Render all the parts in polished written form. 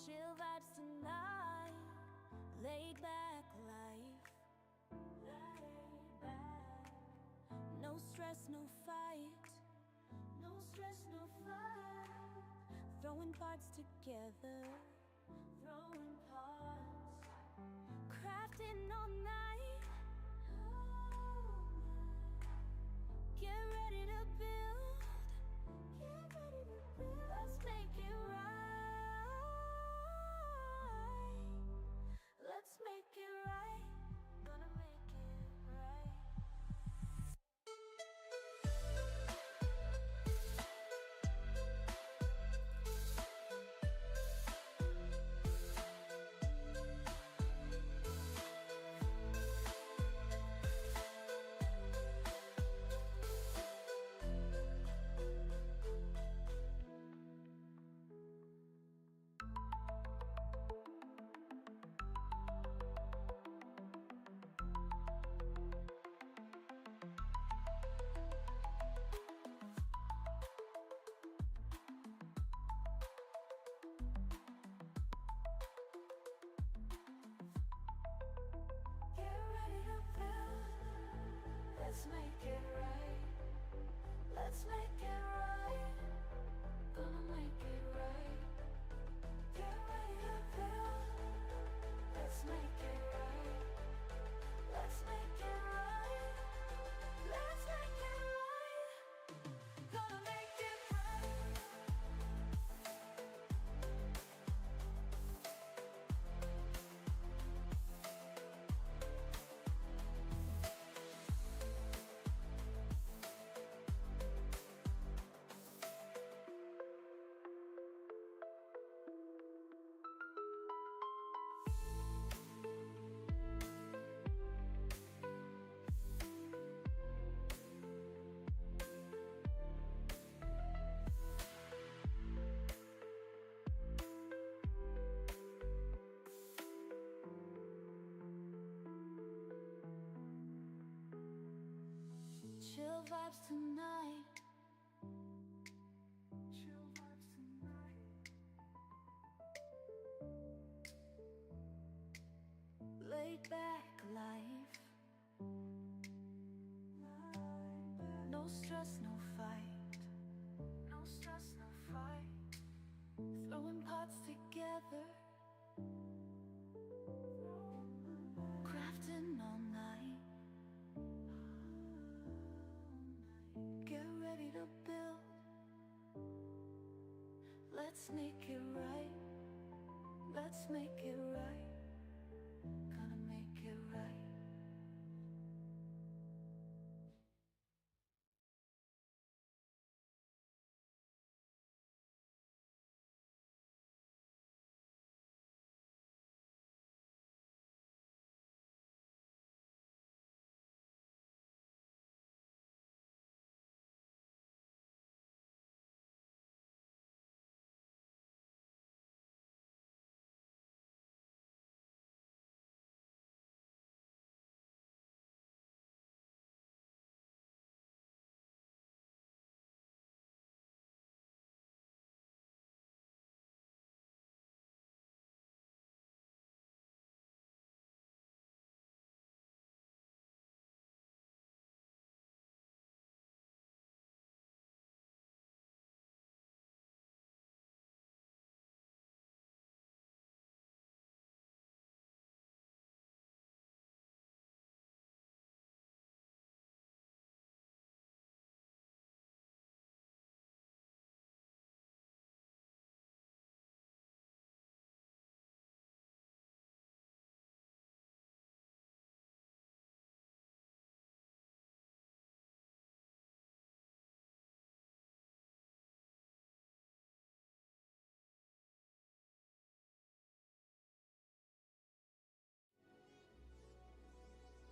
Chill vibes tonight, laid back life. Laid back. No stress, no fight. No stress, no fight. Throwing parts together. Throwing parts. Crafting all night. Get ready to build. Get ready to build. Let's make it right. Let's make it right. Gonna make it right. Get ready to build. Let's make it right. Let's make it right. Gonna make it right. Get ready to build. Let's make it right. Let's make it right. Let's make it right. Gonna make it right. Chill vibes tonight. Chill vibes tonight. Laid back life. No stress, no fight. No stress, no fight. Throwing parts together. Crafting all night. Get ready to build. Let's make it right. Let's make it right. Gonna make it right.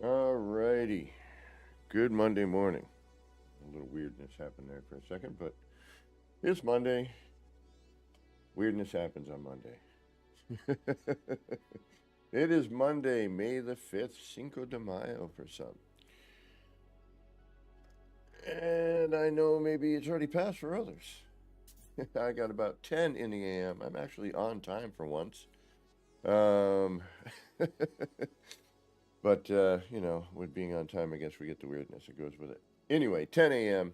Alrighty. Good Monday morning. A little weirdness happened there for a second, but it's Monday. Weirdness happens on Monday. It is Monday, May the 5th, Cinco de Mayo for some. And I know maybe it's already passed for others. I got about 10 in the AM. I'm actually on time for once. But, you know, with being on time, I guess we get the weirdness that goes with it. Anyway, 10 a.m.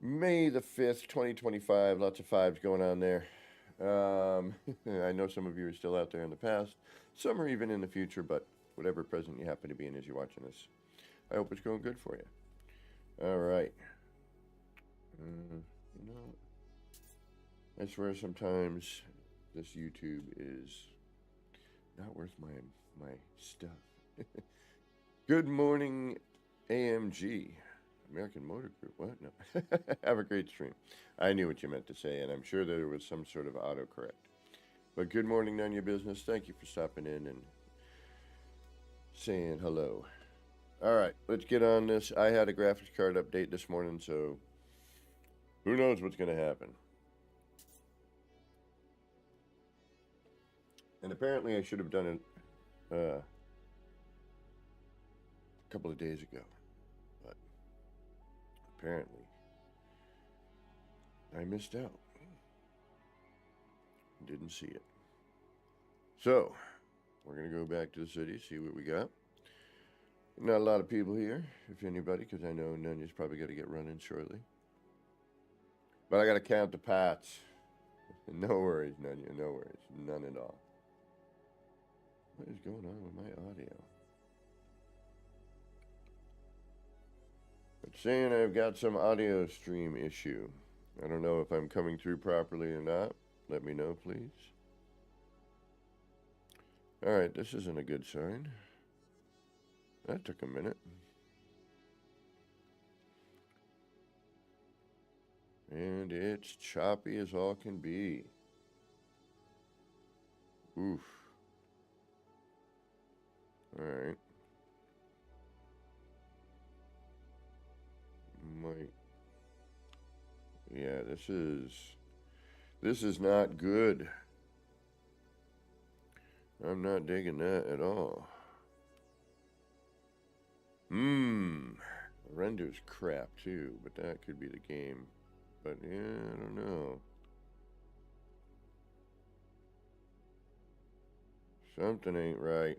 May the 5th, 2025. Lots of fives going on there. I know some of you are still out there in the past. Some are even in the future, but whatever present you happen to be in as you're watching this, I hope it's going good for you. All right. You know, I swear sometimes this YouTube is not worth my stuff. Good morning, AMG. American Motor Group. What? No. Have a great stream. I knew what you meant to say, and I'm sure there was some sort of autocorrect. But good morning, None Your Business. Thank you for stopping in and saying hello. All right, let's get on this. I had a graphics card update this morning, so who knows what's going to happen. And apparently I should have done it a couple of days ago. But apparently I missed out. Didn't see it. So, we're going to go back to the city, see what we got. Not a lot of people here, if anybody, because I know Nunya's probably got to get running shortly. But I got to count the pats. No worries, Nunya, no worries. None at all. What is going on with my audio? It's saying I've got some audio stream issue. I don't know if I'm coming through properly or not. Let me know, please. All right, this isn't a good sign. That took a minute. And it's choppy as all can be. Oof. All right. Yeah, this is not good. I'm not digging that at all. Render's crap too, but that could be the game. But yeah, I don't know. Something ain't right.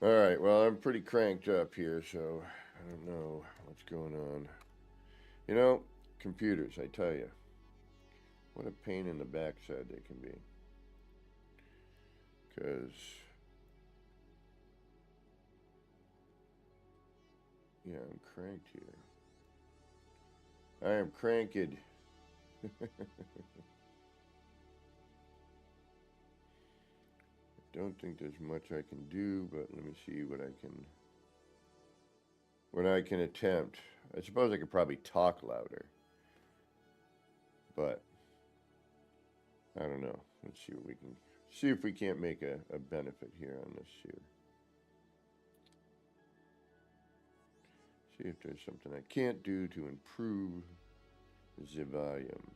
Alright, well, I'm pretty cranked up here, so I don't know what's going on. You know, computers, I tell you. What a pain in the backside they can be. Because, yeah, I'm cranked here. I am cranked. Don't think there's much I can do, but let me see what I can attempt. I suppose I could probably talk louder, but I don't know. Let's see what we can see if we can't make a benefit here on this here. See if there's something I can't do to improve the volume.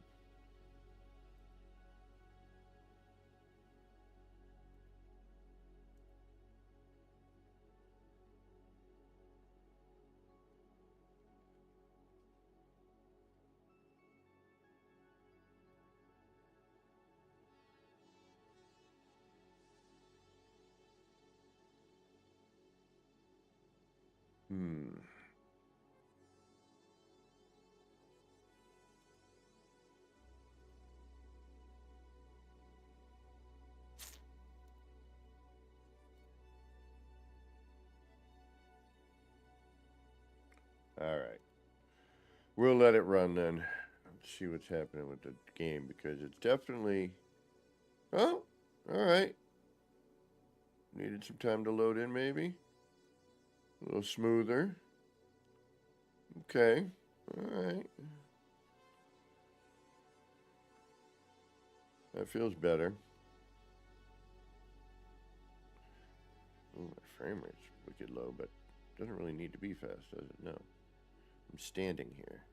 All right. We'll let it run then. Let's see what's happening with the game because it's definitely... Oh, all right. Needed some time to load in maybe. A little smoother. Okay. All right. That feels better. Ooh, my frame rate's wicked low, but it doesn't really need to be fast, does it? No. I'm standing here.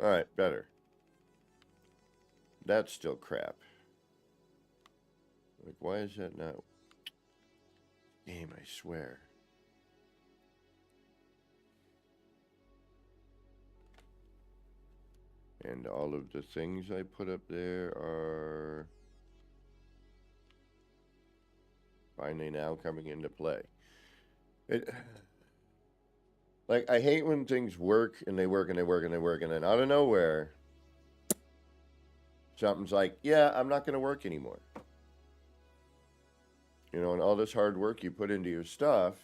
Alright, better. That's still crap. Like, why is that not... Game, I swear. And all of the things I put up there are finally now coming into play. Like, I hate when things work and they work and they work and they work, and then out of nowhere, something's like, yeah, I'm not going to work anymore. You know, and all this hard work you put into your stuff,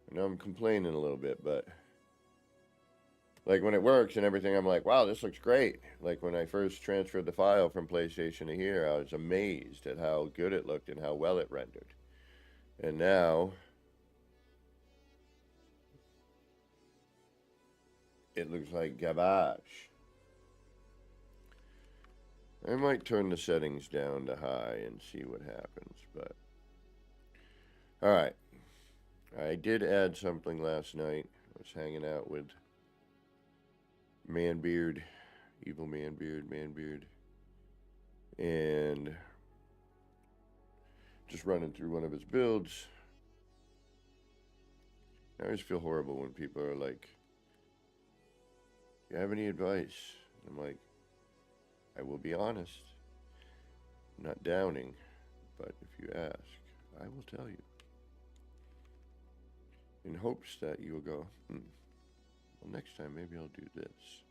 I know I'm complaining a little bit, but like when it works and everything, I'm like, wow, this looks great. Like when I first transferred the file from PlayStation to here, I was amazed at how good it looked and how well it rendered. And now it looks like garbage. I might turn the settings down to high and see what happens, but... Alright. I did add something last night. I was hanging out with Manbeard, Evil Manbeard, and just running through one of his builds. I always feel horrible when people are like, "Do you have any advice?" I'm like, I will be honest. I'm not downing, but if you ask, I will tell you. In hopes that you will go, well, next time maybe I'll do this.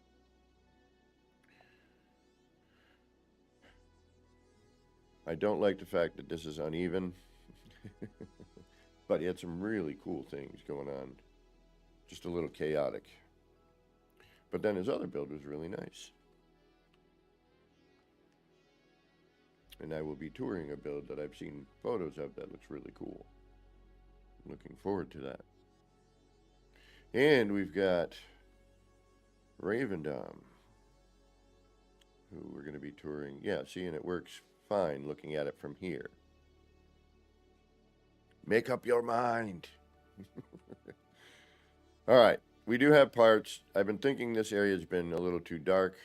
I don't like the fact that this is uneven, but he had some really cool things going on. Just a little chaotic. But then his other build was really nice. And I will be touring a build that I've seen photos of that looks really cool. I'm looking forward to that. And we've got Ravendom, who we're going to be touring. Yeah, see, and it works fine looking at it from here. Make up your mind. All right, we do have parts. I've been thinking this area has been a little too dark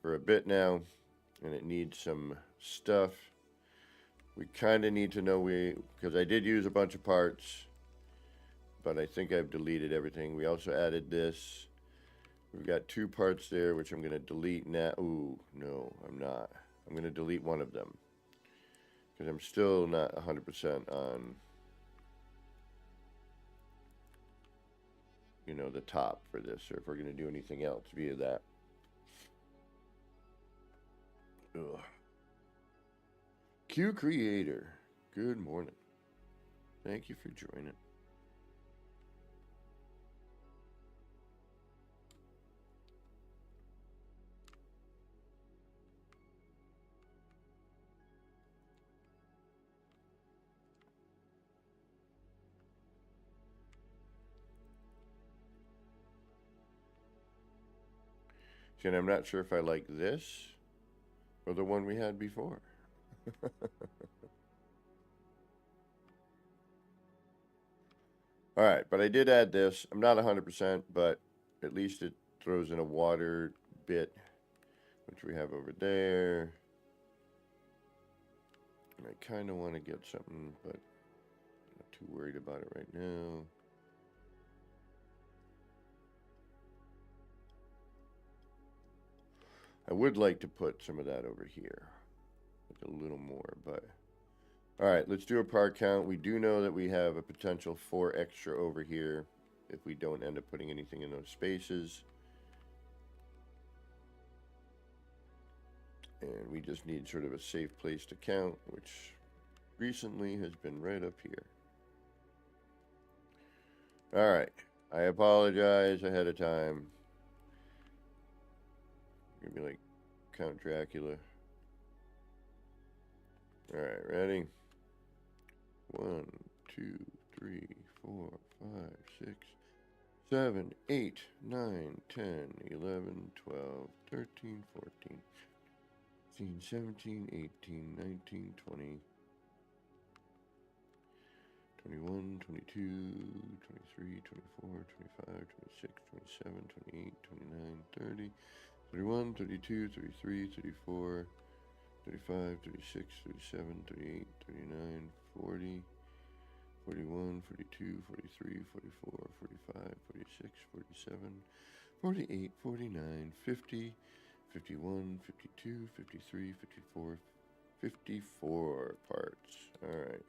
for a bit now, and it needs some stuff. We kind of need to know because I did use a bunch of parts, but I think I've deleted everything. We also added this. We've got 2 parts there, which I'm going to delete now. Ooh, no, I'm not. I'm going to delete one of them because I'm still not 100% on, you know, the top for this, or if we're going to do anything else via that. Ugh. Q Creator, good morning. Thank you for joining. See, and I'm not sure if I like this or the one we had before. All right, but I did add this. I'm not 100%, but at least it throws in a water bit, which we have over there. And I kind of want to get something, but I'm not too worried about it right now. I would like to put some of that over here, like a little more, but... All right, let's do a part count. We do know that we have a potential 4 extra over here if we don't end up putting anything in those spaces. And we just need sort of a safe place to count, which recently has been right up here. All right, I apologize ahead of time. Gonna be like Count Dracula. All right, ready? 1, 2, 3, 4, 5, 6, 7, 8, 9, 10, 11, 12, 13, 14, 15, 17, 18, 19, 20, 21, 22, 23, 24, 25, 26, 27, 28, 29, 30, 31, 32, 33, 34, 35, 36, 37, 38, 39, 40, 41, 42, 43, 44, 45, 46, 47, 48, 49, 50, 51, 52, 53, 54, 54 parts. All right.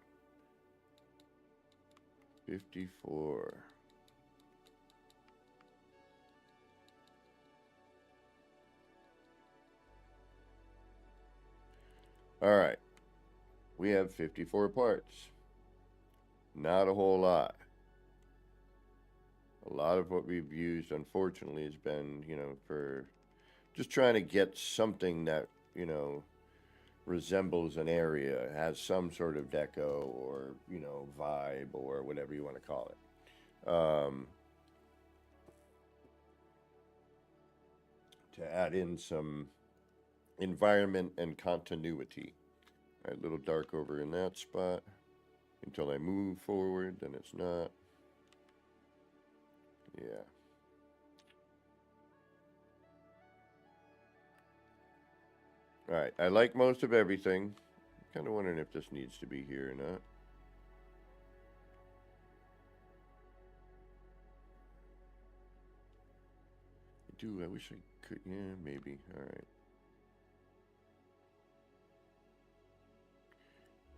54. All right. We have 54 parts. Not a whole lot. A lot of what we've used, unfortunately, has been, for just trying to get something that, resembles an area, has some sort of deco or, vibe or whatever you want to call it. To add in some environment and continuity. All right, a little dark over in that spot. Until I move forward, then it's not. Yeah. All right, I like most of everything. Kind of wondering if this needs to be here or not. I wish I could. Yeah, maybe. All right.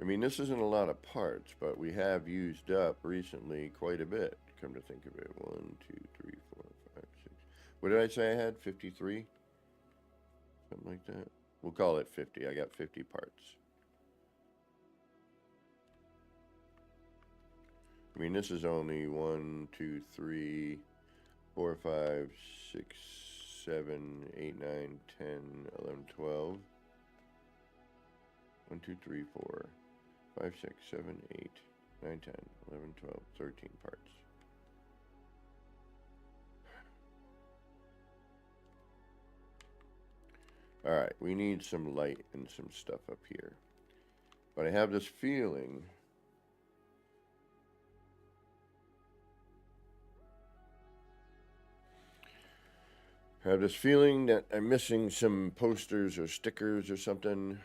I mean, this isn't a lot of parts, but we have used up recently quite a bit. Come to think of it. 1, 2, 3, 4, 5, 6. What did I say I had? 53? Something like that. We'll call it 50. I got 50 parts. I mean, this is only 1, 2, 3, 4, 5, 6, 7, 8, 9, 10, 11, 12. 1, 2, 3, 4, 5, 6, 7, 8, 9, 10, 11, 12, 13 parts. All right, we need some light and some stuff up here. But I have this feeling that I'm missing some posters or stickers or something.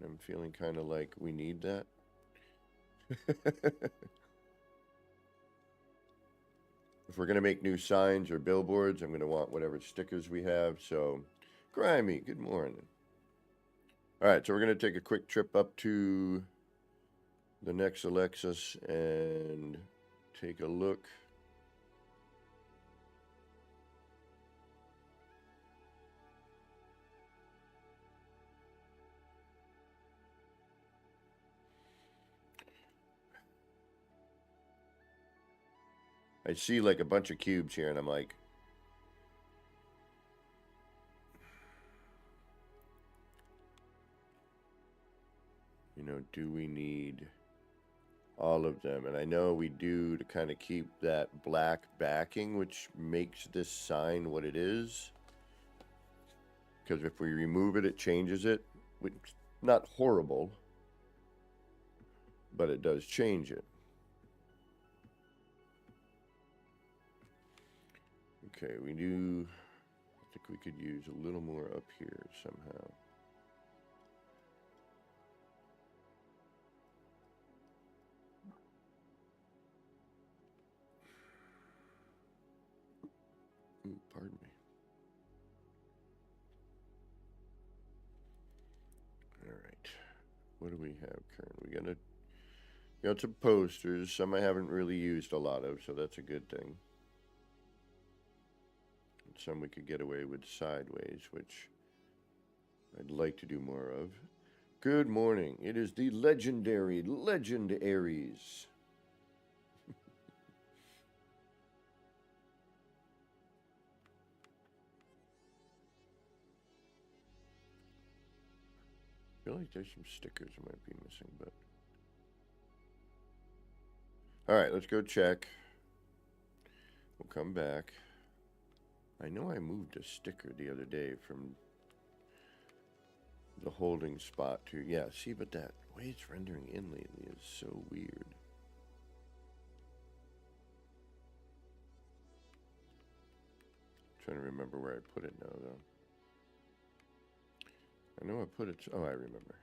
I'm feeling kind of like we need that. If we're going to make new signs or billboards, I'm going to want whatever stickers we have. So, Grimy, good morning. All right, so we're going to take a quick trip up to the next Alexis and take a look. I see like a bunch of cubes here, and I'm like, do we need all of them? And I know we do to kind of keep that black backing, which makes this sign what it is. Because if we remove it, it changes it. Which, not horrible, but it does change it. Okay, I think we could use a little more up here somehow. Ooh, pardon me. All right, what do we have currently? We got some posters. Some I haven't really used a lot of, so that's a good thing. Some we could get away with sideways, which I'd like to do more of. Good morning. It is the legendary Legend Aries. I feel like there's some stickers I might be missing, but... All right, let's go check. We'll come back. I know I moved a sticker the other day from the holding spot to... Yeah, see, but that way it's rendering in lately is so weird. Trying to remember where I put it now, though. I know I put it. Oh, I remember.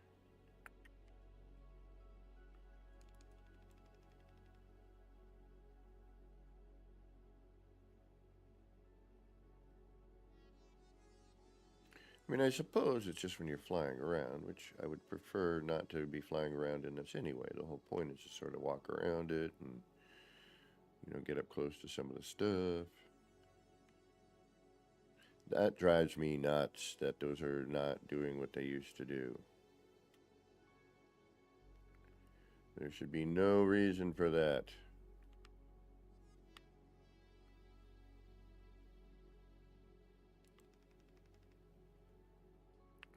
I mean, I suppose it's just when you're flying around, which I would prefer not to be flying around in this anyway. The whole point is to sort of walk around it and, you know, get up close to some of the stuff. That drives me nuts that those are not doing what they used to do. There should be no reason for that.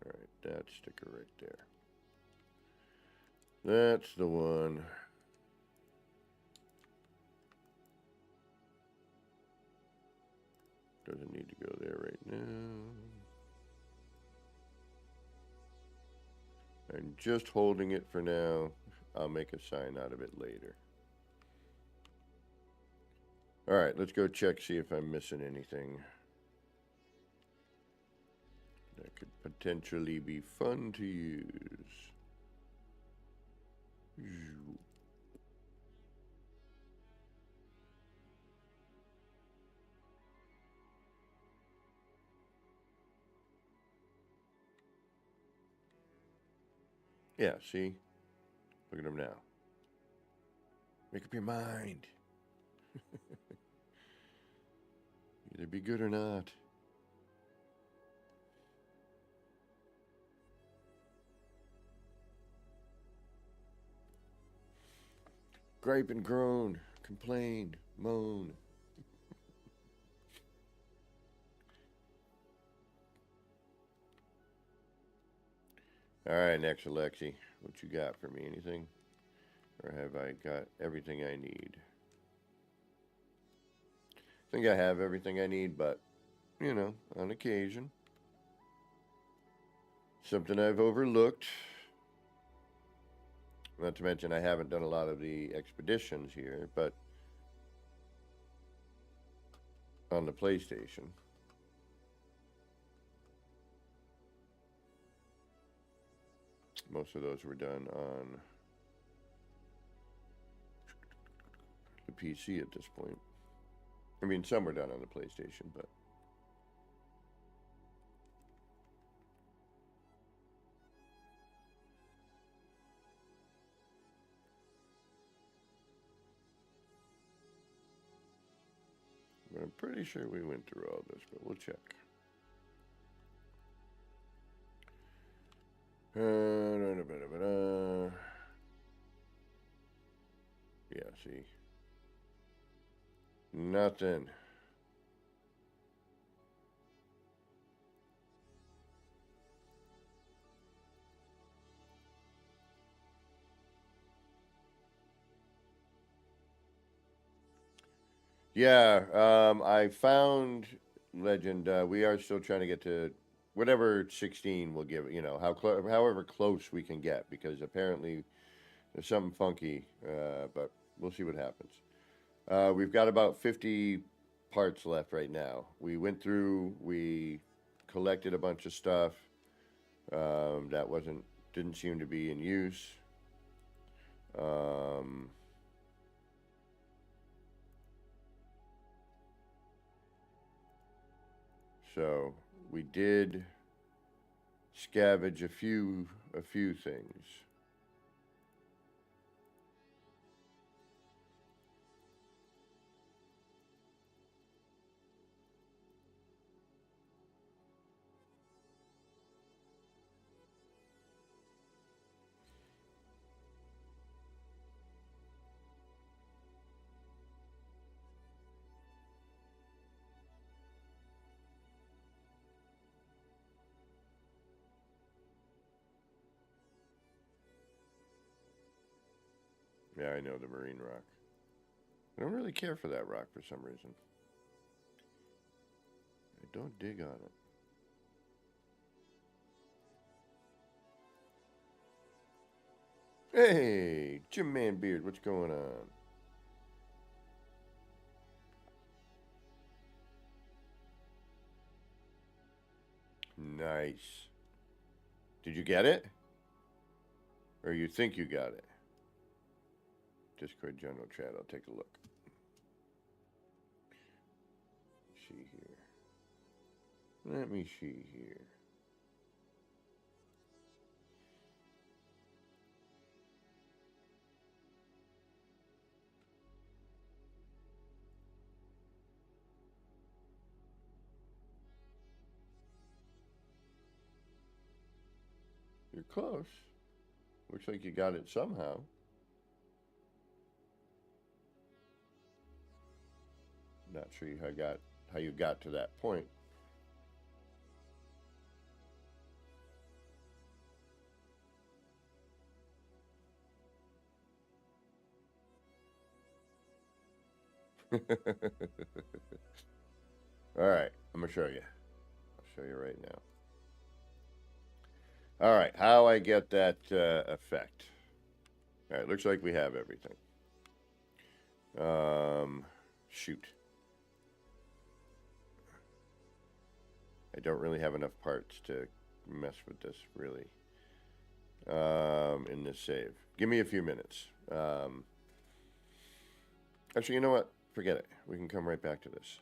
Alright, that sticker right there. That's the one. Doesn't need to go there right now. I'm just holding it for now. I'll make a sign out of it later. Alright, let's go check, see if I'm missing anything. That could potentially be fun to use. Yeah, see? Look at them now. Make up your mind. Either be good or not. Gripe and groan, complain, moan. All right, next, Alexi, what you got for me? Anything? Or have I got everything I need? I think I have everything I need, but, you know, on occasion. Something I've overlooked. Not to mention I haven't done a lot of the expeditions here, but on the PlayStation. Most of those were done on the PC at this point. I mean, some were done on the PlayStation, but... I'm pretty sure we went through all this, but we'll check. Yeah, see. Nothing. Yeah, I found Legend. We are still trying to get to whatever 16 will give it, you know, however close we can get, because apparently there's something funky, but we'll see what happens. We've got about 50 parts left right now. We went through, we collected a bunch of stuff that didn't seem to be in use. So we did scavenge a few things. Yeah, I know, the marine rock. I don't really care for that rock for some reason. I don't dig on it. Hey, Jim Man Beard, what's going on? Nice. Did you get it? Or you think you got it? Discord general chat. I'll take a look. See here. Let me see here. You're close. Looks like you got it somehow. Not sure how you got to that point. All right, I'm gonna show you. I'll show you right now. All right, how I get that effect. All right, looks like we have everything. Shoot. I don't really have enough parts to mess with this, really, in this save. Give me a few minutes. Actually, you know what? Forget it. We can come right back to this.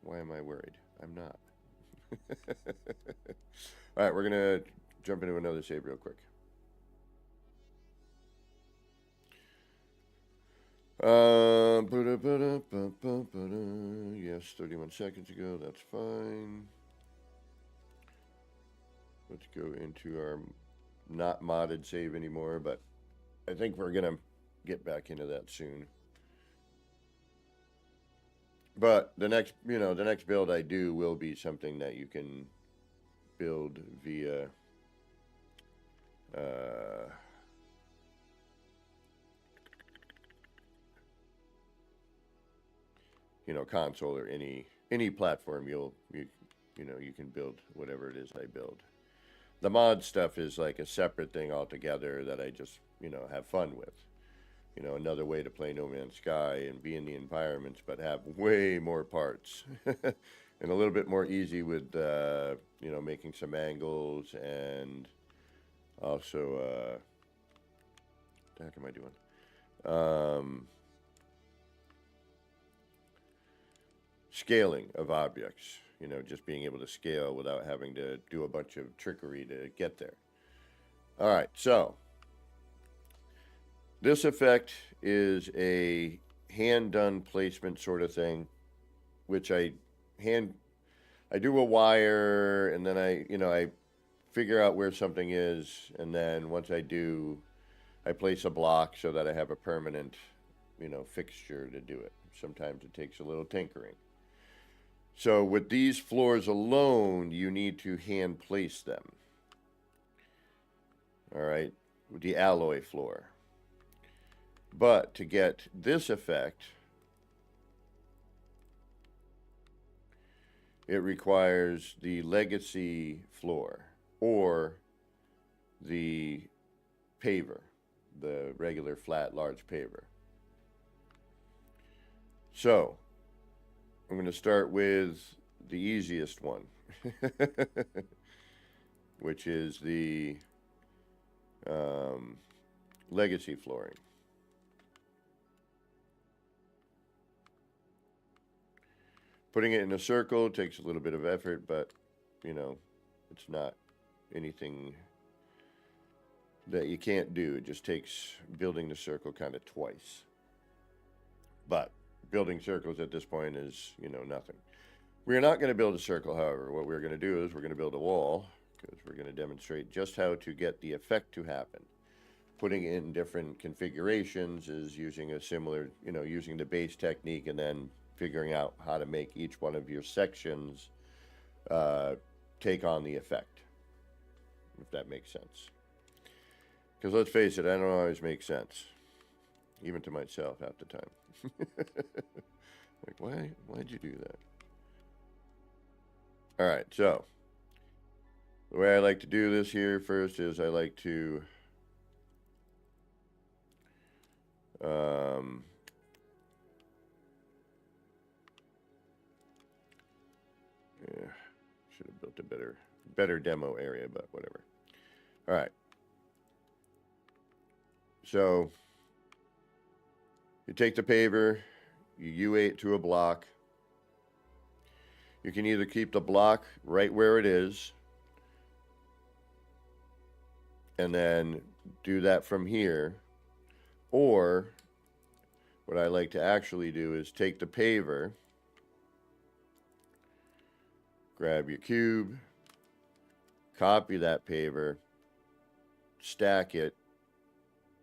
Why am I worried? I'm not. All right, we're going to jump into another save real quick. Yes, 31 seconds ago. That's fine. Let's go into our not modded save anymore, but I think we're going to get back into that soon. But the next build I do will be something that you can build via console or any platform. You can build whatever it is I build. The mod stuff is like a separate thing altogether that I just have fun with. Another way to play No Man's Sky and be in the environments, but have way more parts and a little bit more easy with making some angles, and also what the heck am I doing? Scaling of objects. Just being able to scale without having to do a bunch of trickery to get there. All right, so this effect is a hand-done placement sort of thing, which I do a wire, and then I figure out where something is, and then once I do, I place a block so that I have a permanent, fixture to do it. Sometimes it takes a little tinkering. So with these floors alone, you need to hand place them. All right, with the alloy floor. But to get this effect, it requires the legacy floor or the paver, the regular flat large paver. So I'm going to start with the easiest one, which is the legacy flooring. Putting it in a circle takes a little bit of effort, but, it's not anything that you can't do. It just takes building the circle kind of twice. But building circles at this point is, nothing. We're not going to build a circle, however. What we're going to do is we're going to build a wall, because we're going to demonstrate just how to get the effect to happen. Putting it in different configurations is using a similar, using the base technique and then figuring out how to make each one of your sections take on the effect, if that makes sense. Because let's face it, I don't always make sense, even to myself half the time. Like, why'd you do that? All right, so the way I like to do this here first is I like to should have built a better better demo area, but whatever. All right. So you take the paver, you UA it to a block. You can either keep the block right where it is and then do that from here, or what I like to actually do is take the paver, grab your cube, copy that paver, stack it,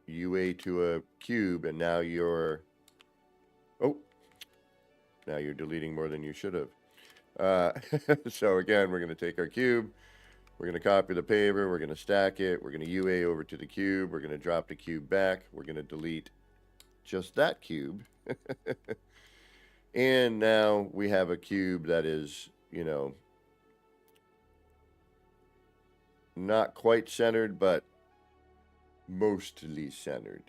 UA to a cube, and now you're, oh, now you're deleting more than you should have. So again, we're going to take our cube, we're going to copy the paver, we're going to stack it, we're going to UA over to the cube, we're going to drop the cube back, we're going to delete just that cube. And now we have a cube that is, you know, not quite centered, but mostly centered.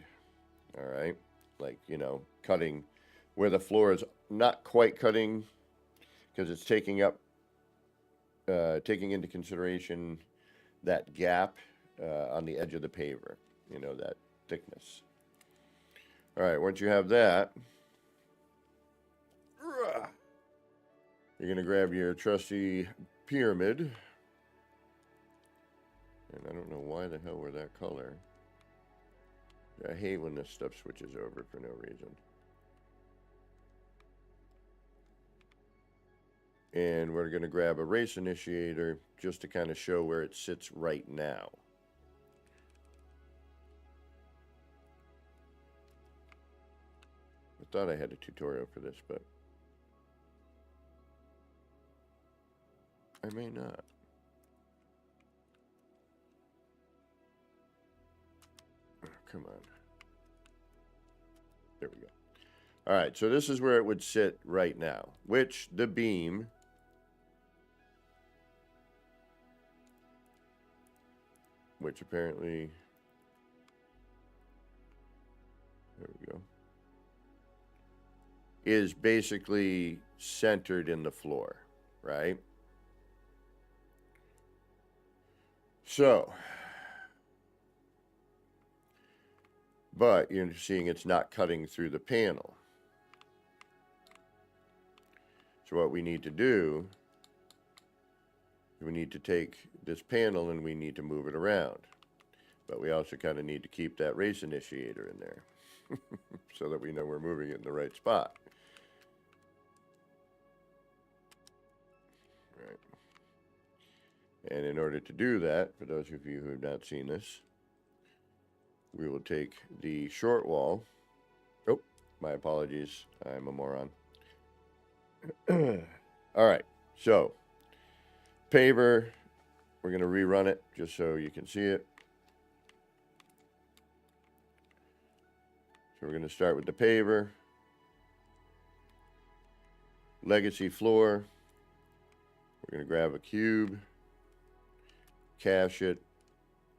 All right. Like, you know, cutting where the floor is not quite cutting because it's taking up, taking into consideration that gap on the edge of the paver, you know, that thickness. All right. Once you have that, you're going to grab your trusty pyramid. And I don't know why the hell we're that color. I hate when this stuff switches over for no reason. And we're going to grab a race initiator just to kind of show where it sits right now. I thought I had a tutorial for this, but I may not. Oh, come on. There we go. All right, so this is where it would sit right now, which the beam which apparently, there we go, is basically centered in the floor, right? So, but you're seeing it's not cutting through the panel. So what we need to do, we need to take this panel and we need to move it around. But we also kind of need to keep that race initiator in there so that we know we're moving it in the right spot. Right. And in order to do that, for those of you who have not seen this, we will take the short wall. Oh, my apologies. I'm a moron. All right. So, paver, we're going to rerun it just so you can see it. So we're going to start with the paver. Legacy floor. We're going to grab a cube. Cache it.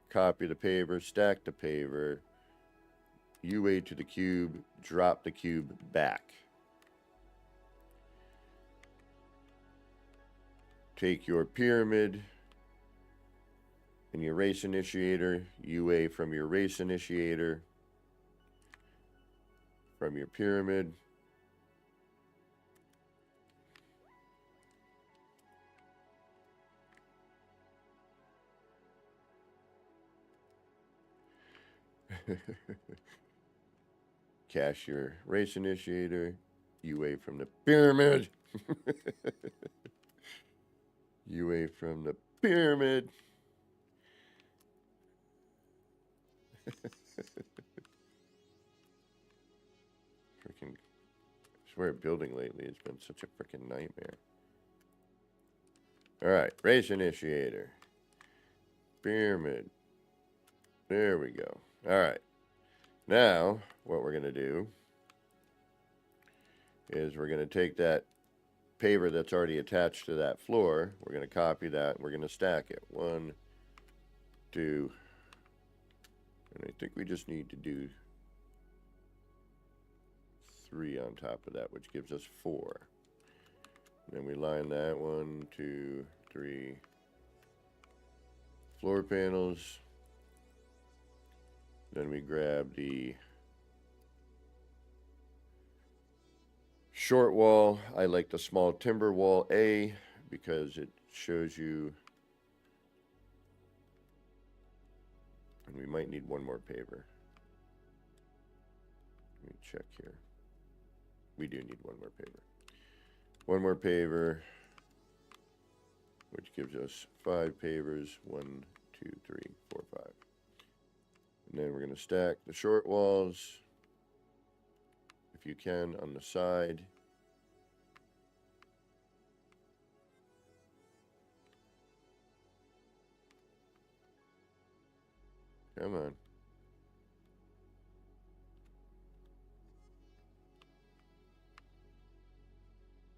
Copy the paver. Stack the paver. UA to the cube. Drop the cube back. Take your pyramid and your race initiator. UA from your race initiator. From your pyramid. Cache your race initiator. UA from the pyramid. UA from the pyramid. Freaking, I swear building lately has been such a freaking nightmare. All right, race initiator. Pyramid. There we go. All right. Now, what we're going to do is we're going to take that paver that's already attached to that floor. We're going to copy that. We're going to stack it. 1, 2, and I think we just need to do 3 on top of that, which gives us 4. And then we line that 1, 2, 3, floor panels. Then we grab the short wall. I like the small timber wall A because it shows you, and we might need one more paver. Let me check here. We do need one more paver. One more paver, which gives us 5 pavers. 1, 2, 3, 4, 5. And then we're going to stack the short walls, if you can, on the side. Come on.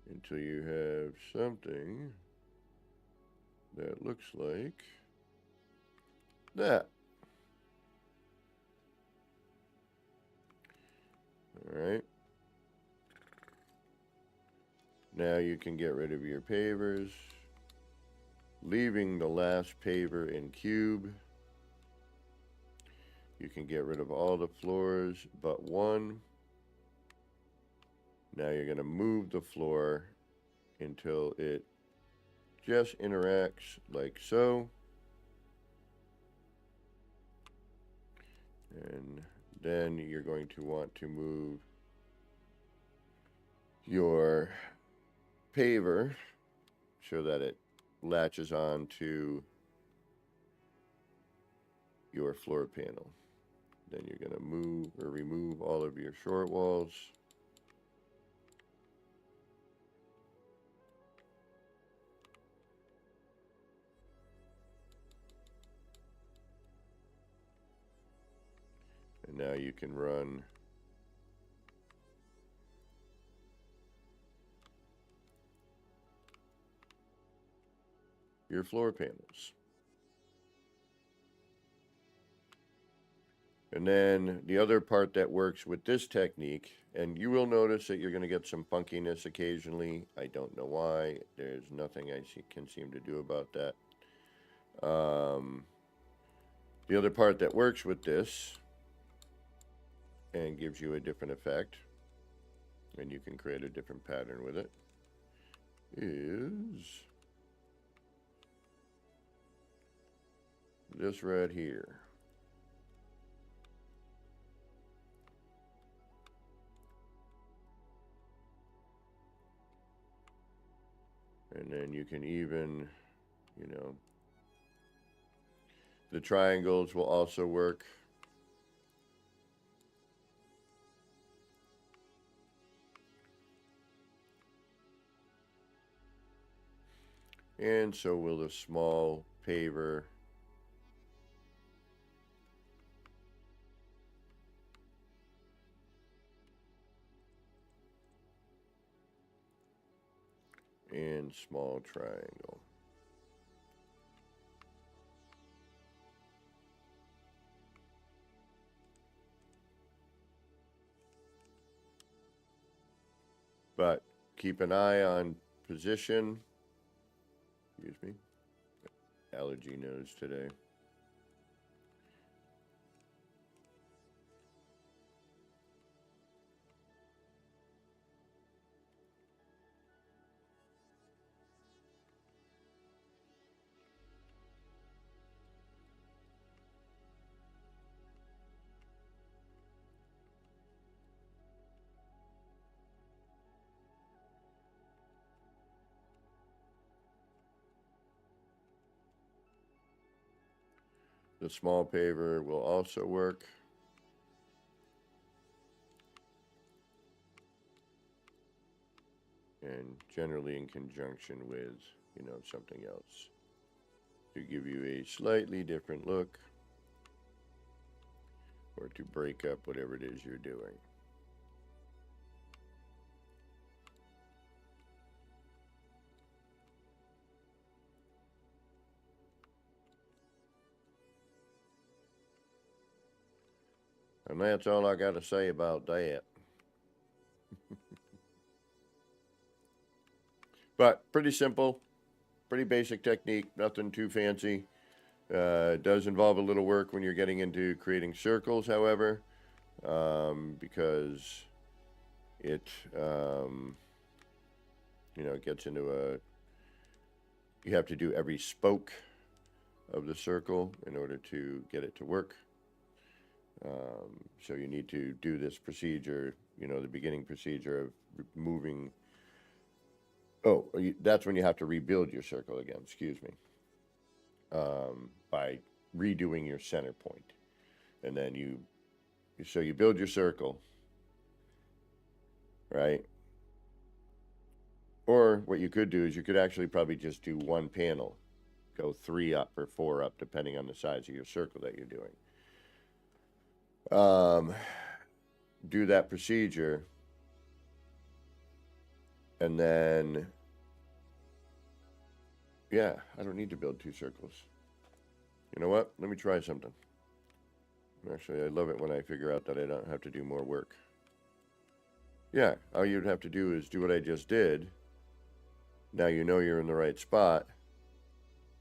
Until you have something that looks like that. All right. Now you can get rid of your pavers, leaving the last paver in cube. You can get rid of all the floors but one. Now you're going to move the floor until it just interacts like so. And then you're going to want to move your paver so that it latches on to your floor panel. Then you're going to move or remove all of your short walls. And now you can run your floor panels. And then the other part that works with this technique, and you will notice that you're going to get some funkiness occasionally. I don't know why. There's nothing I can seem to do about that. The other part that works with this and gives you a different effect, and you can create a different pattern with it, is this right here. And then you can even, you know, the triangles will also work. And so will the small paver. And small triangle. But keep an eye on position. Excuse me. Allergy nose today. The small paver will also work. And generally in conjunction with, you know, something else to give you a slightly different look or to break up whatever it is you're doing. And that's all I got to say about that. But pretty simple, pretty basic technique, nothing too fancy. It does involve a little work when you're getting into creating circles, however, because it, it gets into you have to do every spoke of the circle in order to get it to work. So you need to do this procedure, the beginning procedure of moving. Oh, that's when you have to rebuild your circle again, excuse me, by redoing your center point. And then you build your circle, right? Or what you could do is you could actually probably just do one panel, go 3 up or 4 up, depending on the size of your circle that you're doing. Do that procedure, and then, yeah, I don't need to build 2 circles. You know what? Let me try something. Actually, I love it when I figure out that I don't have to do more work. Yeah, all you'd have to do is do what I just did. Now you know you're in the right spot,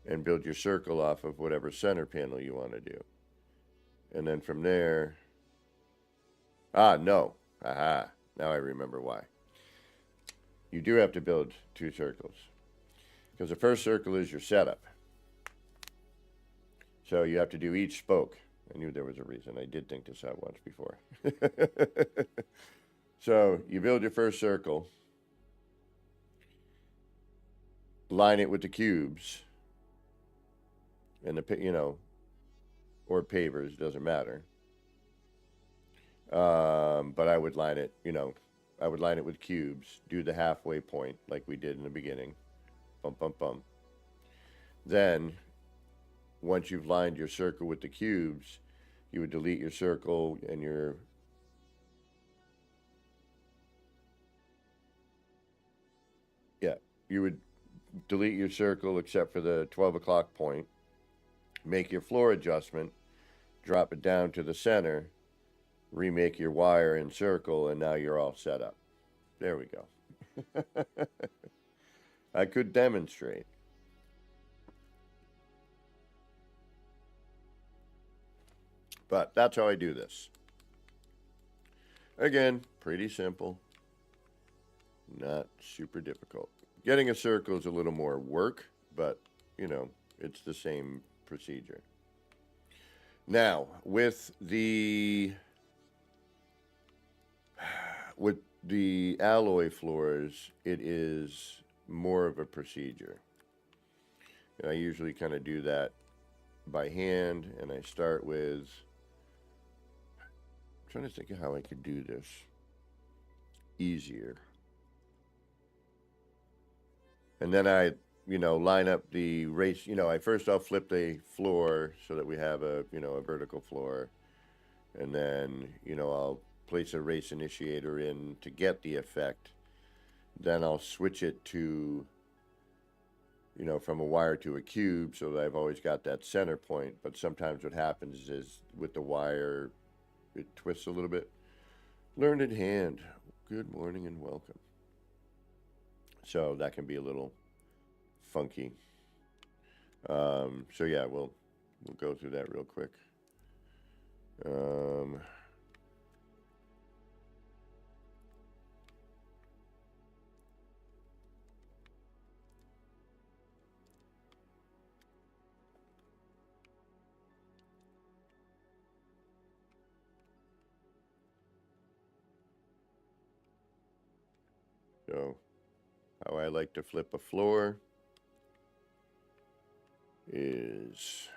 and build your circle off of whatever center panel you want to do. And then from there, no. Aha, now I remember why. You do have to build 2 circles, because the first circle is your setup. So you have to do each spoke. I knew there was a reason. I did think this out once before. So you build your first circle, line it with the cubes, and or pavers, doesn't matter. But I would line it, with cubes, do the halfway point like we did in the beginning. Bump, bump, bump. Then, once you've lined your circle with the cubes, you would delete your circle and you would delete your circle except for the 12 o'clock point, make your floor adjustment, drop it down to the center, remake your wire and circle, and now you're all set up. There we go. I could demonstrate. But that's how I do this. Again, pretty simple. Not super difficult. Getting a circle is a little more work, but, it's the same procedure. Now, with the alloy floors, it is more of a procedure. And I usually kind of do that by hand, and I start with, I'm trying to think of how I could do this easier. And then I, line up the race, I'll flip the floor so that we have a vertical floor. And then, I'll place a race initiator in to get the effect. Then I'll switch it to, from a wire to a cube so that I've always got that center point. But sometimes what happens is with the wire, it twists a little bit. Learned in hand. Good morning and welcome. So that can be a little funky. So yeah, we'll go through that real quick. So how I like to flip a floor is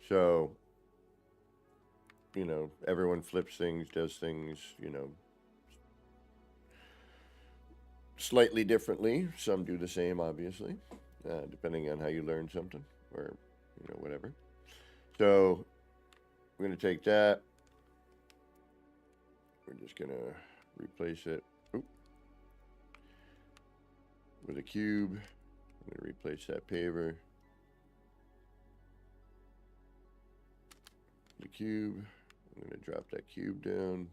so everyone flips things, does things, slightly differently. Some do the same, obviously, depending on how you learn something or, whatever. So we're going to take that. We're just going to replace it with a cube. I'm going to replace that paver. the cube. I'm going to drop that cube down.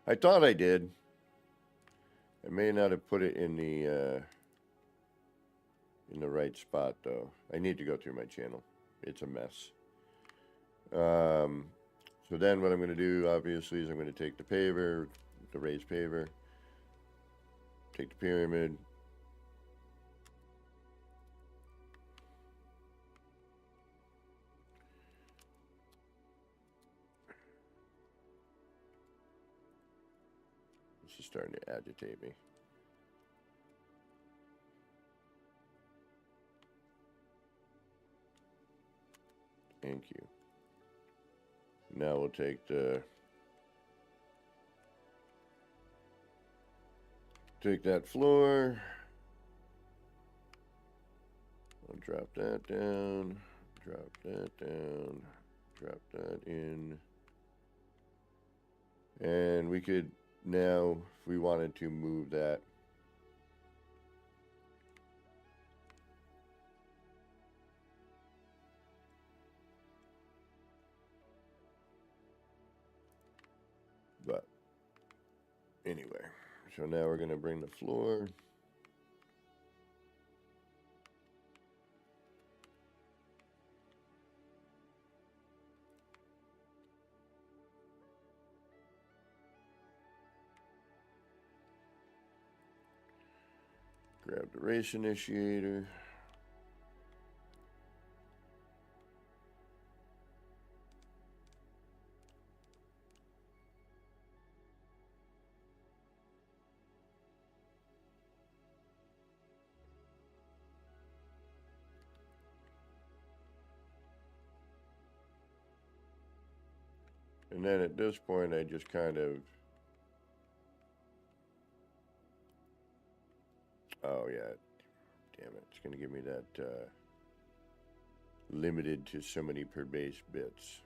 I thought I did. I may not have put it in the right spot though. I need to go through my channel. It's a mess. So then what I'm going to do, obviously, is I'm going to take the paver, the raised paver, take the pyramid, this is starting to agitate me. Thank you. Now we'll take that floor. I'll drop that down, drop that down, drop that in. And we could now, if we wanted to, move that but anyway, so now we're going to bring the floor grab the race initiator. And then at this point, I just kind of, oh yeah, damn it, it's going to give me that limited to so many per base bits,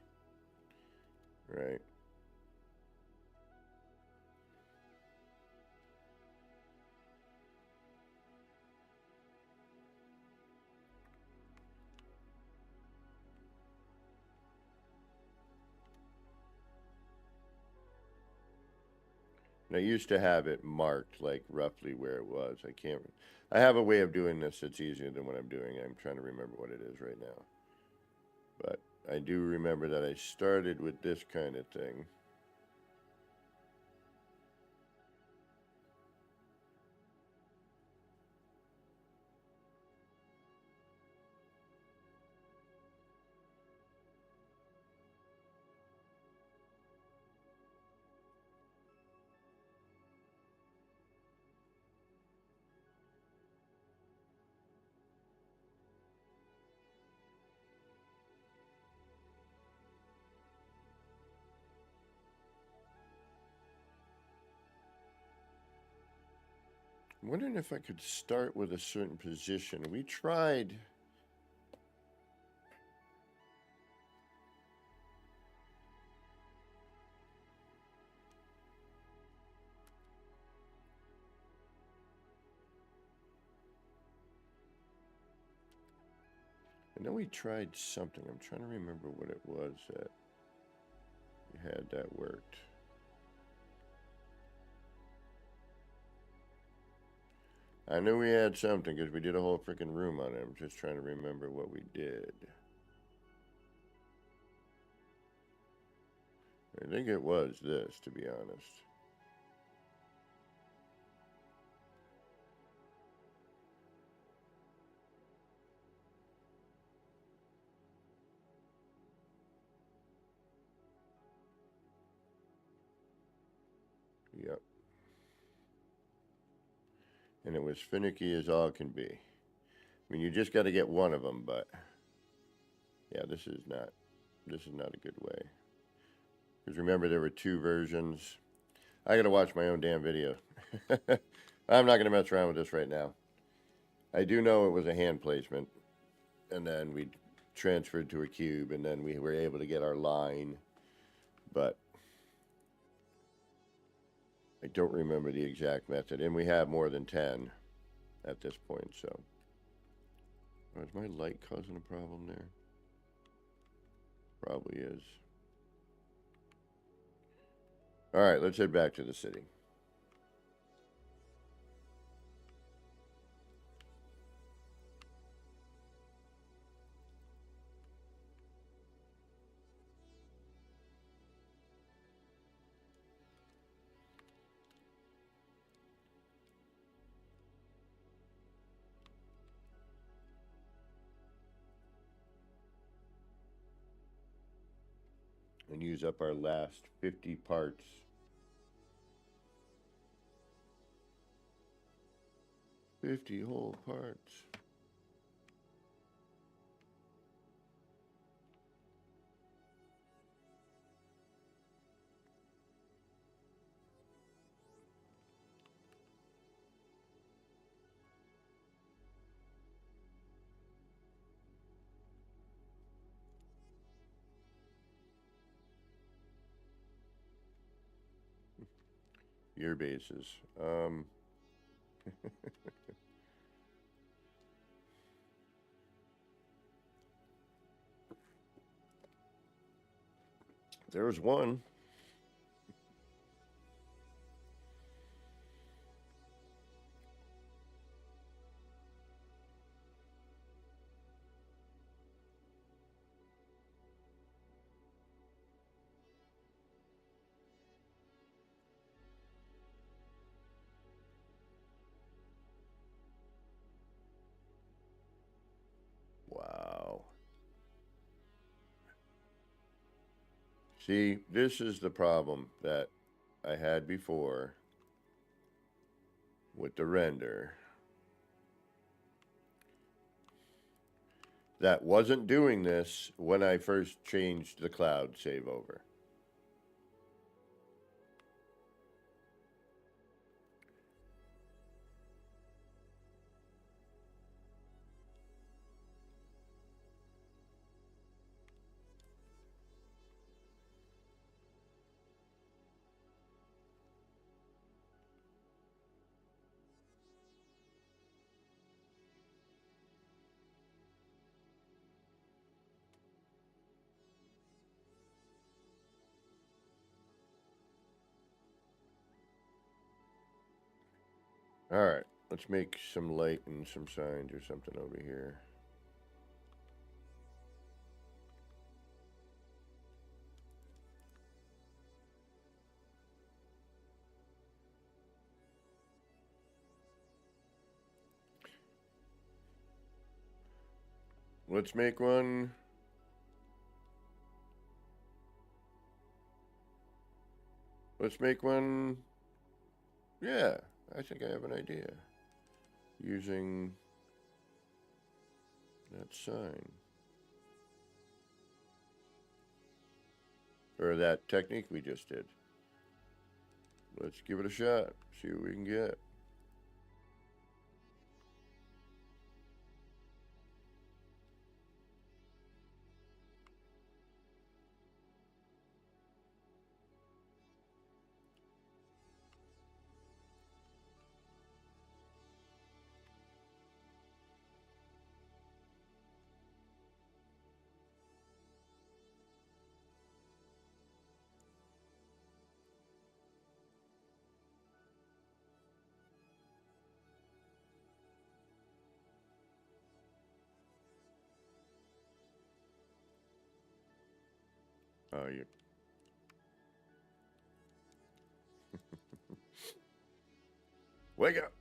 right? And I used to have it marked like roughly where it was. I have a way of doing this that's easier than what I'm doing. I'm trying to remember what it is right now. But I do remember that I started with this kind of thing. I'm wondering if I could start with a certain position. We tried. I know we tried something. I'm trying to remember what it was that we had that worked. I knew we had something because we did a whole freaking room on it. I'm just trying to remember what we did. I think it was this, to be honest. Yep. And it was finicky as all can be. I mean, you just got to get one of them, but yeah, this is not a good way. Because remember, there were two versions. I got to watch my own damn video. I'm not going to mess around with this right now. I do know it was a hand placement, and then we transferred to a cube, and then we were able to get our line, but I don't remember the exact method, and we have more than 10 at this point, so. Oh, is my light causing a problem there? Probably is. Alright, let's head back to the city. And use up our last 50 parts. $50 whole parts. Your bases. There's one. Wow. See, this is the problem that I had before with the render. That wasn't doing this when I first changed the cloud save over. Alright, let's make some light and some signs or something over here. Let's make one. Let's make one. Yeah, I think I have an idea. Using that sign. Or that technique we just did. Let's give it a shot. See what we can get. Oh, you. Wake up.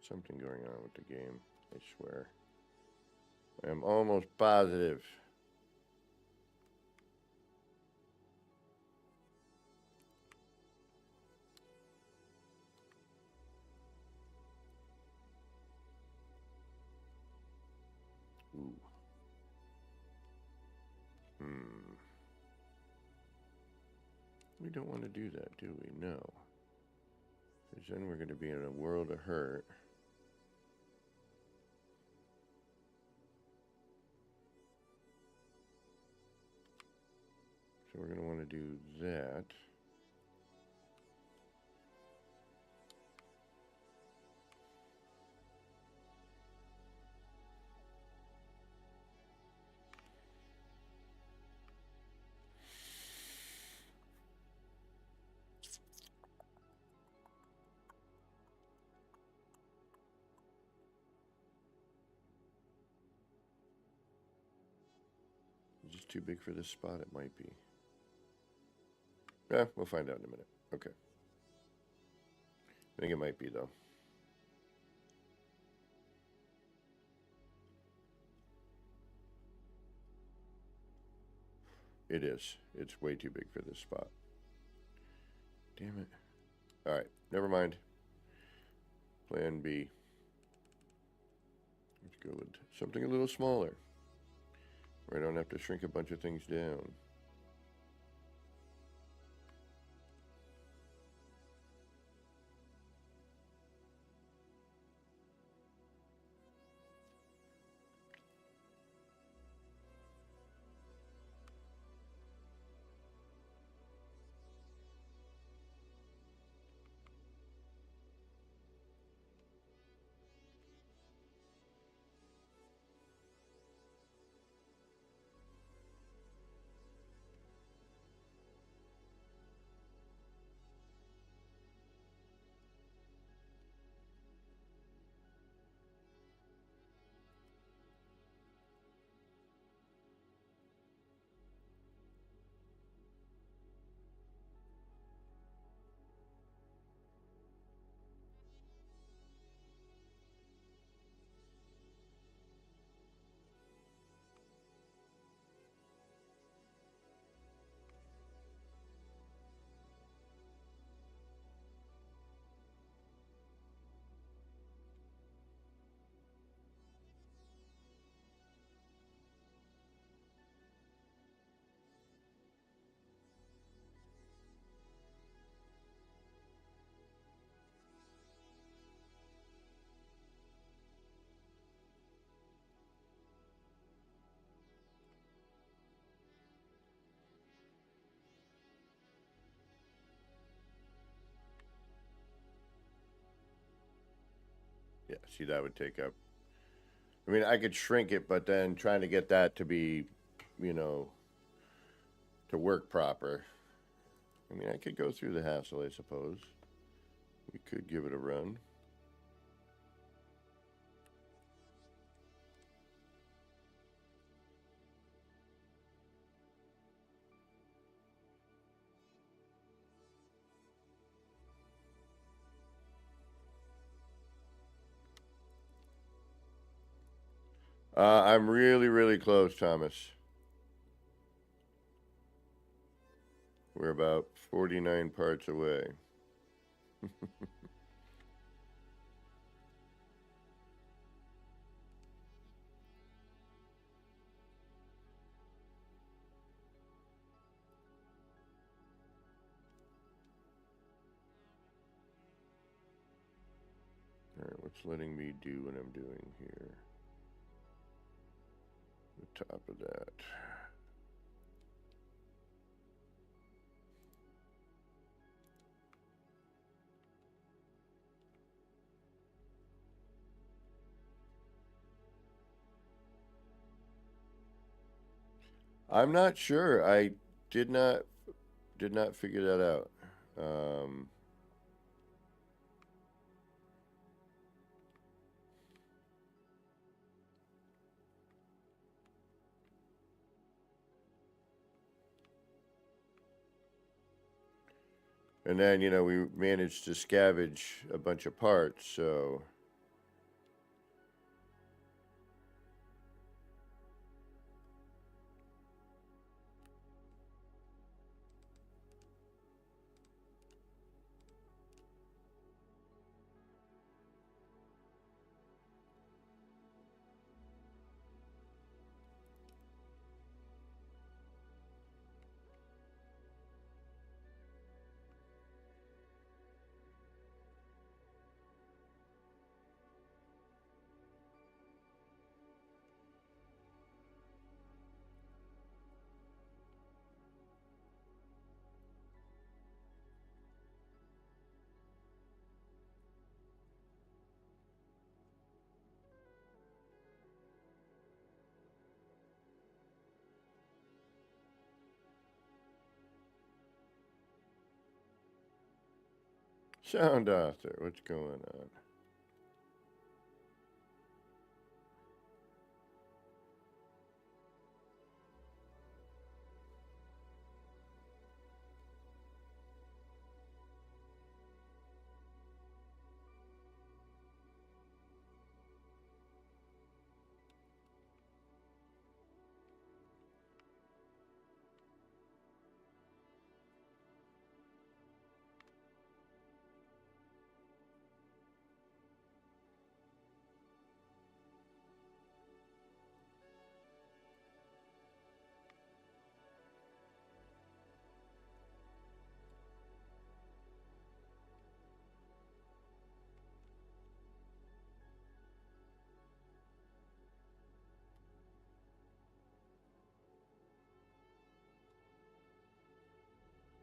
Something going on with the game, I swear. I'm almost positive. Ooh. We don't want to do that, do we? No. Because then we're going to be in a world of hurt. to do that. Is this too big for this spot? It might be. Yeah, we'll find out in a minute. Okay. I think it might be, though. It is. It's way too big for this spot. Damn it. Alright, never mind. Plan B. Let's go with something a little smaller, where I don't have to shrink a bunch of things down. Yeah, see, that would take up. I mean, I could shrink it, but then trying to get that to be, you know, to work proper. I mean, I could go through the hassle, I suppose. We could give it a run. I'm really, really close, Thomas. We're about 49 parts away. Alright, what's letting me do what I'm doing here? The top of that. I'm not sure. I did not figure that out. And then, you know, we managed to scavenge a bunch of parts, so. Sound author, what's going on?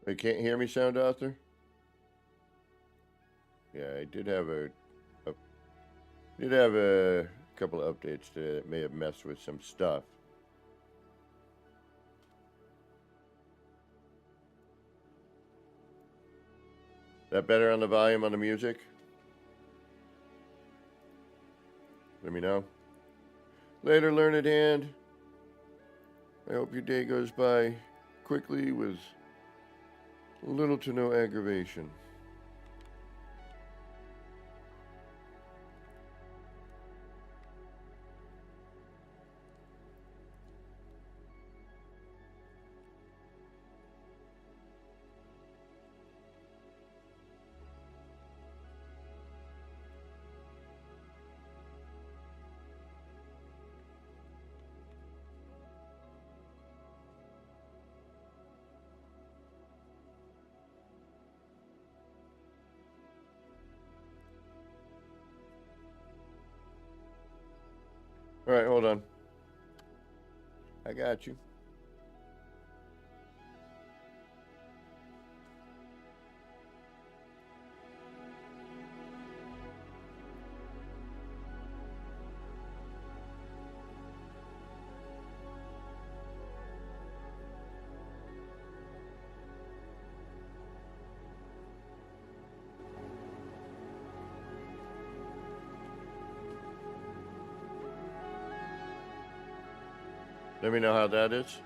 You can't hear me, sound author? Yeah, I did have a couple of updates today that may have messed with some stuff. That better on the volume on the music? Let me know. Later, learned hand. I hope your day goes by quickly with little to no aggravation. All right, hold on. I got you. Let me know how that is.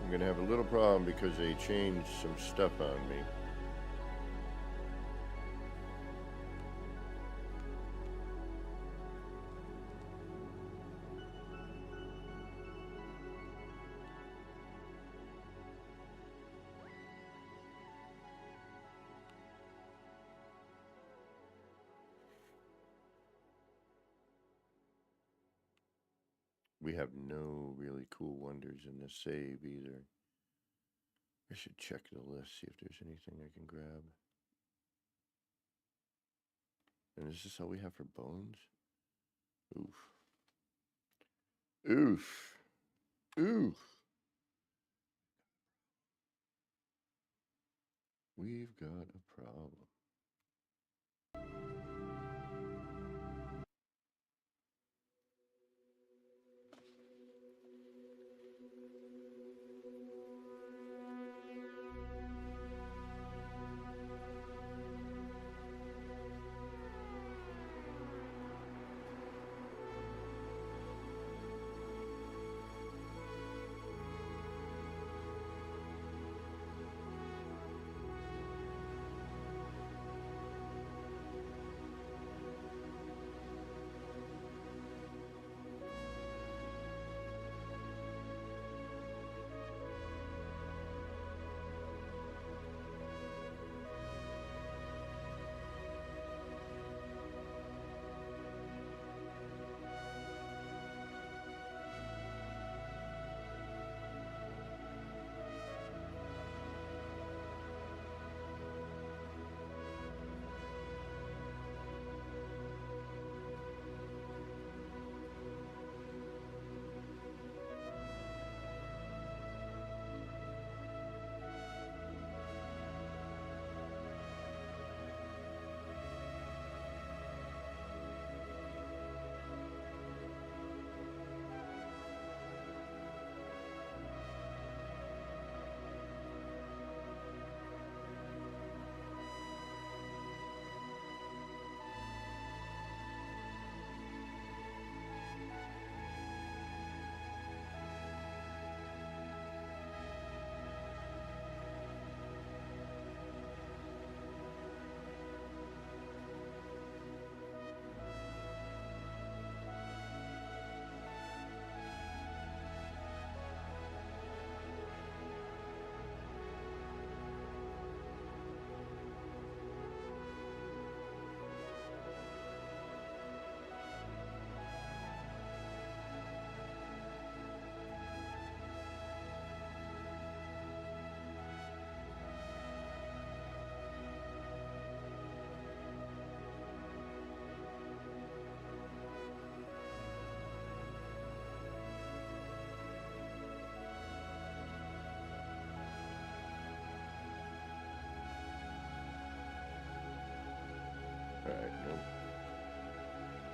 I'm gonna have a little problem because they changed some stuff on me. We have no really cool wonders in this save either. I should check the list, see if there's anything I can grab. And is this all we have for bones? Oof. Oof. Oof. We've got a problem.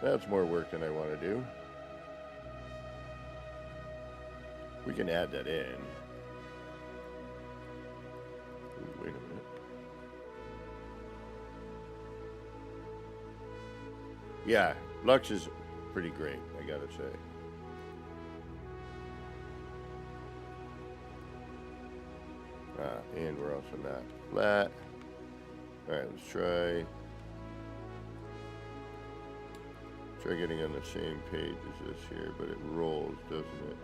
That's more work than I want to do. We can add that in. Ooh, wait a minute. Yeah, Lux is pretty great, I gotta say. And we're also not flat. Alright, let's try getting on the same page as this here, but it rolls, doesn't it?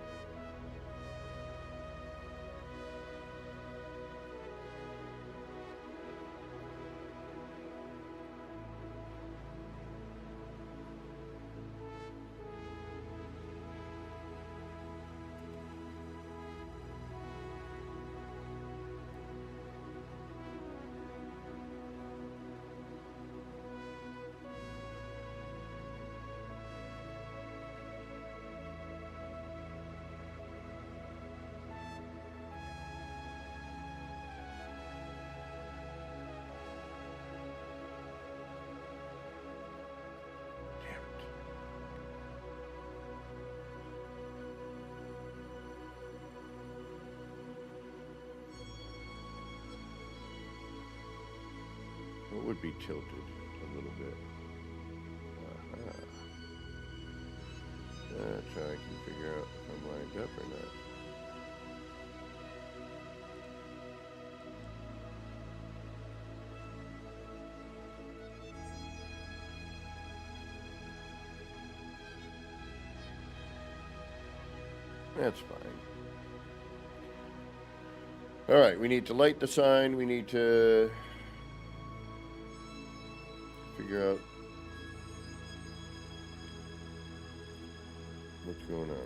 What would be tilted a little bit? That's how I can figure out if I'm lined up or not. That's fine. All right, we need to light the sign. We need to figure out what's going on with it.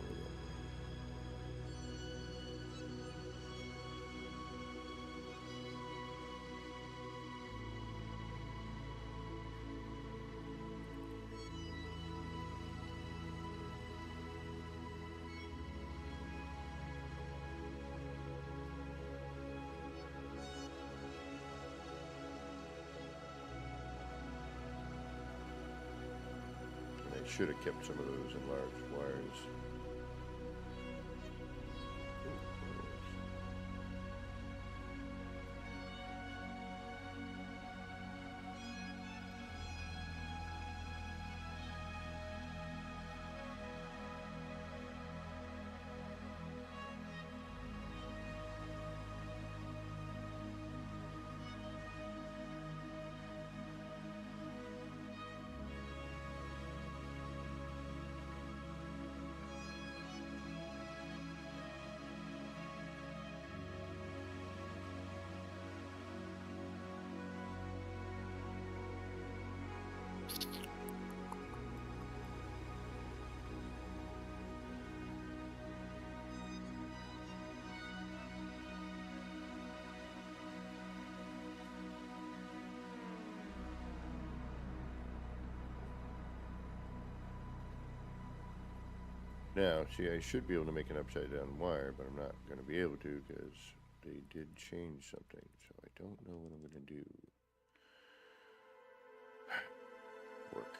Should have kept some of those enlarged wires. Now, see, I should be able to make an upside down wire, but I'm not going to be able to because they did change something. So I don't know what I'm going to do. Work.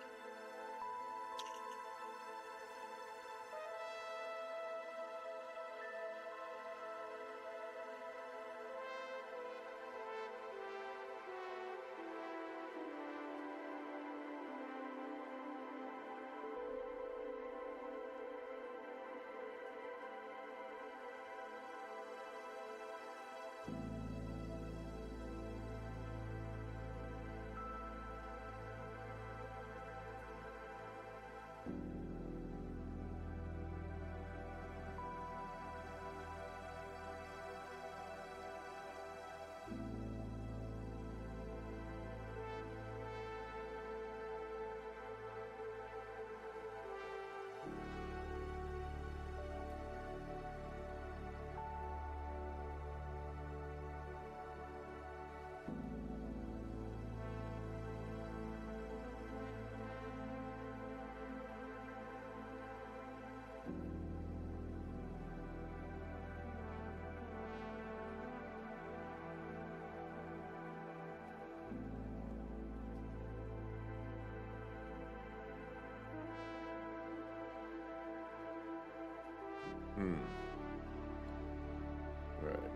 Right.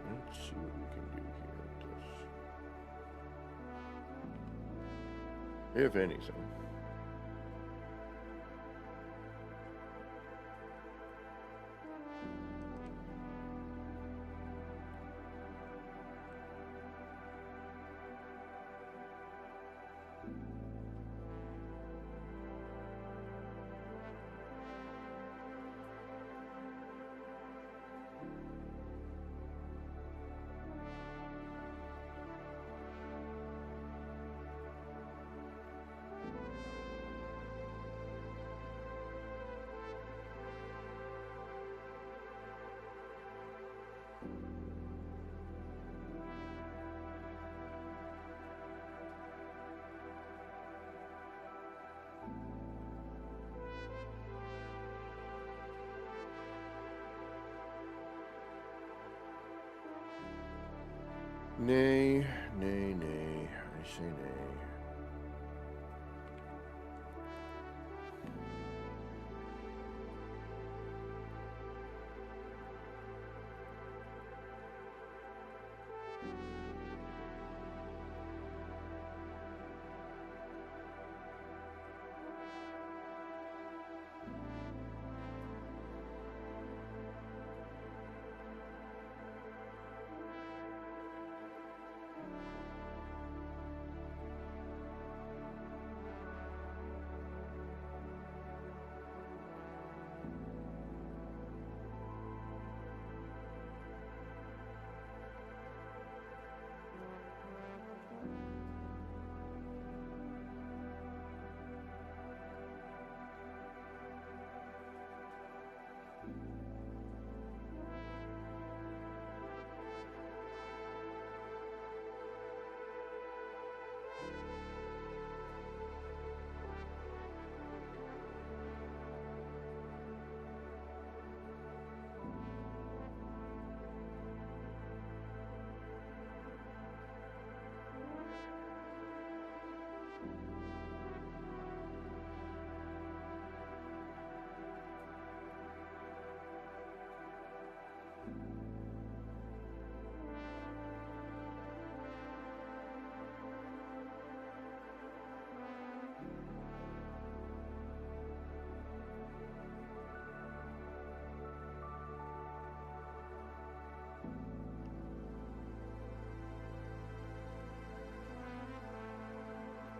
Let's see what we can do here with this. If anything. Nay, nay, nay. I say nay.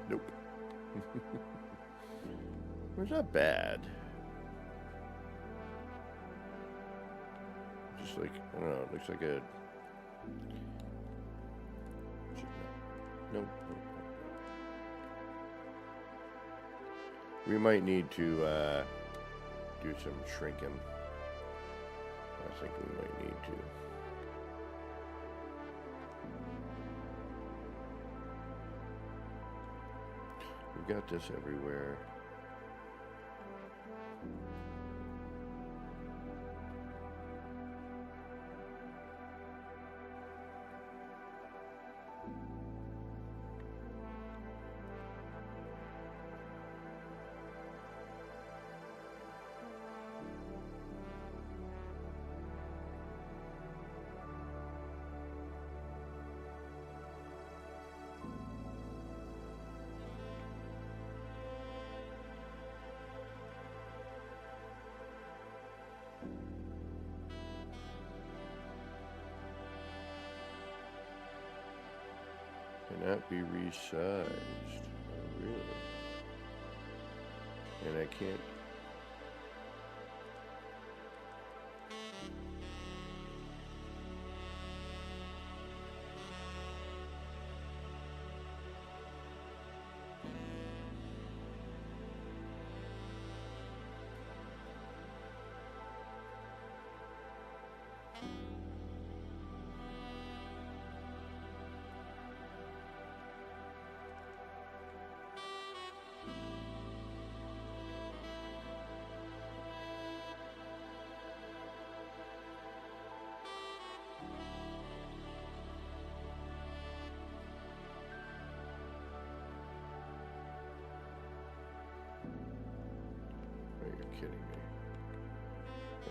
Nope. It's not bad. Just like, I don't know, it looks like a... Nope. We might need to do some shrinking. I think we might need to. We've got this everywhere. Cannot be resized. Oh, really? And I can't.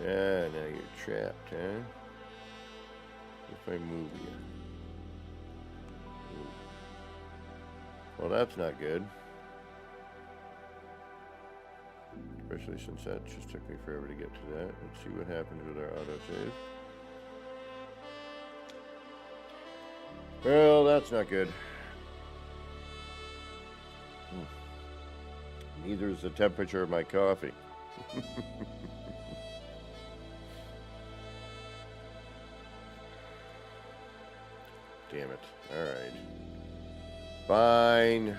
Yeah, now you're trapped, huh? If I move you. Ooh. Well, that's not good. Especially since that just took me forever to get to that. Let's see what happens with our autosave. Well, that's not good. Neither is the temperature of my coffee. Damn it. Alright. Fine.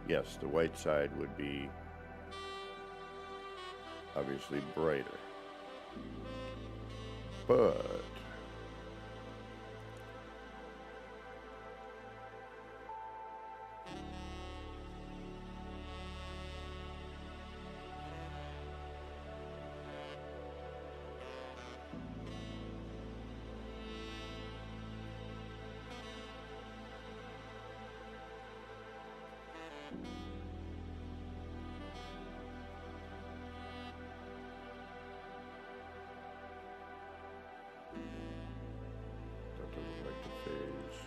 Yes, the white side would be obviously brighter. But that doesn't like the phase.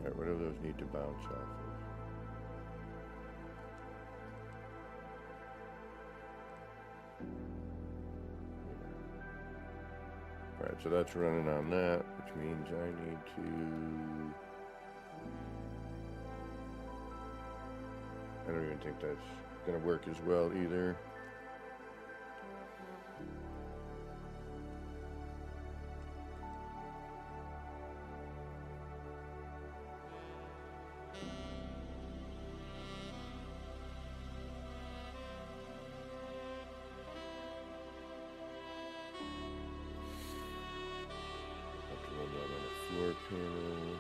Alright, what do those need to bounce off of? Alright, so that's running on that, which means I need to don't even think that's gonna work as well either. Have to run that on a floor panel.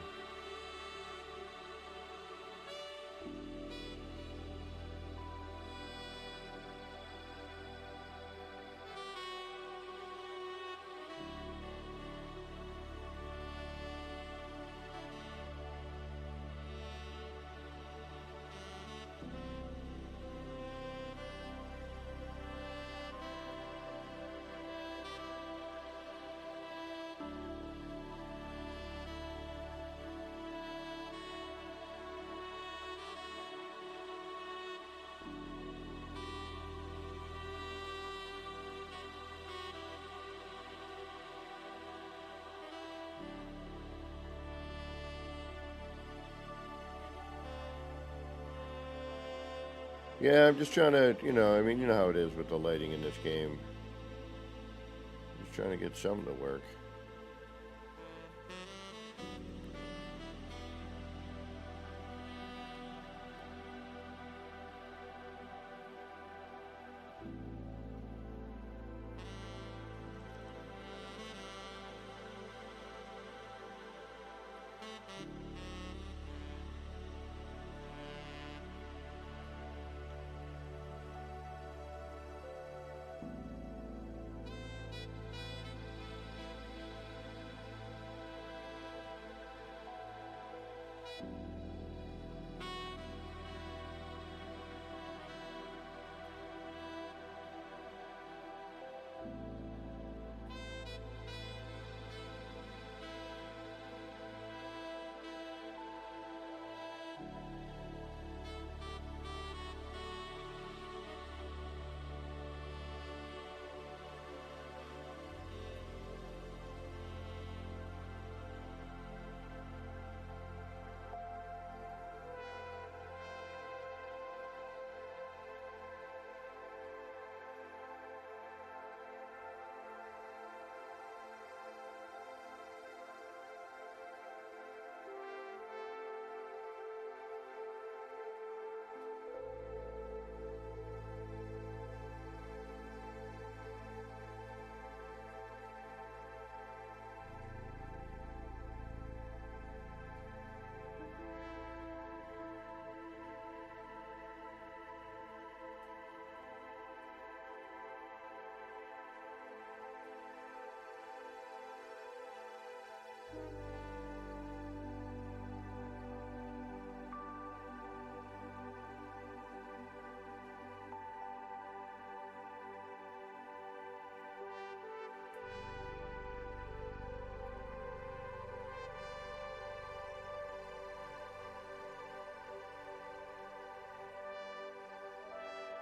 Yeah, I'm just trying to, I mean, you know how it is with the lighting in this game. Just trying to get something to work.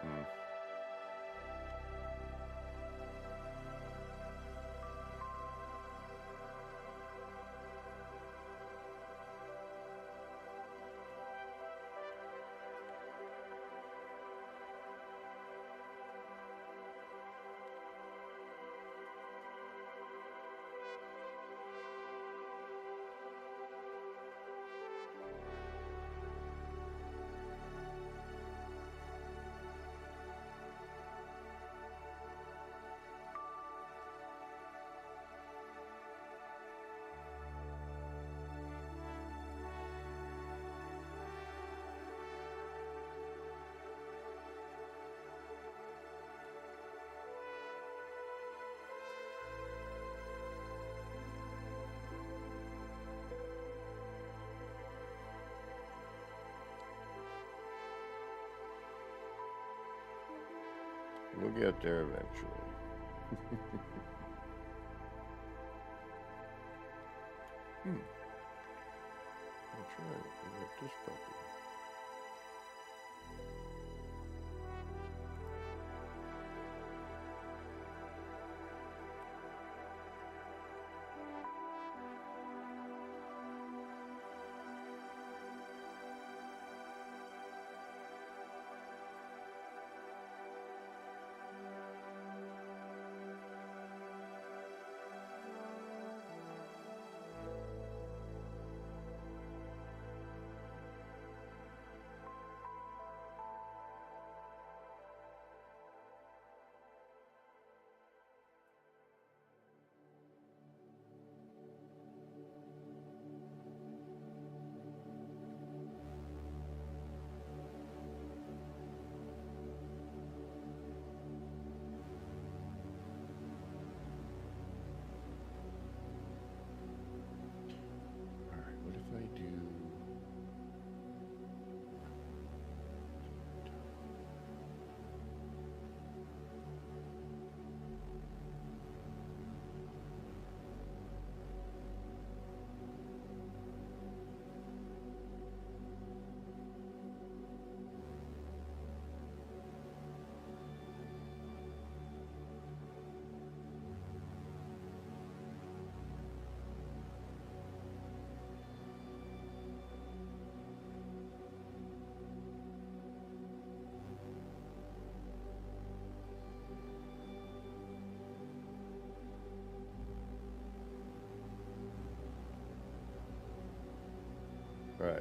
Hmm. We'll get there eventually. That's right. We got this puppy.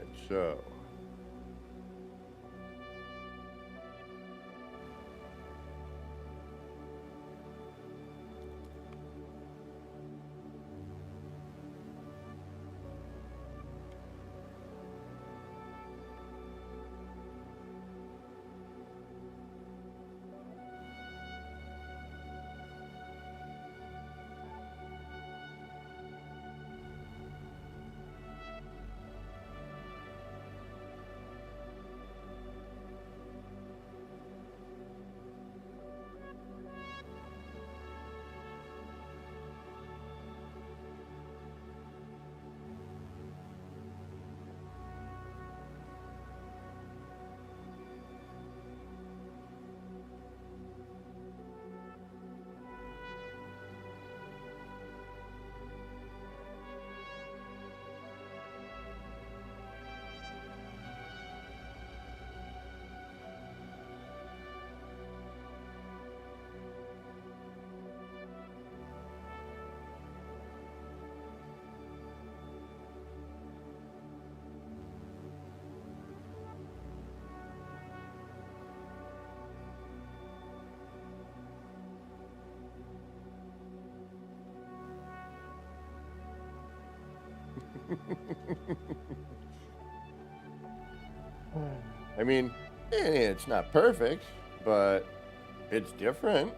Alright, so. I mean, it's not perfect, but it's different.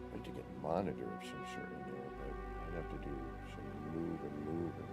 I need to get a monitor of some sort in there, but I'd have to do some moving.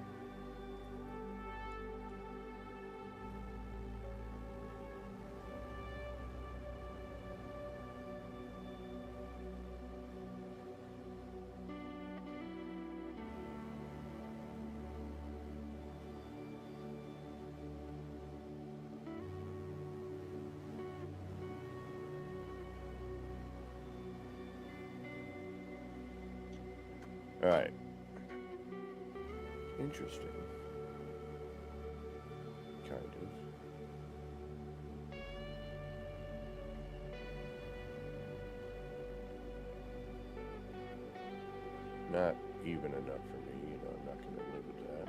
All right. Interesting. Kind of. Not even enough for me, you know, I'm not going to live with that.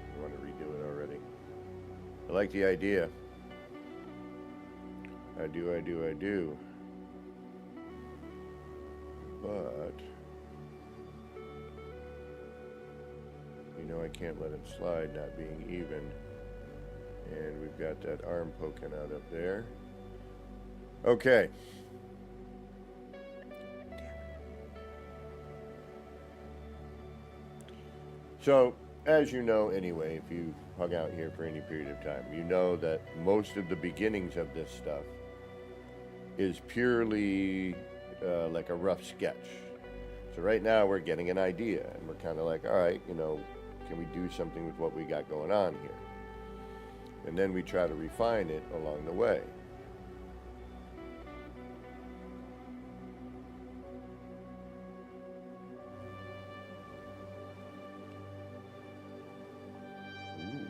I want to redo it already. I like the idea. I do. But you know I can't let it slide not being even. And we've got that arm poking out up there. Okay. So, as you know anyway, if you hung out here for any period of time, you know that most of the beginnings of this stuff is purely like a rough sketch. So right now we're getting an idea, and we're kind of like, all right, you know, can we do something with what we got going on here? And then we try to refine it along the way. Ooh.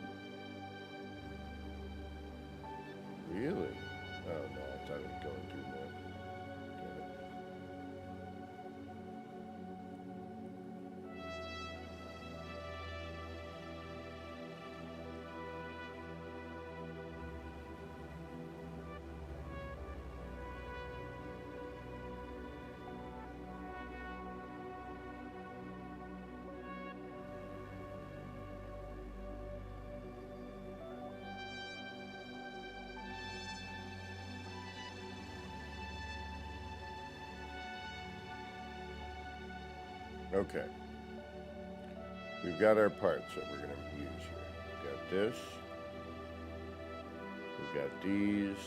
Really? Oh no, I thought it was going through more. Damn it. Okay. We've got our parts that we're going to use here. We've got this. We've got these.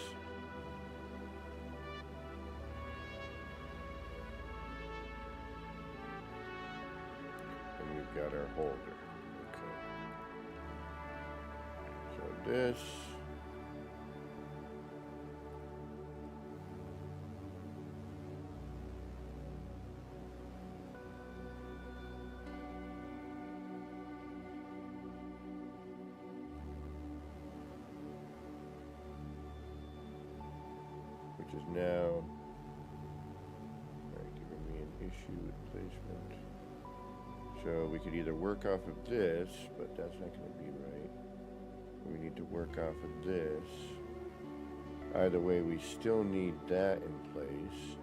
And we've got our holder. Okay. So this. Which is now giving me an issue with placement. So we could either work off of this, but that's not going to be right. We need to work off of this. Either way, we still need that in place.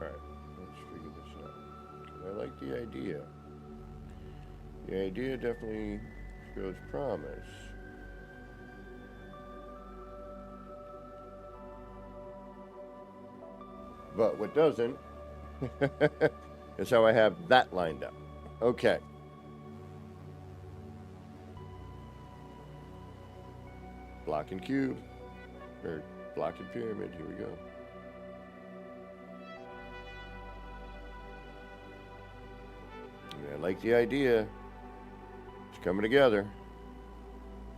Alright, let's figure this out. I like the idea. The idea definitely shows promise. But what doesn't is how I have that lined up. Okay. Block and cube, or block and pyramid, here we go. I like the idea. It's coming together.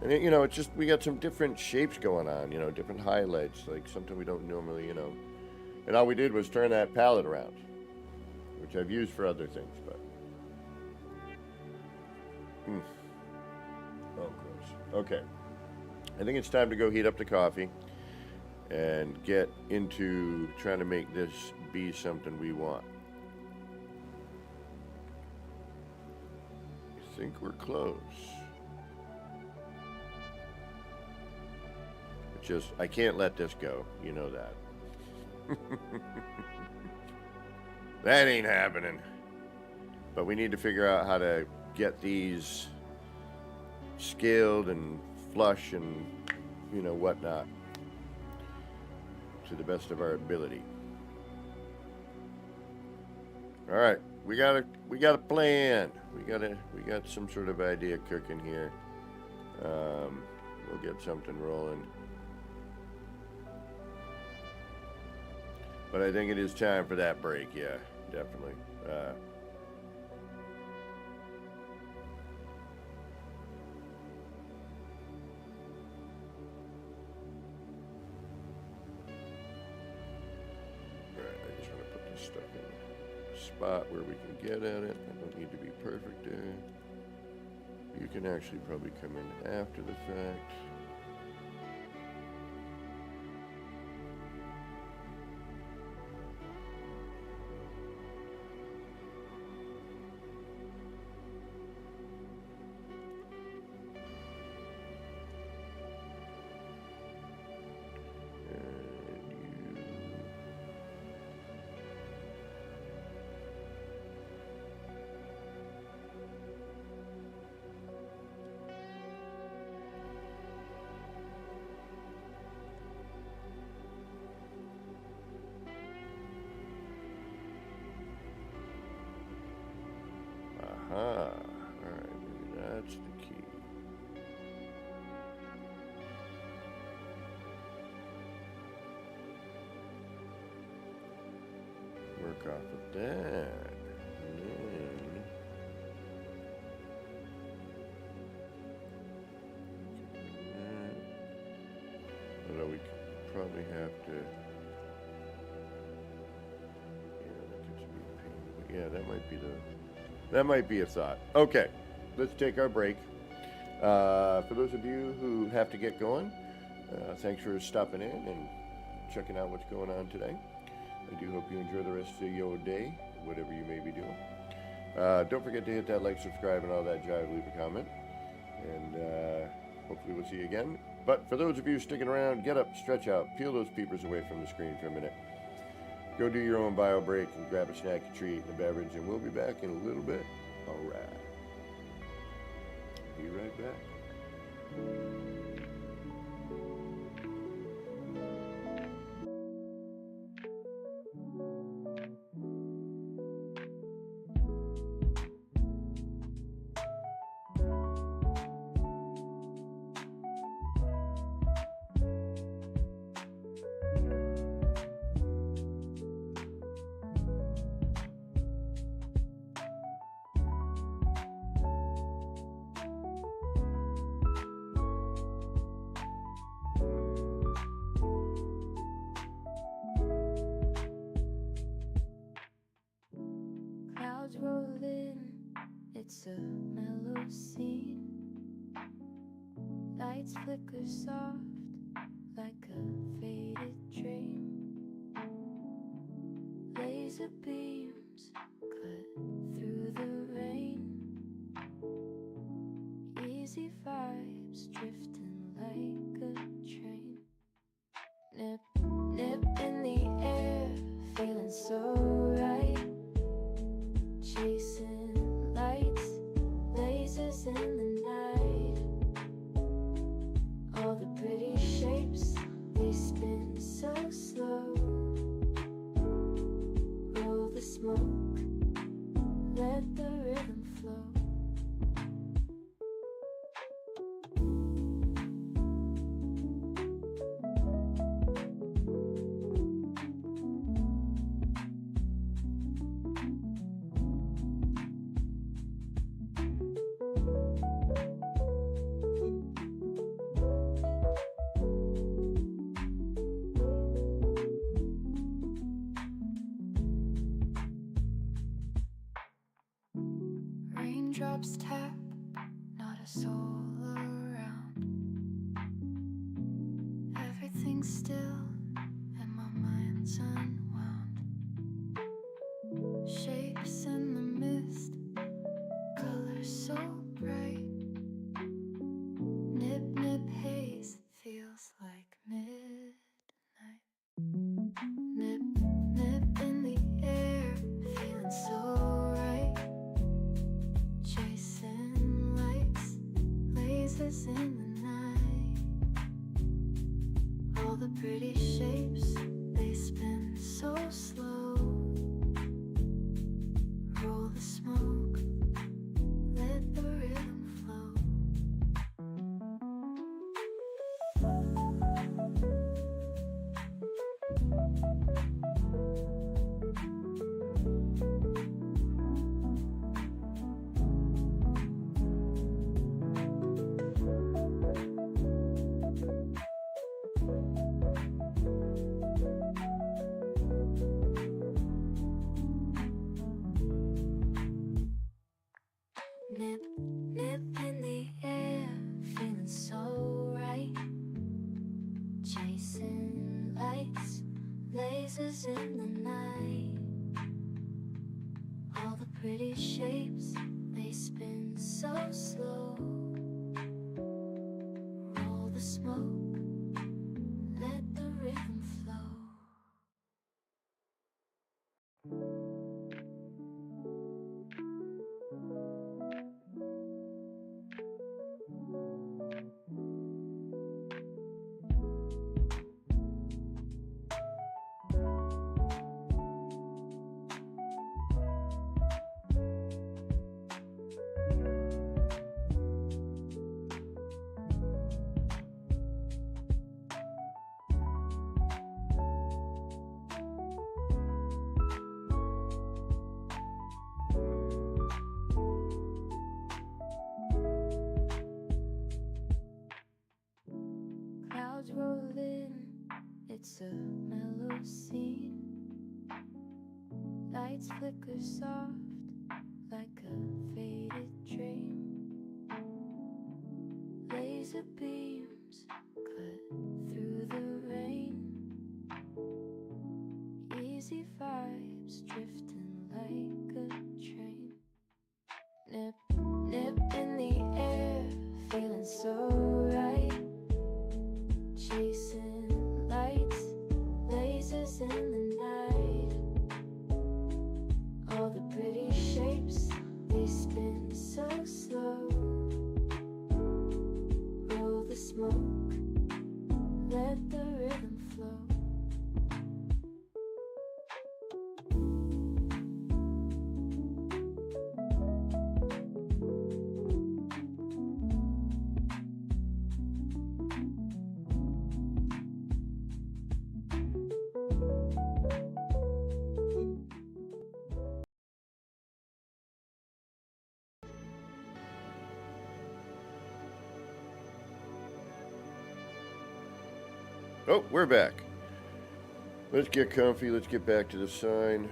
And it, it's just, we got some different shapes going on, different highlights, like something we don't normally, And all we did was turn that palette around, which I've used for other things, but. Oh, gross. Okay. I think it's time to go heat up the coffee and get into trying to make this be something we want. I think we're close. I can't let this go. You know that. That ain't happening. But we need to figure out how to get these scaled and flush and, whatnot to the best of our ability. All right. We got a plan. We got some sort of idea cooking here. We'll get something rolling. But I think it is time for that break. Yeah, definitely. Alright, I just want to put this stuff in a spot where we can get at it. I don't need to be perfect there. You can actually probably come in after the fact. Alright, maybe that's the key. Work off of that. And then although we probably have to, yeah, that gets me a pain. But yeah, that might be the That might be a thought. Okay, let's take our break. For those of you who have to get going, thanks for stopping in and checking out what's going on today. I do hope you enjoy the rest of your day, whatever you may be doing. Don't forget to hit that like, subscribe, and all that jive. Leave a comment, and hopefully we'll see you again. But for those of you sticking around, get up, stretch out, peel those peepers away from the screen for a minute. Go do your own bio break and grab a snack, a treat, and a beverage, and we'll be back in a little bit. All right. Be right back. Clouds roll in, it's a mellow scene. Lights flicker soft like a faded dream. Laser beams cut through the rain. Easy vibes drifting like a train. Nip, nip in the air, feeling so right. Chasing lights, lasers in the night. All the pretty shapes, they spin so slow. Roll the smoke, let the rhythm flow. Raindrops tap, not a soul around. Everything's still and my mind's unwound. Shapes in the mist, colors so bright. Nip, nip haze, feels like midnight. Nip, nip in the air, feeling so right. Chasing lights, lasers in the night. All the pretty shapes, they spin so slow. Roll the smoke, let the rhythm flow. Nip, nip in the air, feeling so right. Chasing lights, lasers in the night. All the pretty shapes, they spin so slow. Roll the smoke, let the rhythm flow. Clouds roll in, it's a mellow scene. Lights flicker soft like a laser beams cut through the rain. Easy vibes drifting like a train. Nip, nip in the air, feeling so right. Chasing lights, lasers in the night. All the pretty shapes, they spin so slow. Roll the smoke, let the rhythm flow. Oh, we're back. Let's get comfy. Let's get back to the sign.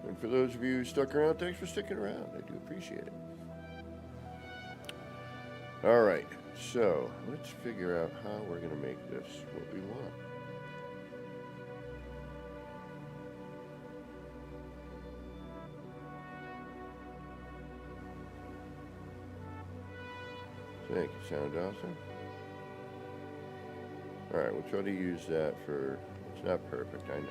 And for those of you who stuck around, thanks for sticking around. I do appreciate it. All right, so let's figure out how we're going to make this what we want. Thank you. Sound awesome? Alright, we'll try to use that for... It's not perfect, I know.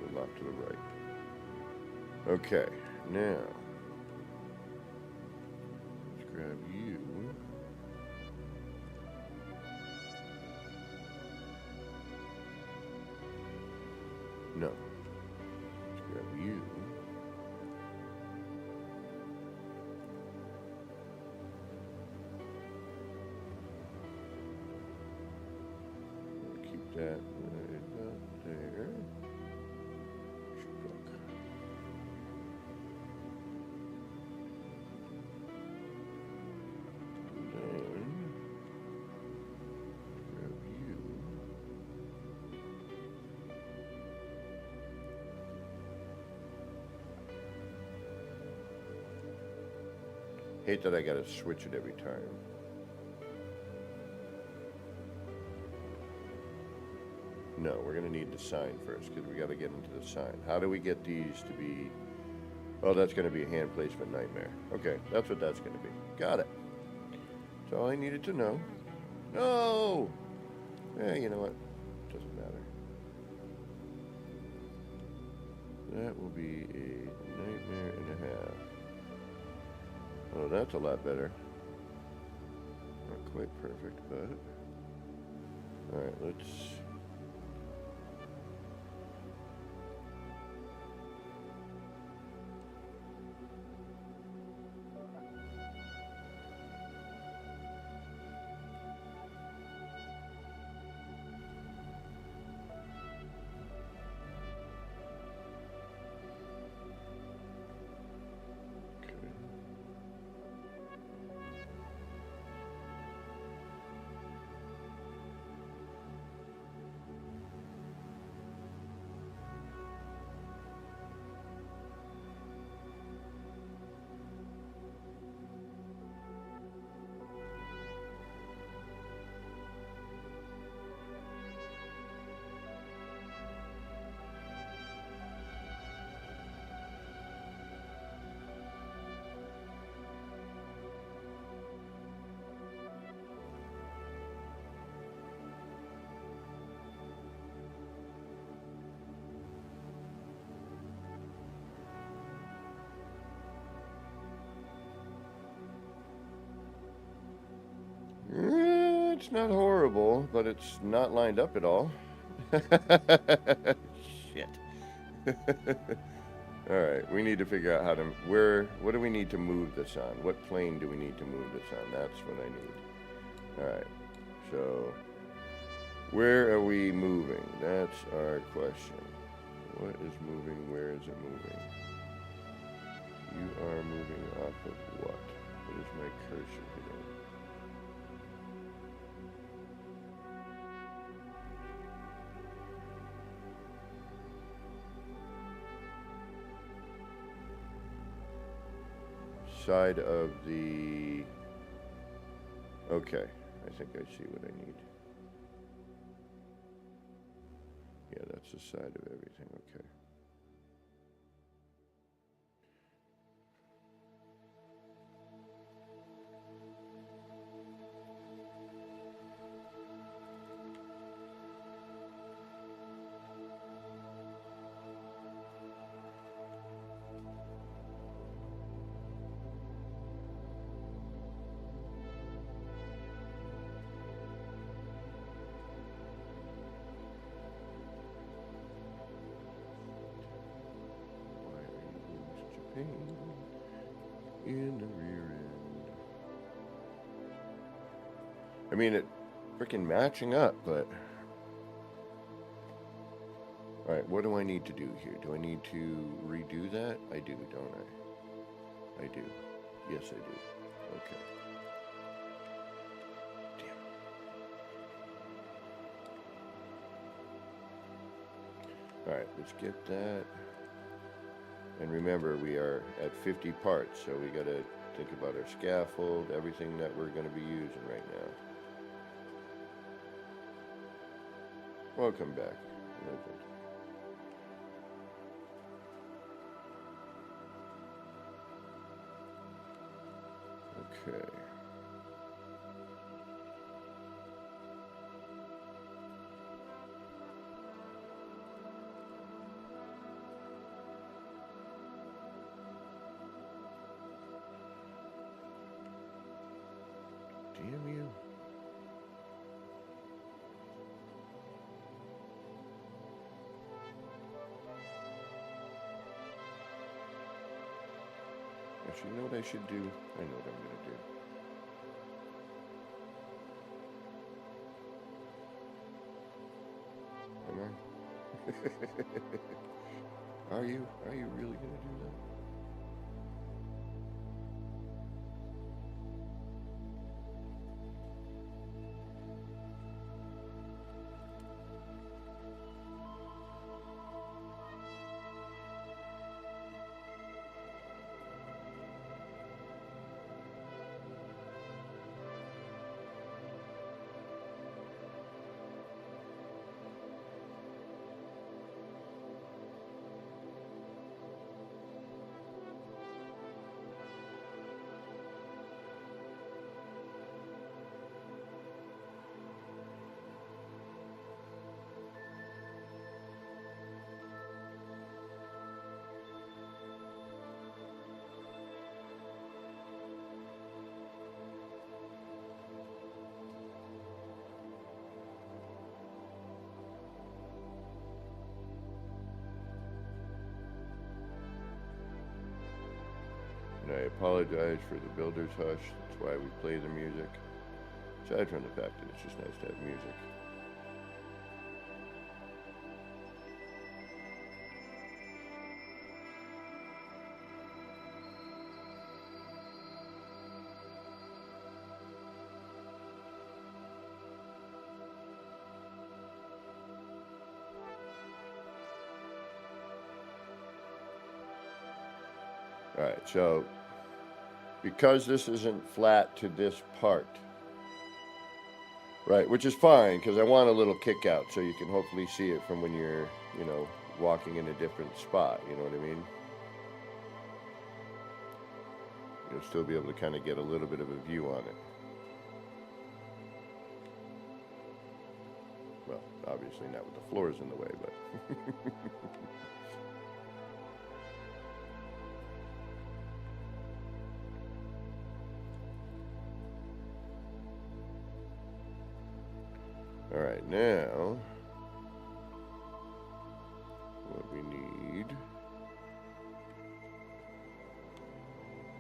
A lot to the right. Okay, now... Let's grab you. No. Let's grab you. That right up there. And then grab you. Hate that I gotta switch it every time. No, we're going to need the sign first, because we got to get into the sign. How do we get these to be... Oh, that's going to be a hand placement nightmare. Okay, that's what that's going to be. Got it. That's all I needed to know. No! Eh, you know what? Doesn't matter. That will be a nightmare and a half. Oh, that's a lot better. Not quite perfect, but... Alright, let's... It's not horrible, but it's not lined up at all. Shit. Alright, we need to figure out how to... What do we need to move this on? What plane do we need to move this on? That's what I need. Alright, so... Where are we moving? That's our question. What is moving? Where is it moving? You are moving off of what? What is my cursor hitting? side of the... Okay, I think I see what I need. Yeah, that's the side of everything, okay. In the rear end. I mean, it freaking matching up, but... Alright, what do I need to do here? Do I need to redo that? I do, don't I? I do. Yes, I do. Okay. Damn. Alright, let's get that. And remember, we are at 50 parts, so we got to think about our scaffold, everything that we're going to be using right now. Welcome back, Liquid. Okay. Damn you. Actually, you know what I should do? I know what I'm going to do. Am I? Are you? Are you really going to do that? And I apologize for the builder's hush. That's why we play the music. Aside from the fact that it's just nice to have music. Alright, so because this isn't flat to this part, right, which is fine because I want a little kick out so you can hopefully see it from when you're, you know, walking in a different spot, you know what I mean? You'll still be able to kind of get a little bit of a view on it. Well, obviously not with the floors in the way, but... All right, now what we need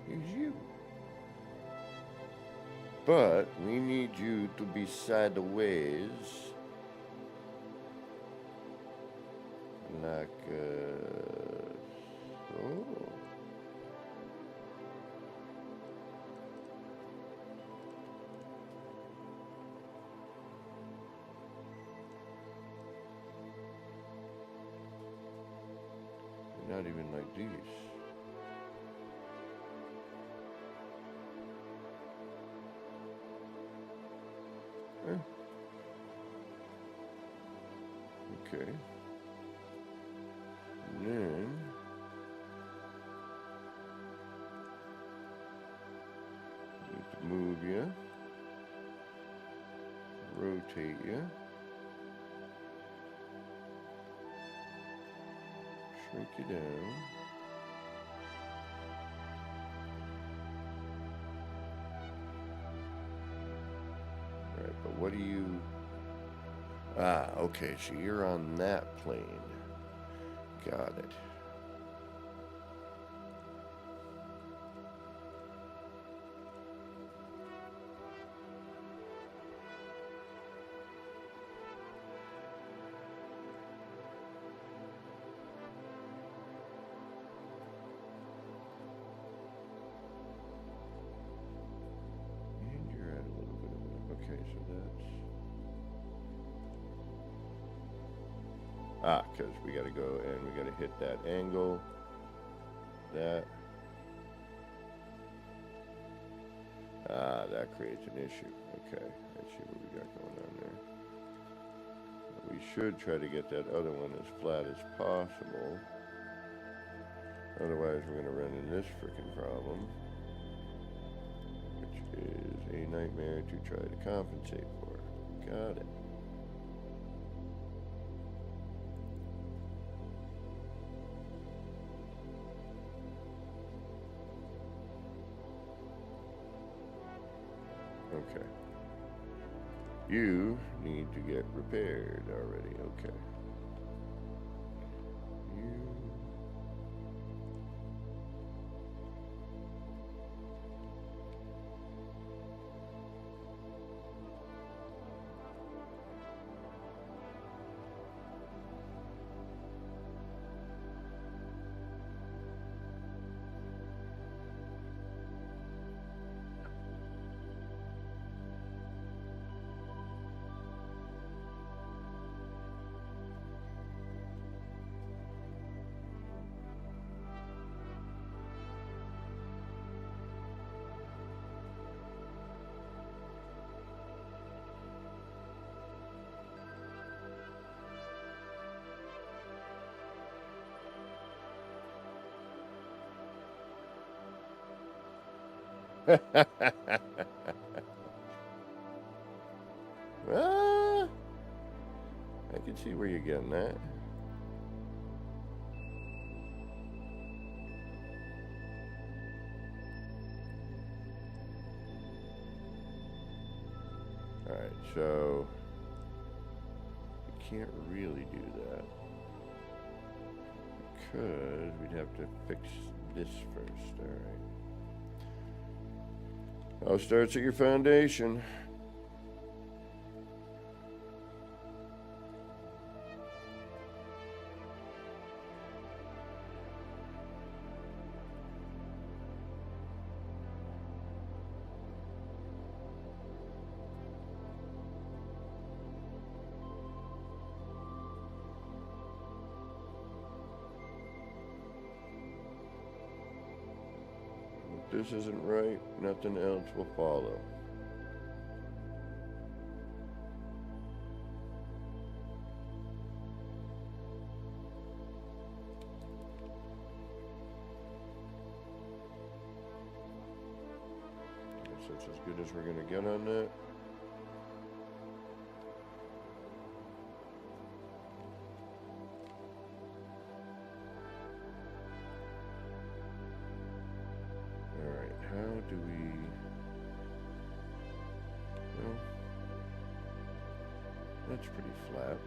is you. But we need you to be sideways, like so. Not even like these. Okay. And then need to move you, rotate you, shrink you down. All right, but what do you... Ah, okay, so you're on that plane. Got it. And you're at a little bit of a... Okay, so that's... Ah, because we got to go and we got to hit that angle. That. Ah, that creates an issue. Okay, let's see what we got going on there. We should try to get that other one as flat as possible. Otherwise, we're going to run into this freaking problem, which is a nightmare to try to compensate for. Got it. Okay. You need to get repaired already. Okay. You... Ah, I can see where you're getting that. Alright, so we can't really do that because we'd have to fix this first. Alright. All starts at your foundation. If this isn't right, nothing else will follow. Guess that's as good as we're gonna get on that. How do we... Well, that's pretty flat.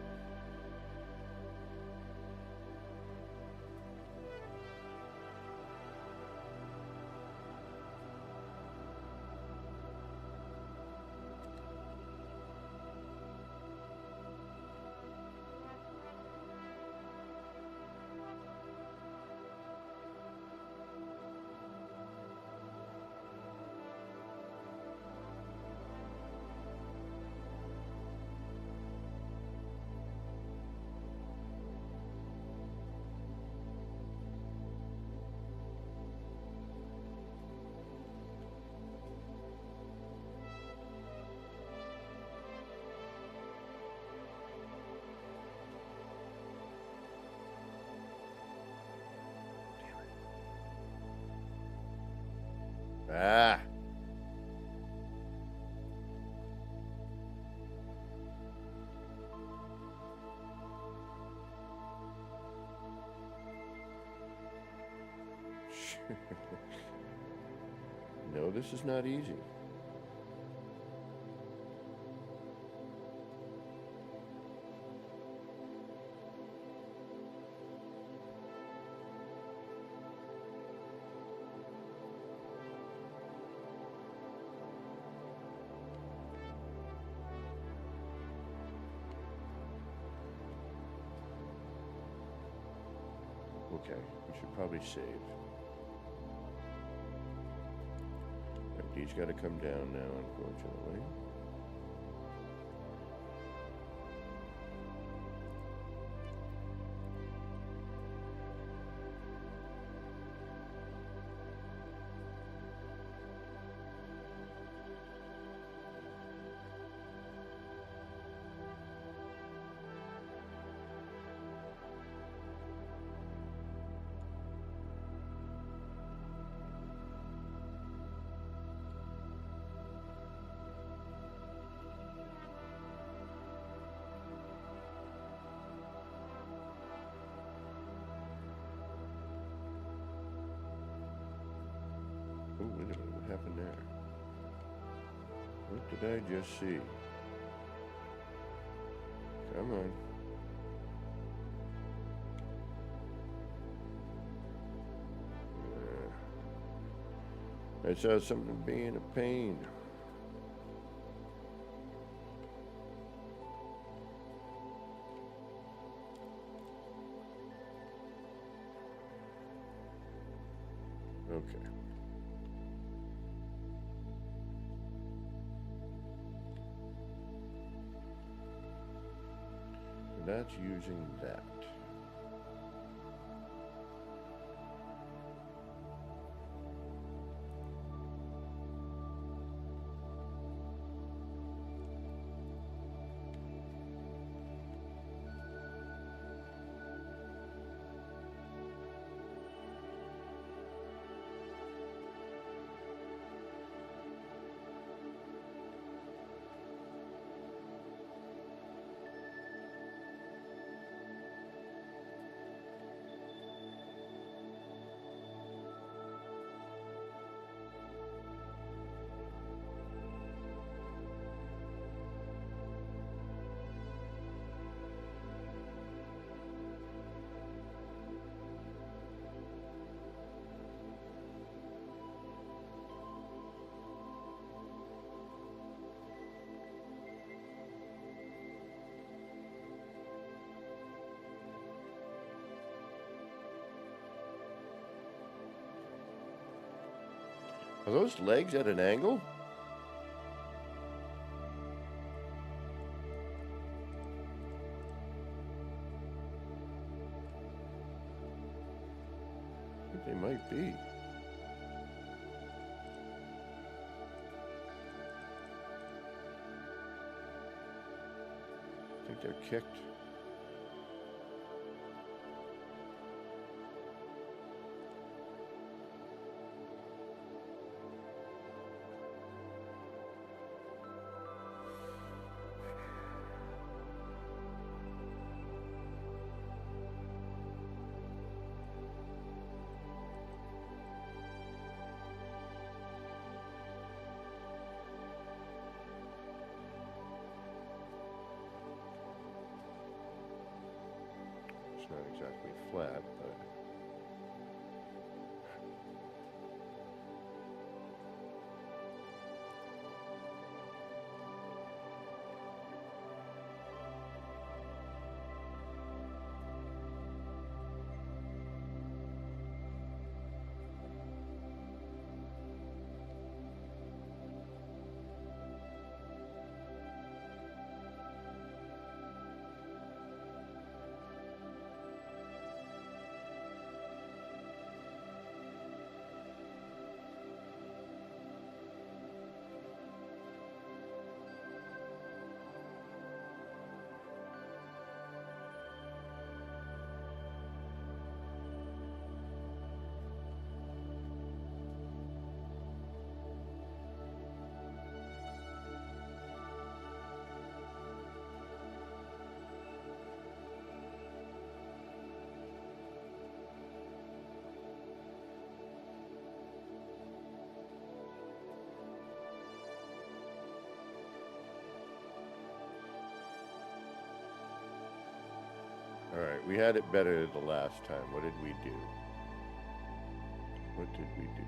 Ah! No, this is not easy. Okay, we should probably save. Right, these got to come down now, unfortunately. Oh, wait a minute, what happened there? What did I just see? Come on. I saw something being a pain. Okay. And that's using that. Are those legs at an angle? I think they might be. I think they're kicked. It's not exactly flat, but Alright, we had it better the last time. What did we do? What did we do?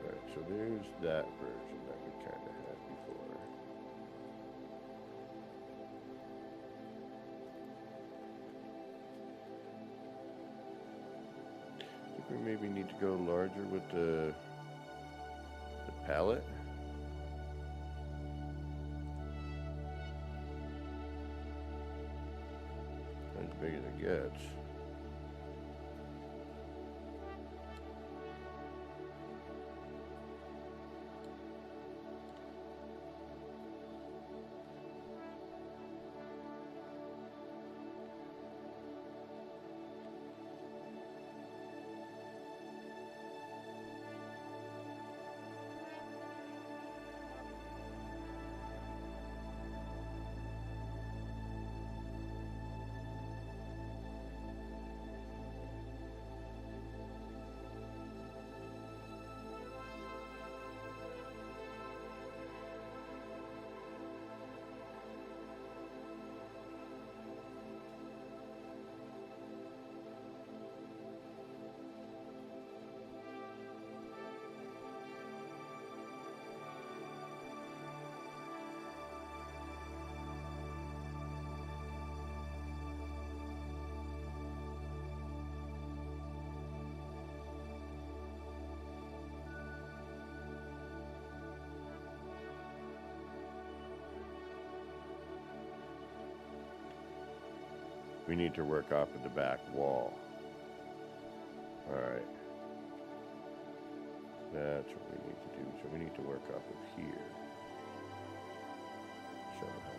Alright, so there's that version that we kind of had before. I think we maybe need to go larger with the palette. As big as it gets. We need to work off of the back wall. Alright. That's what we need to do. So we need to work off of here. Somehow.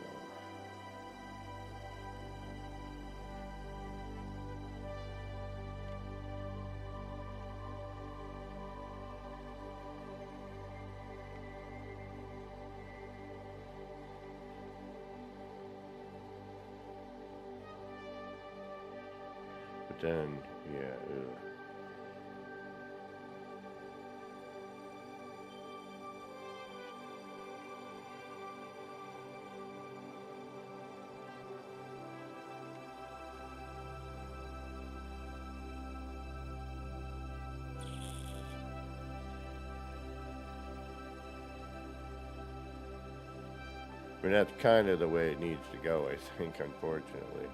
But then, yeah, ugh. I mean, that's kind of the way it needs to go, I think, unfortunately.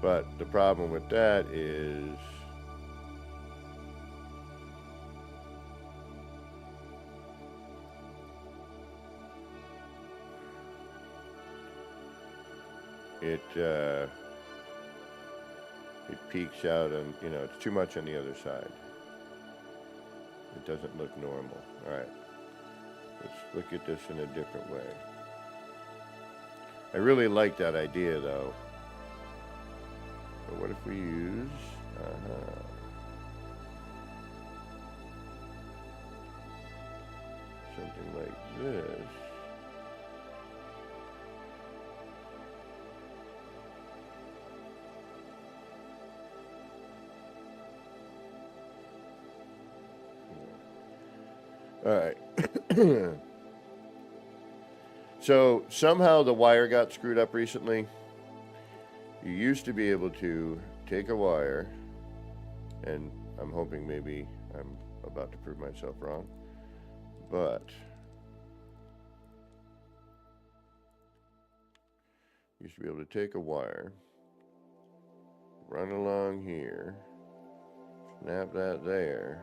But the problem with that is it peaks out and, you know, it's too much on the other side. It doesn't look normal. All right, let's look at this in a different way. I really like that idea, though. But what if we use something like this? All right. So somehow the wire got screwed up recently. You used to be able to take a wire, and I'm hoping maybe I'm about to prove myself wrong, but you used to be able to take a wire, run along here, snap that there,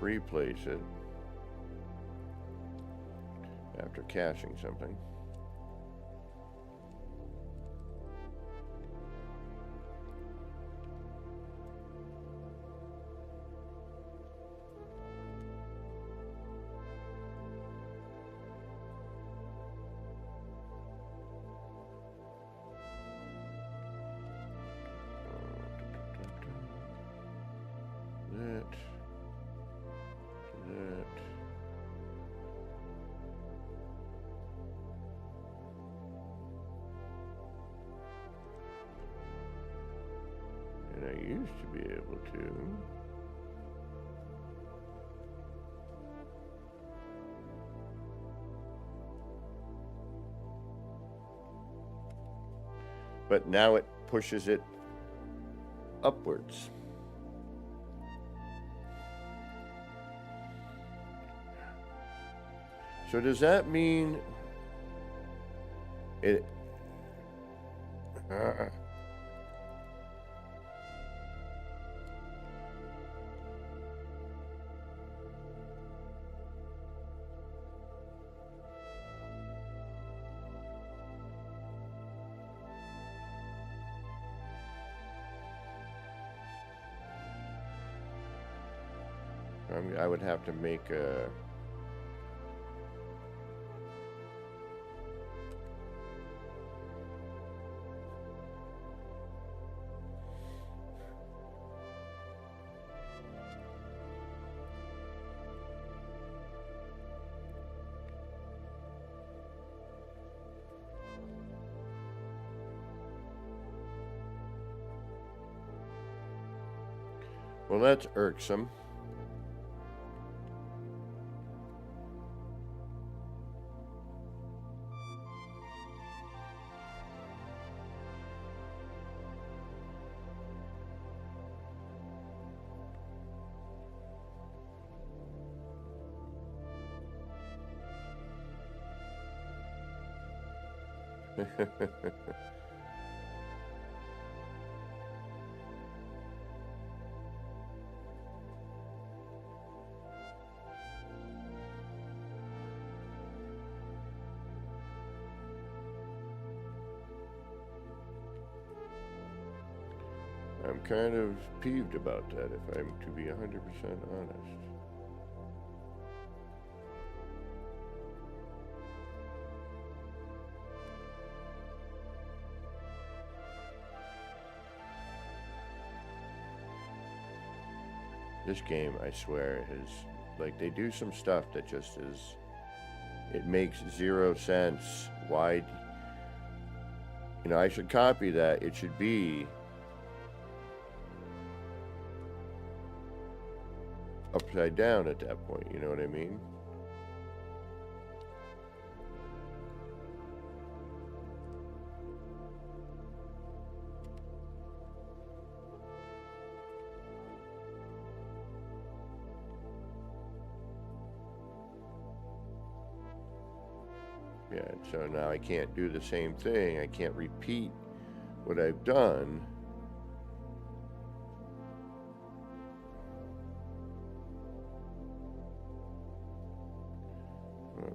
replace it after caching something. that. Do that. And I used to be able to. But now it pushes it upwards. So does that mean it? I would have to make a. Well, that's irksome. I'm kind of peeved about that, if I'm to be 100% honest. This game, I swear, is like they do some stuff that just is. It makes zero sense. Why? You know, I should copy that. It should be upside down at that point, you know what I mean? Yeah, so now I can't do the same thing. I can't repeat what I've done.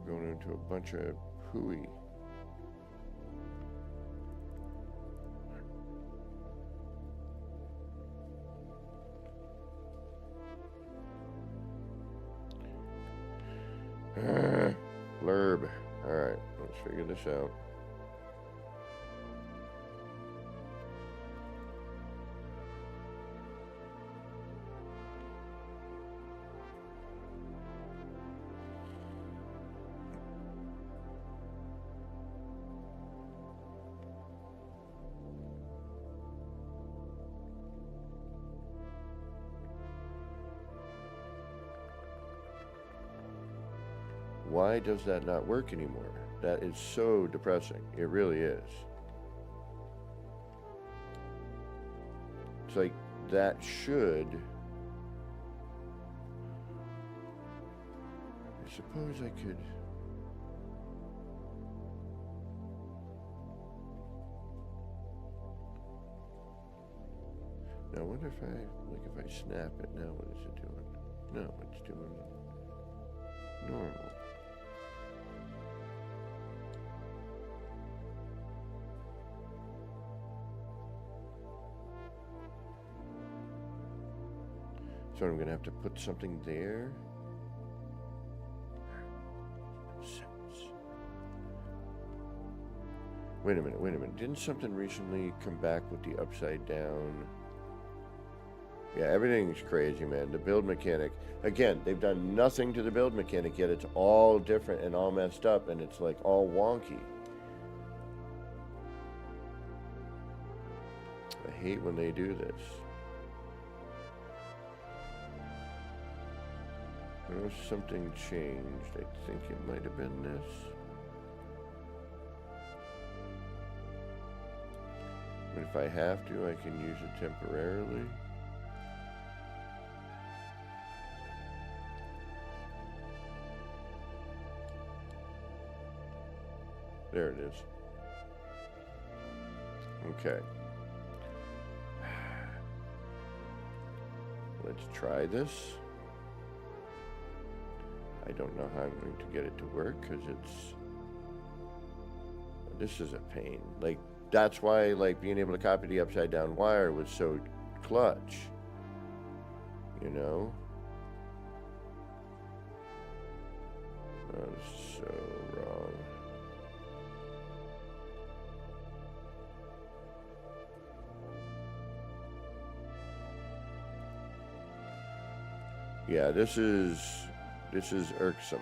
Going into a bunch of hooey. Blurb. Alright, let's figure this out. Why does that not work anymore? That is so depressing. It really is. It's like that should. I suppose I could. Now, I wonder if if I snap it now, what is it doing? No, it's doing normal. So I'm going to have to put something there. Wait a minute. Didn't something recently come back with the upside down? Yeah, everything's crazy, man. The build mechanic, again, they've done nothing to the build mechanic yet. It's all different and all messed up, and it's like all wonky. I hate when they do this. There's something changed. I think it might have been this. But if I have to, I can use it temporarily. There it is. Okay. Let's try this. I don't know how I'm going to get it to work because this is a pain. Like, that's why, like, being able to copy the upside down wire was so clutch. You know? That is so wrong. Yeah, this is irksome.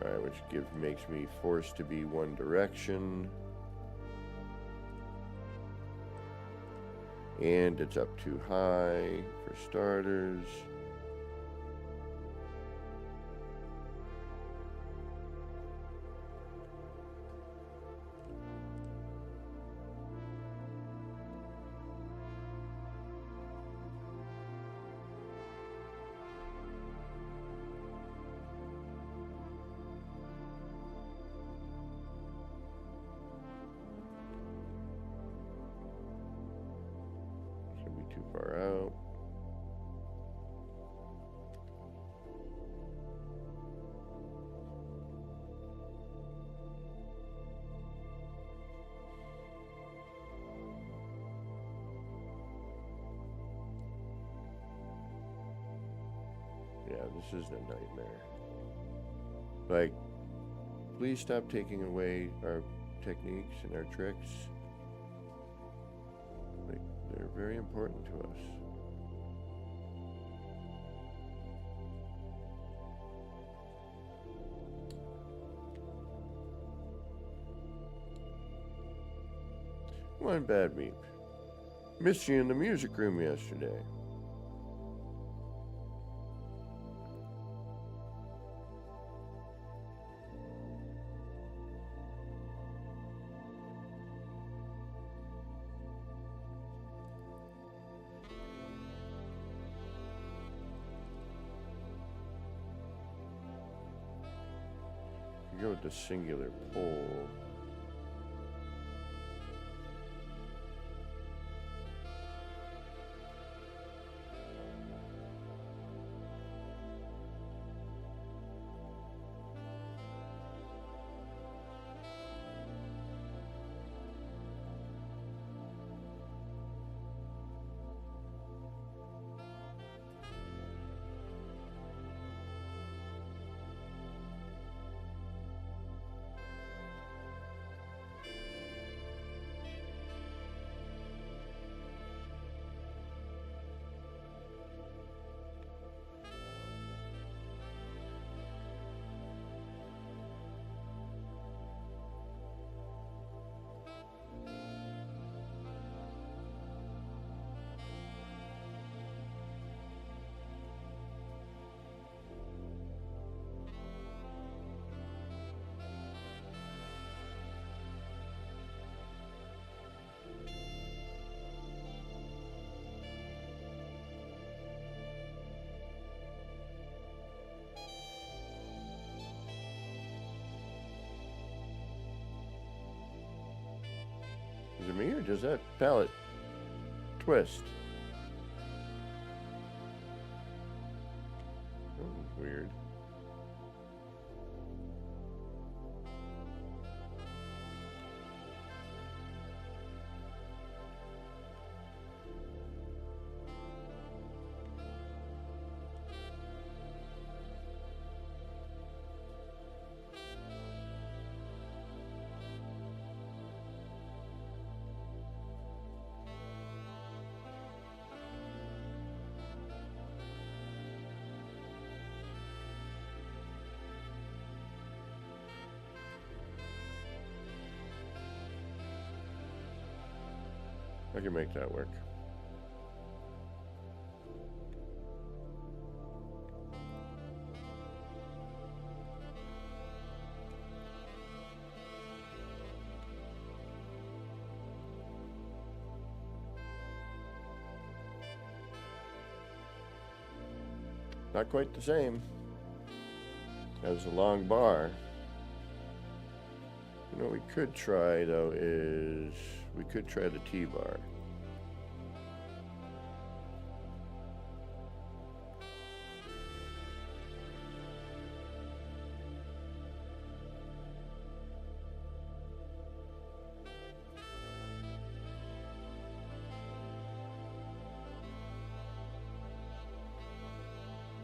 All right, which makes me forced to be one direction. And it's up too high for starters. Too far out. Yeah, this is a nightmare. Like, please stop taking away our techniques and our tricks. Like, they're very important to us. Come on, Bad Meep. Missed you in the music room yesterday. Go with the singular pole. Is it me or does that palette twist? That was weird. I can make that work. Not quite the same as a long bar. You know what we could try though is we could try the T-bar.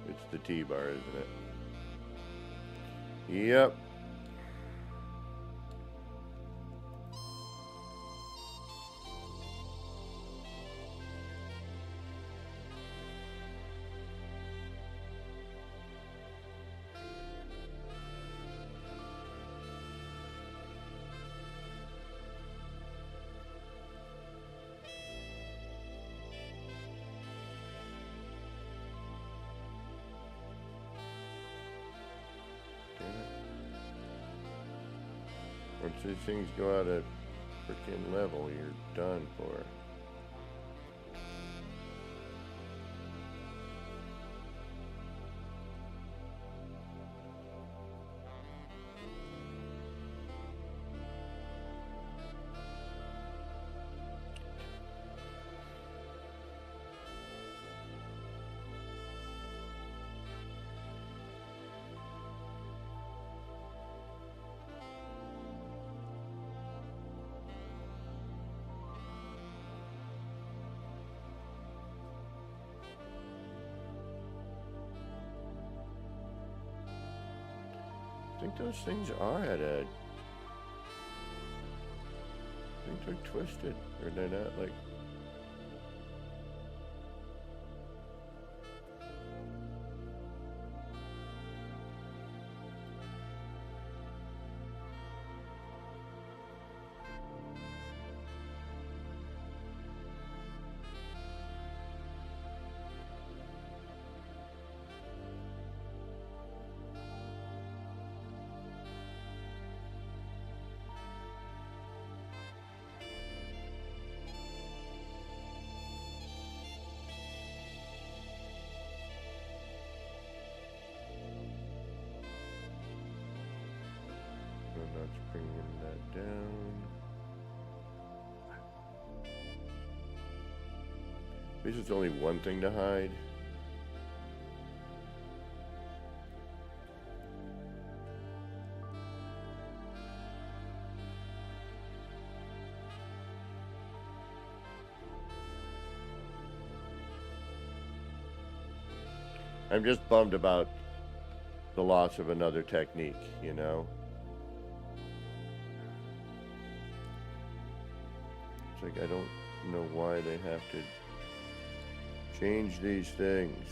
It's the T-bar, isn't it? Yep. Once these things go out of freaking level, you're done for. I think those things are at a... I think they're twisted, or they're not like... I'm not bringing that down. At least it's only one thing to hide. I'm just bummed about the loss of another technique, you know? It's like I don't know why they have to change these things.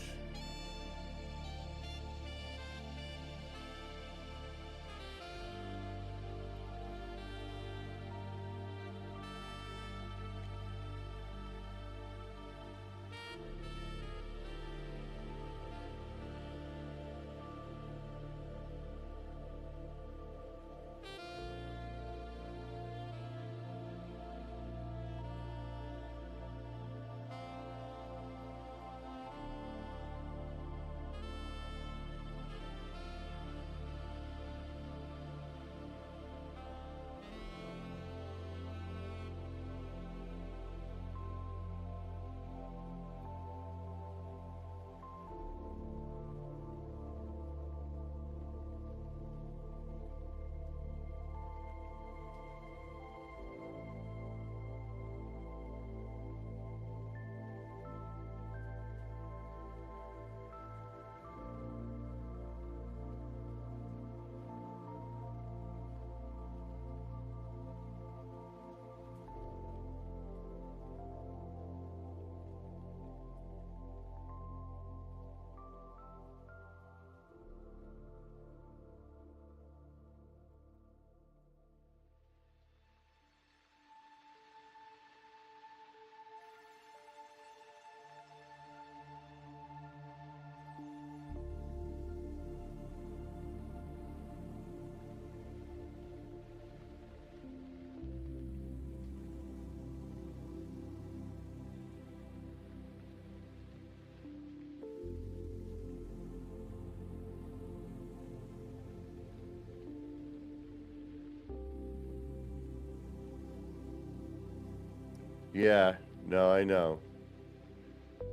Yeah, no, I know.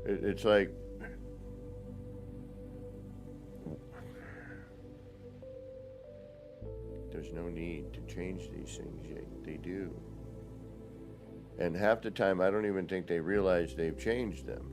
It's like, there's no need to change these things yet. They do. And half the time, I don't even think they realize they've changed them.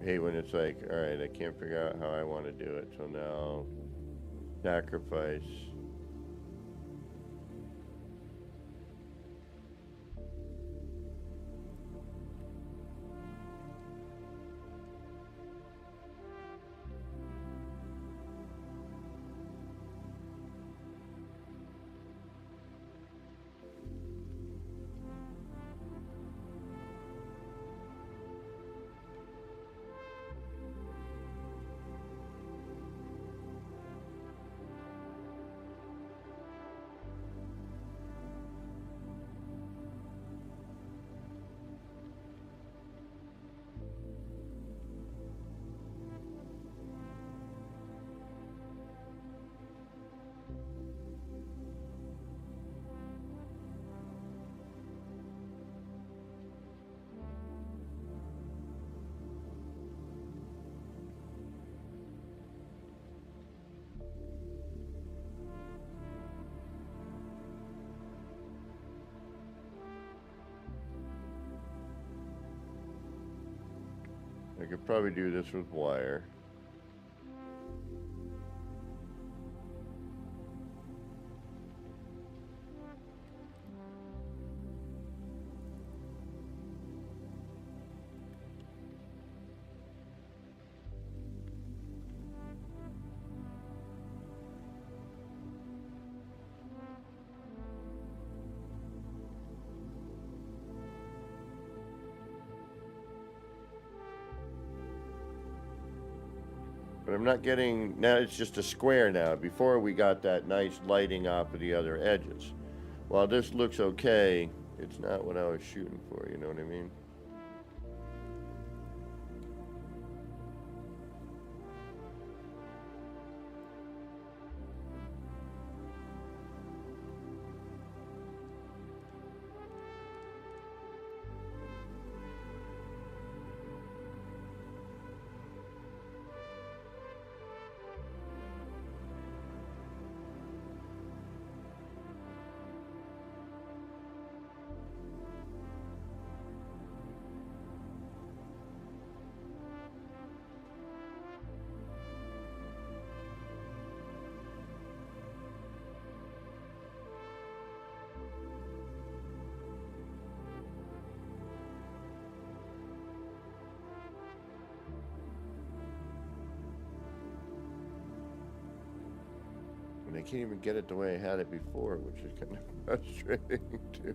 I hate when it's like, all right, I can't figure out how I want to do it, so now sacrifice. I could probably do this with wire. But I'm not getting, now it's just a square now. Before we got that nice lighting off of the other edges. While this looks okay, it's not what I was shooting for, you know what I mean? And I can't even get it the way I had it before, which is kind of frustrating too.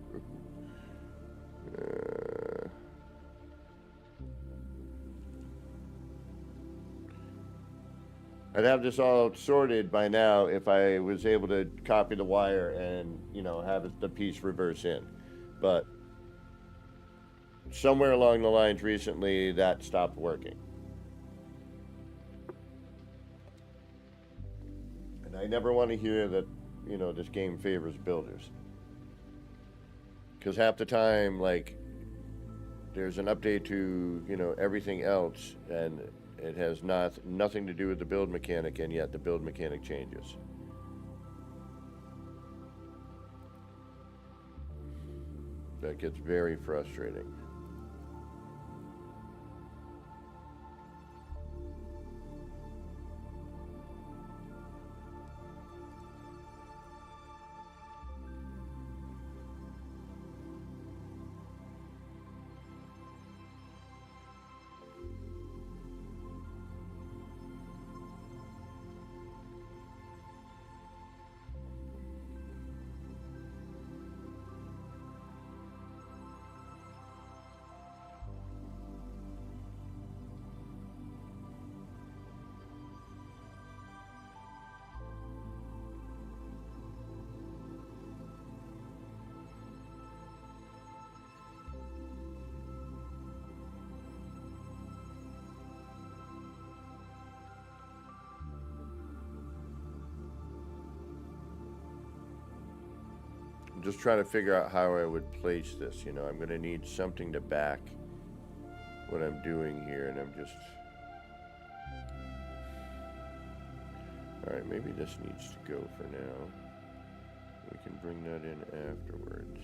I'd have this all sorted by now if I was able to copy the wire and, you know, have the piece reverse in. But somewhere along the lines recently, that stopped working. And I never want to hear that, you know, this game favors builders. Because half the time, like, there's an update to, you know, everything else, and it has nothing to do with the build mechanic, and yet the build mechanic changes. That gets very frustrating. I'm just trying to figure out how I would place this. You know, I'm going to need something to back what I'm doing here, and I'm just... Alright, maybe this needs to go for now. We can bring that in afterwards.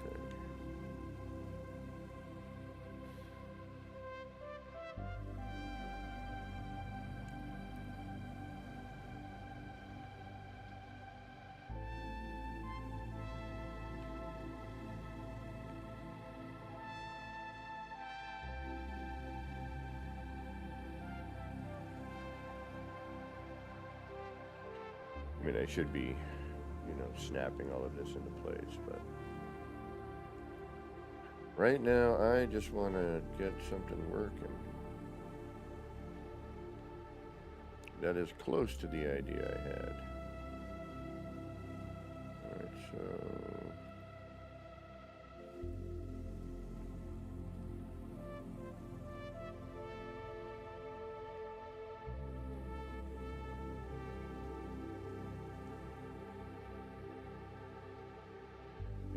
Okay. I mean, I should be, you know, snapping all of this into place, but right now I just want to get something working that is close to the idea I had. Alright, so...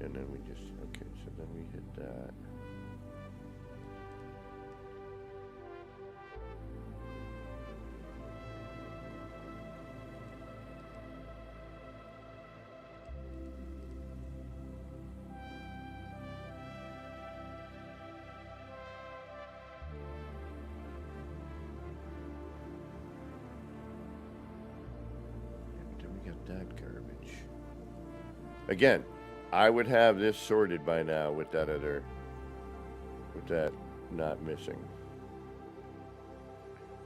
And then we just, okay, so then we hit that. And then we got that garbage. Again, I would have this sorted by now with that not missing.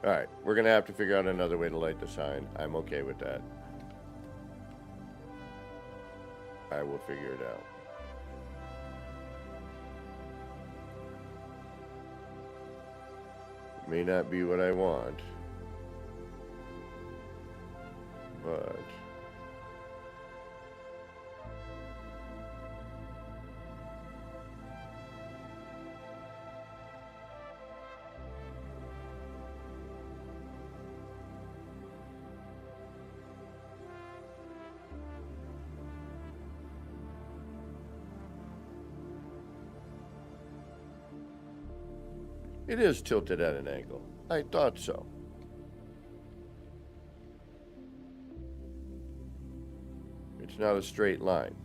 Alright, we're gonna have to figure out another way to light the sign. I'm okay with that. I will figure it out. It may not be what I want, but... It is tilted at an angle. I thought so. It's not a straight line.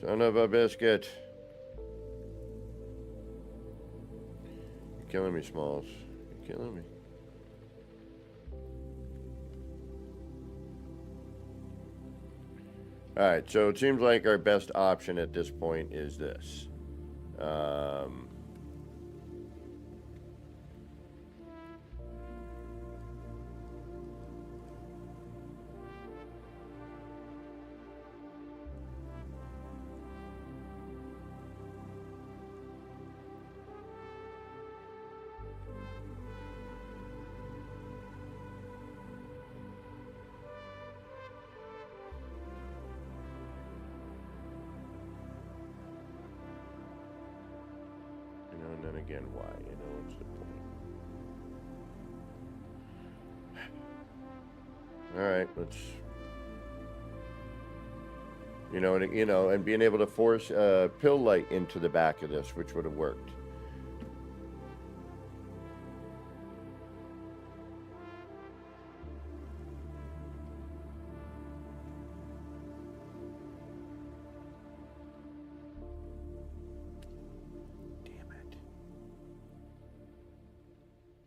Son of a biscuit. You're killing me, Smalls. You're killing me. Alright, so it seems like our best option at this point is this. And then again, why? You know, what's the point? All right, let's. And being able to force pill light into the back of this, which would have worked.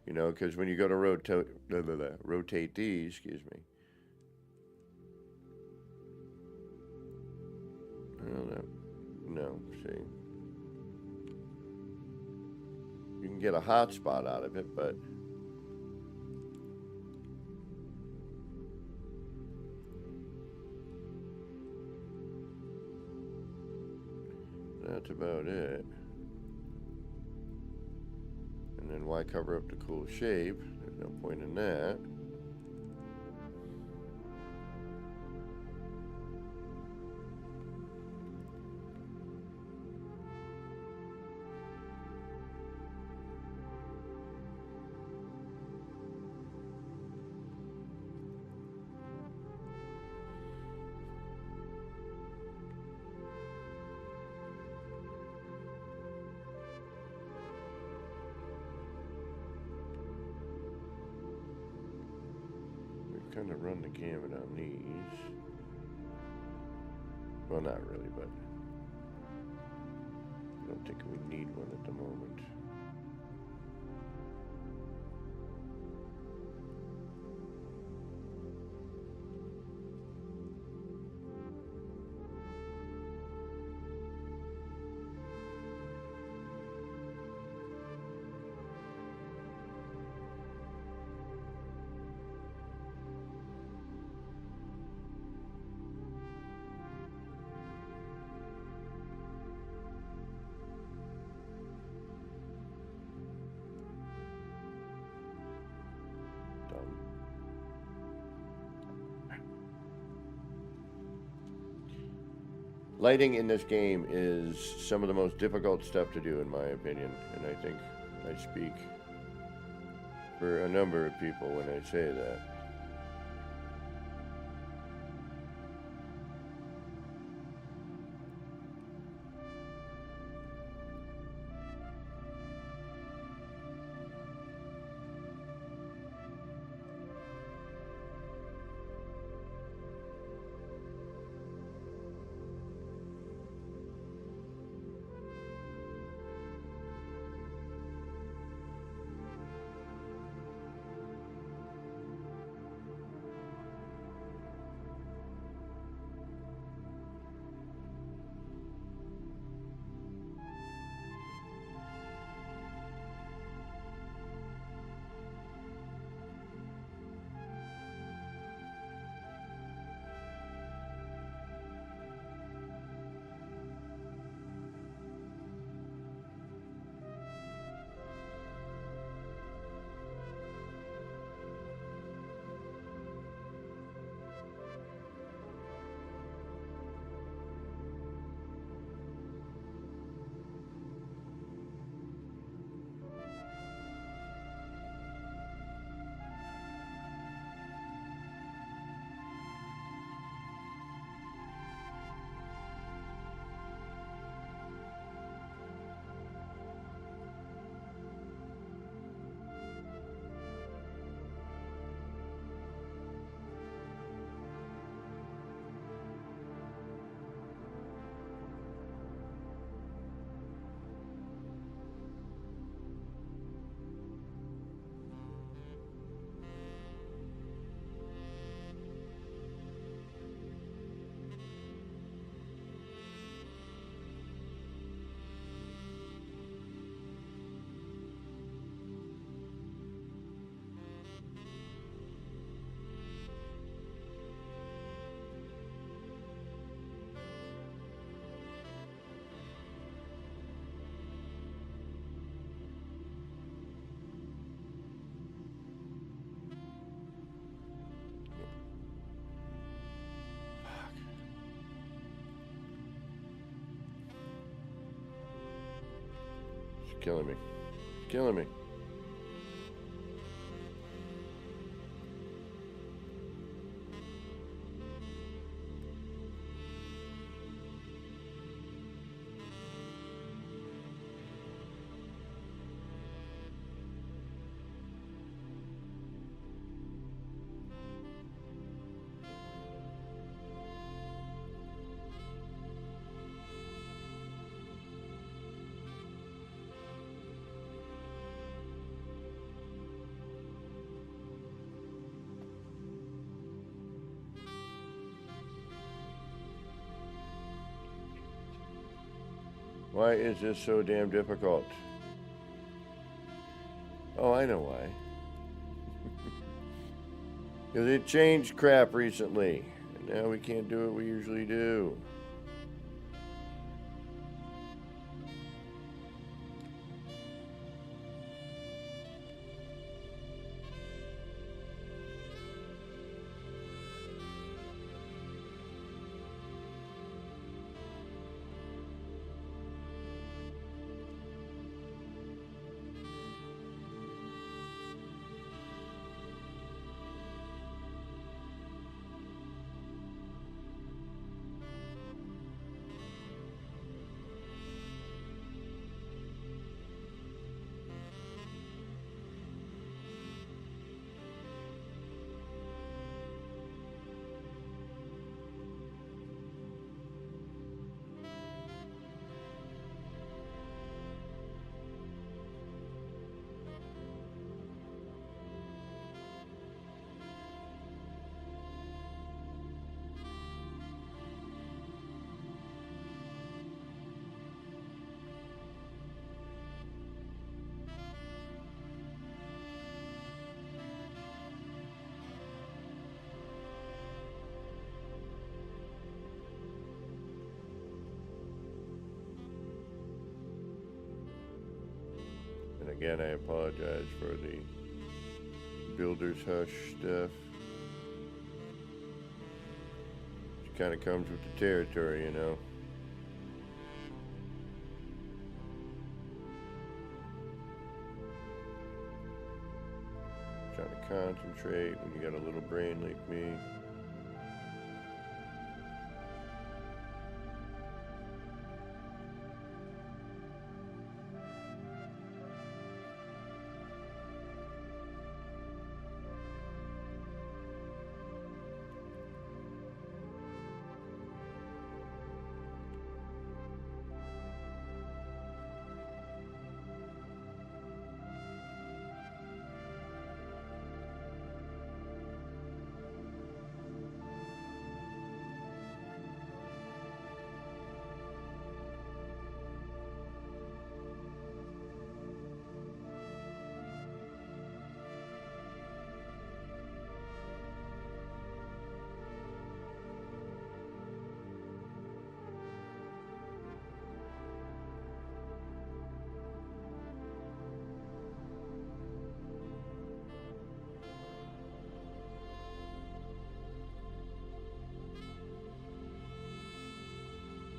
You know, because when you go to rotate these, excuse me. No, see. You can get a hot spot out of it, but that's that's about it. And then why cover up the cool shape? There's no point in that. Kind of run the gamut on these. Well, not really, but I don't think we need one at the moment. Lighting in this game is some of the most difficult stuff to do, in my opinion, and I think I speak for a number of people when I say that. Killing me. Killing me. Why is this so damn difficult? Oh, I know why. Because it changed crap recently. And now we can't do what we usually do. Again, I apologize for the builder's hush stuff. It kind of comes with the territory, you know. Trying to concentrate when you got a little brain like me.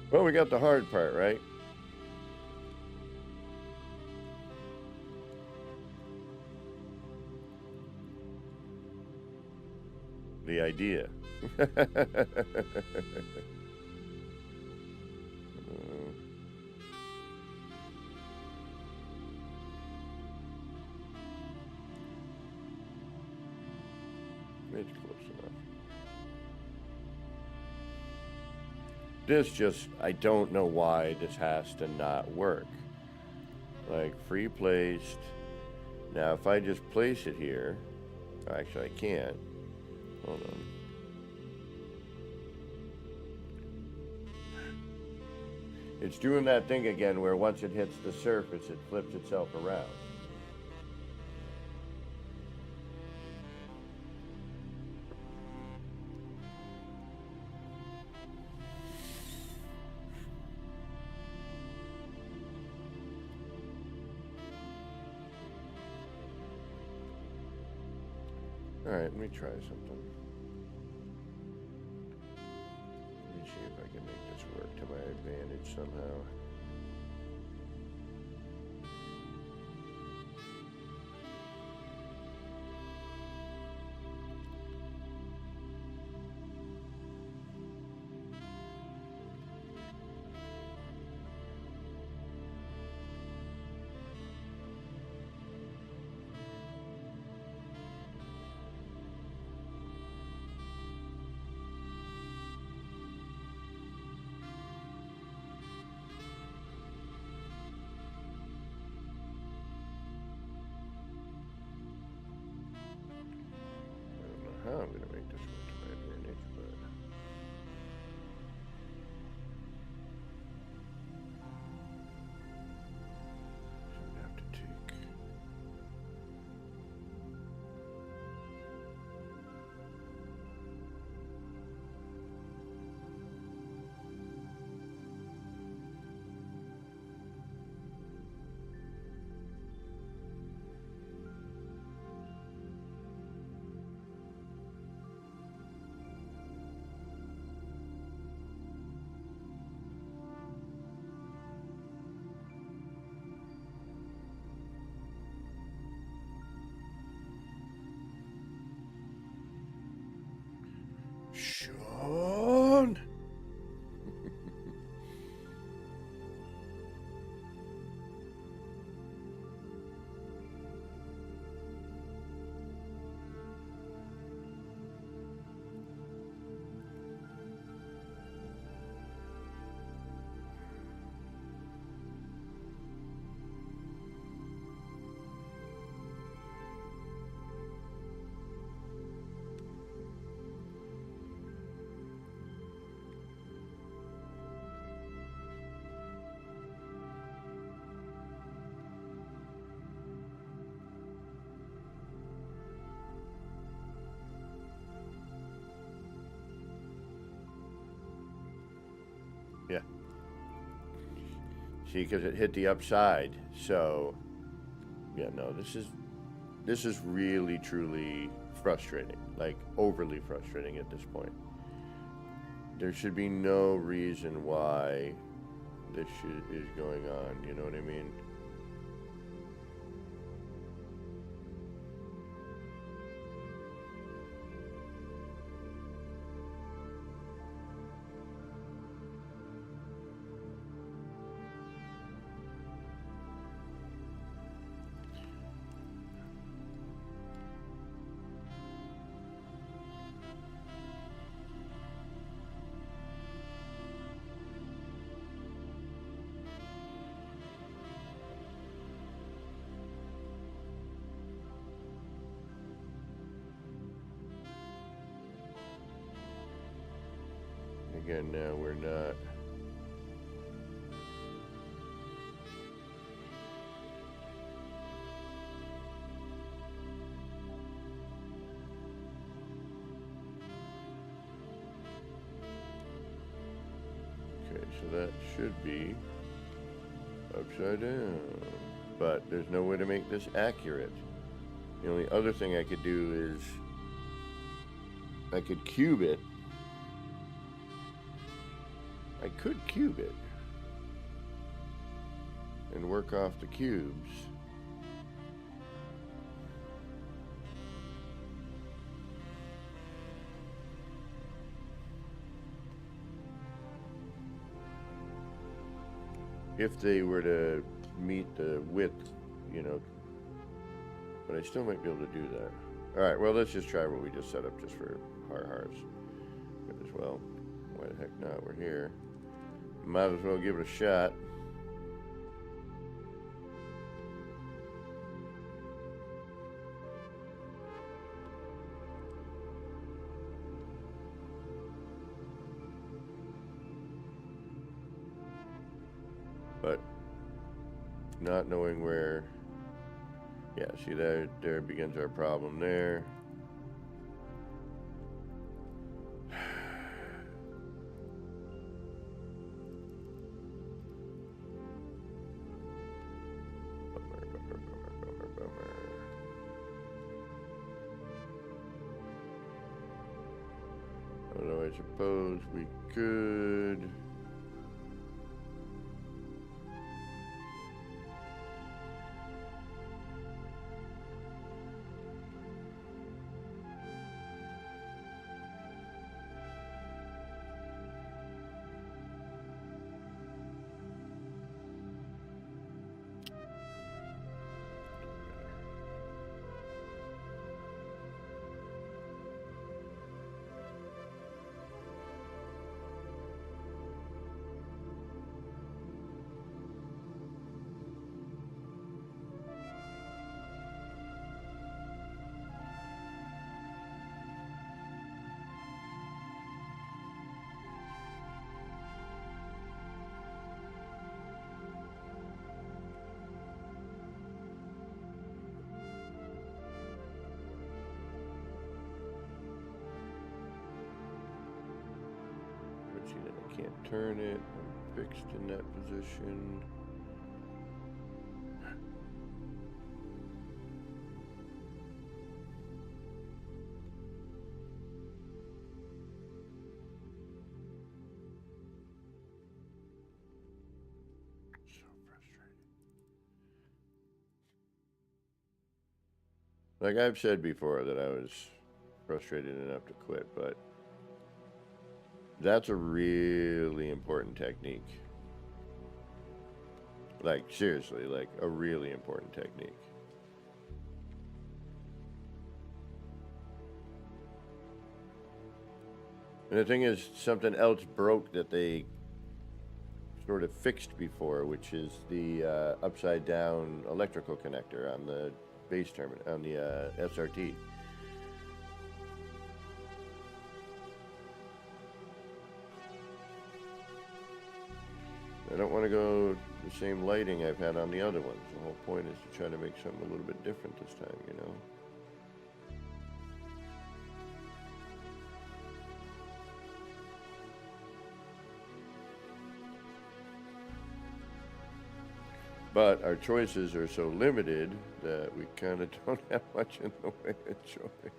Well, we got the hard part, right? The idea. It's close enough. This just, I don't know why this has to not work. Like, free placed. Now, if I just place it here, actually I can't. Hold on. It's doing that thing again where once it hits the surface, it flips itself around. Alright, let me try something. Let me see if I can make this work to my advantage somehow. How I'm going to make this work to my advantage, but I'm going to have to take. Sean? Yeah. See, because it hit the upside, so yeah, no, this is really truly frustrating, like overly frustrating at this point. There should be no reason why this is going on, you know what I mean? Again, now we're not. Okay, so that should be upside down. But there's no way to make this accurate. The only other thing I could do is I could cube it. I could cube it and work off the cubes. If they were to meet the width, you know, but I still might be able to do that. All right, well, let's just try what we just set up just for hearts as well. Why the heck not? We're here. Might as well give it a shot. But not knowing where, yeah, see there begins our problem there. Although I suppose we could. See that I can't turn it. I'm fixed in that position. So frustrating. Like I've said before that I was frustrated enough to quit, but that's a really important technique. Like, seriously, like a really important technique. And the thing is, something else broke that they sort of fixed before, which is the upside down electrical connector on the base terminal, on the SRT. I don't want to go the same lighting I've had on the other ones. The whole point is to try to make something a little bit different this time, you know? But our choices are so limited that we kind of don't have much in the way of choice.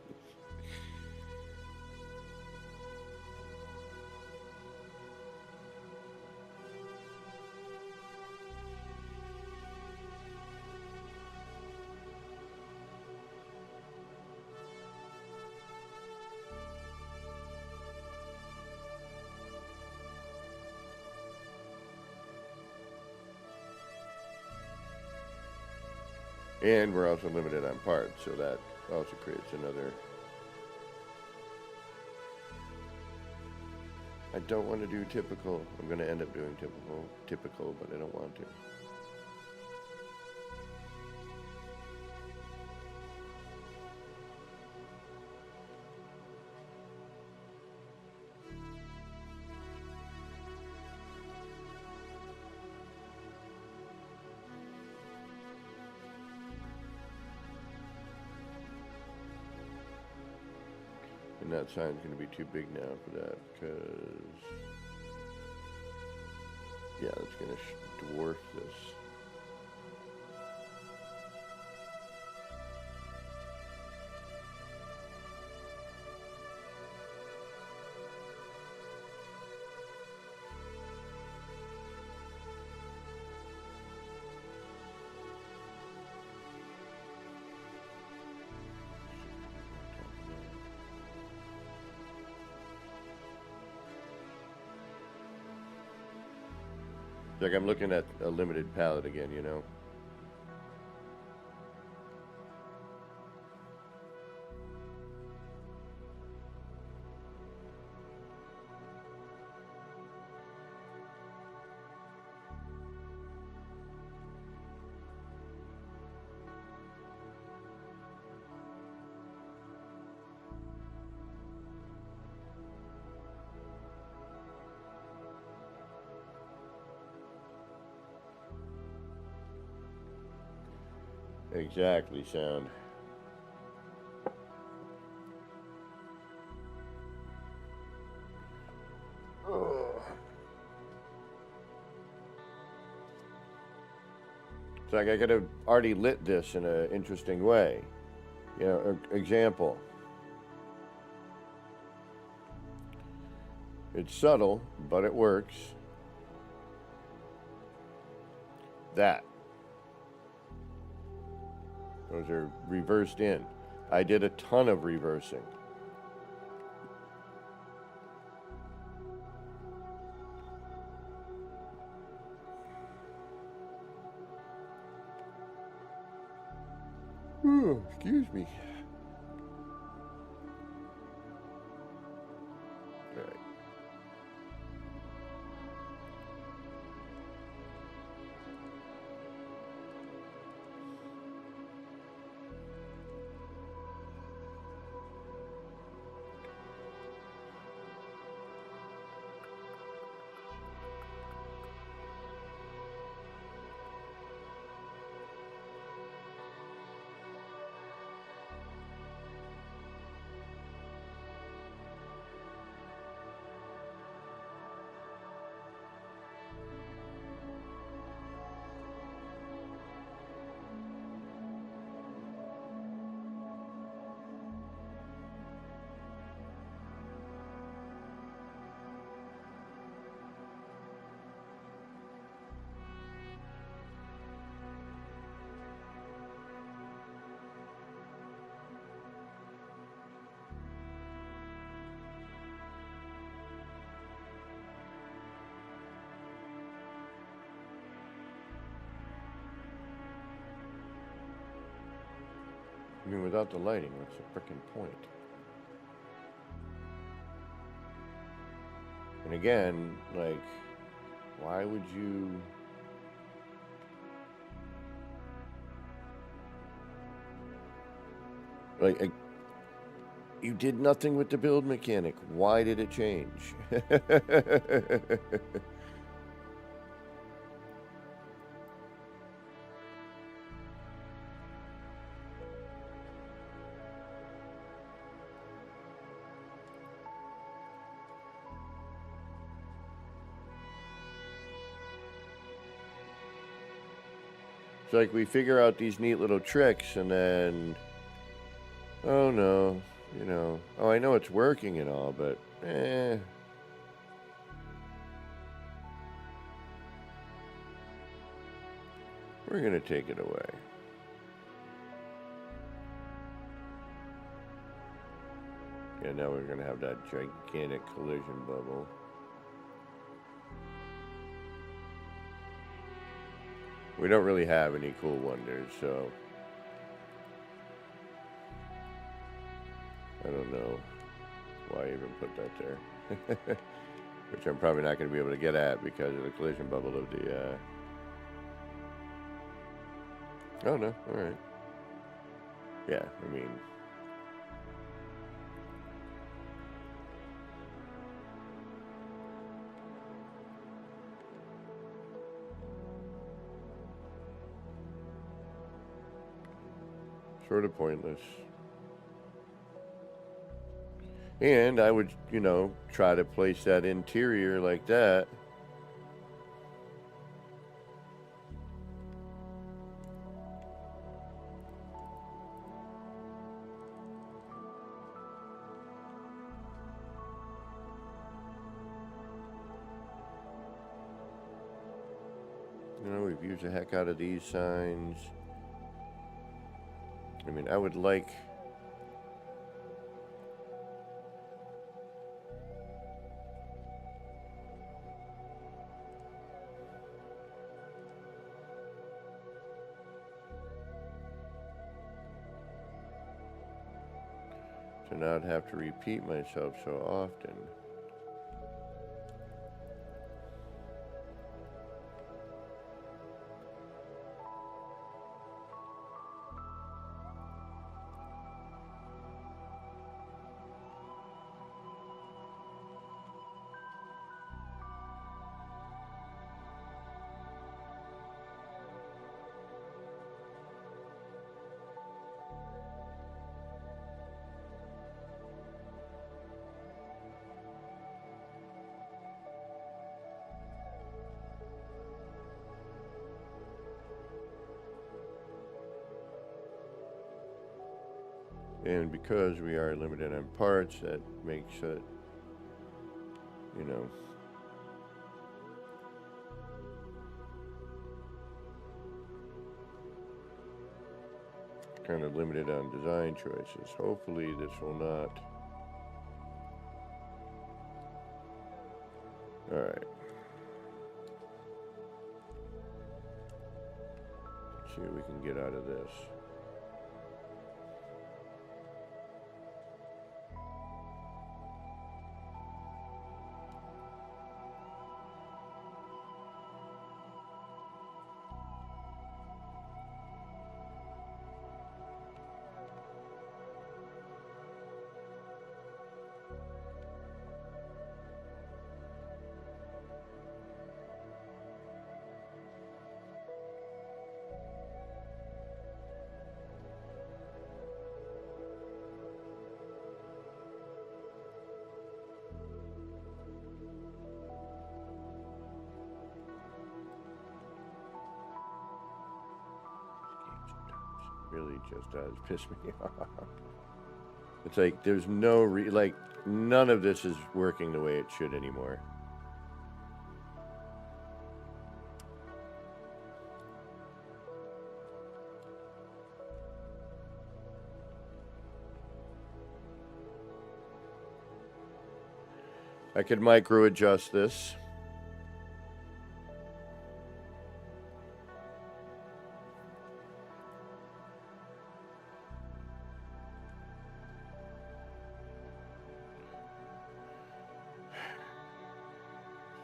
And we're also limited on parts, so that also creates another. I don't want to do typical. I'm going to end up doing typical, but I don't want to. And that sign's going to be too big now for that, because, yeah, that's going to dwarf this. Like I'm looking at a limited palette again, you know. Exactly, sound. It's like I could have already lit this in an interesting way. You know, example. It's subtle, but it works. That. Those are reversed in. I did a ton of reversing. Ooh, excuse me. All right. I mean, without the lighting, what's the frickin' point? And again, like, why would you... Like, you did nothing with the build mechanic. Why did it change? It's like we figure out these neat little tricks and then, oh no, you know, oh, I know it's working and all, but we're gonna take it away. Yeah, now we're gonna have that gigantic collision bubble. We don't really have any cool wonders, so I don't know why I even put that there. Which I'm probably not going to be able to get at because of the collision bubble of the, Oh, no, alright. Yeah, I mean... sort of pointless. And I would, you know, try to place that interior like that. You know, we've used the heck out of these signs. I mean, I would like... to not have to repeat myself so often. And because we are limited on parts, that makes it, you know, kind of limited on design choices. Hopefully this will not. All right. Let's see what we can get out of this. Really just does piss me off. It's like there's no like none of this is working the way it should anymore. I could micro adjust this.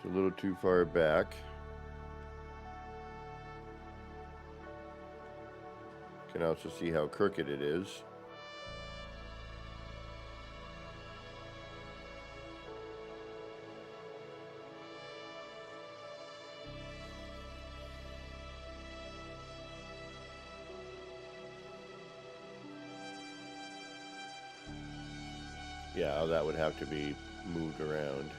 A little too far back. Can also see how crooked it is. Yeah, that would have to be moved around.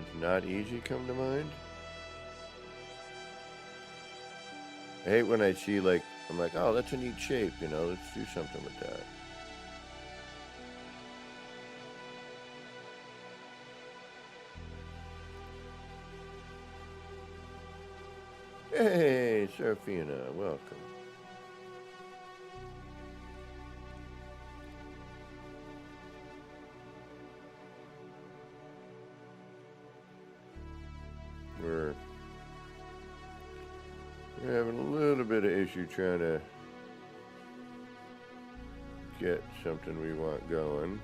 words not easy come to mind. I hate when I see, like, I'm like, oh, that's a neat shape, you know, let's do something with that. Hey, Serafina, welcome. We're having a little bit of issue trying to get something we want going.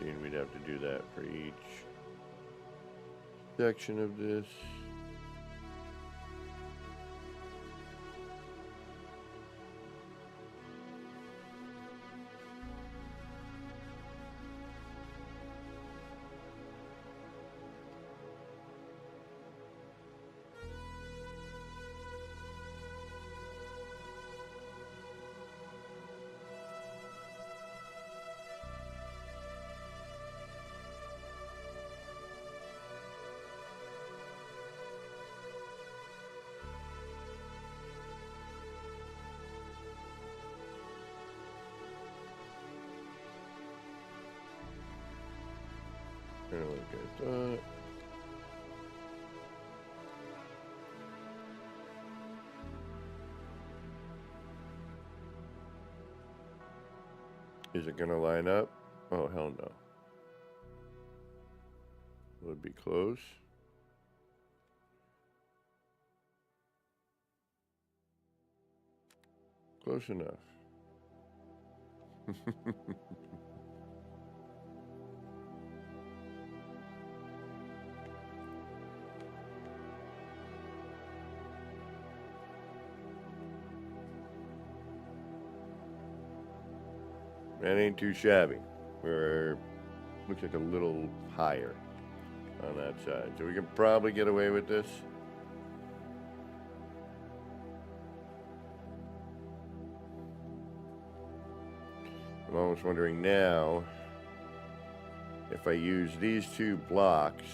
And we'd have to do that for each section of this. Kind of like I thought. Is it gonna line up? Oh, hell no. Would be close. Close enough. That ain't too shabby. We're looks like a little higher on that side. So we can probably get away with this. I'm almost wondering now if I use these two blocks.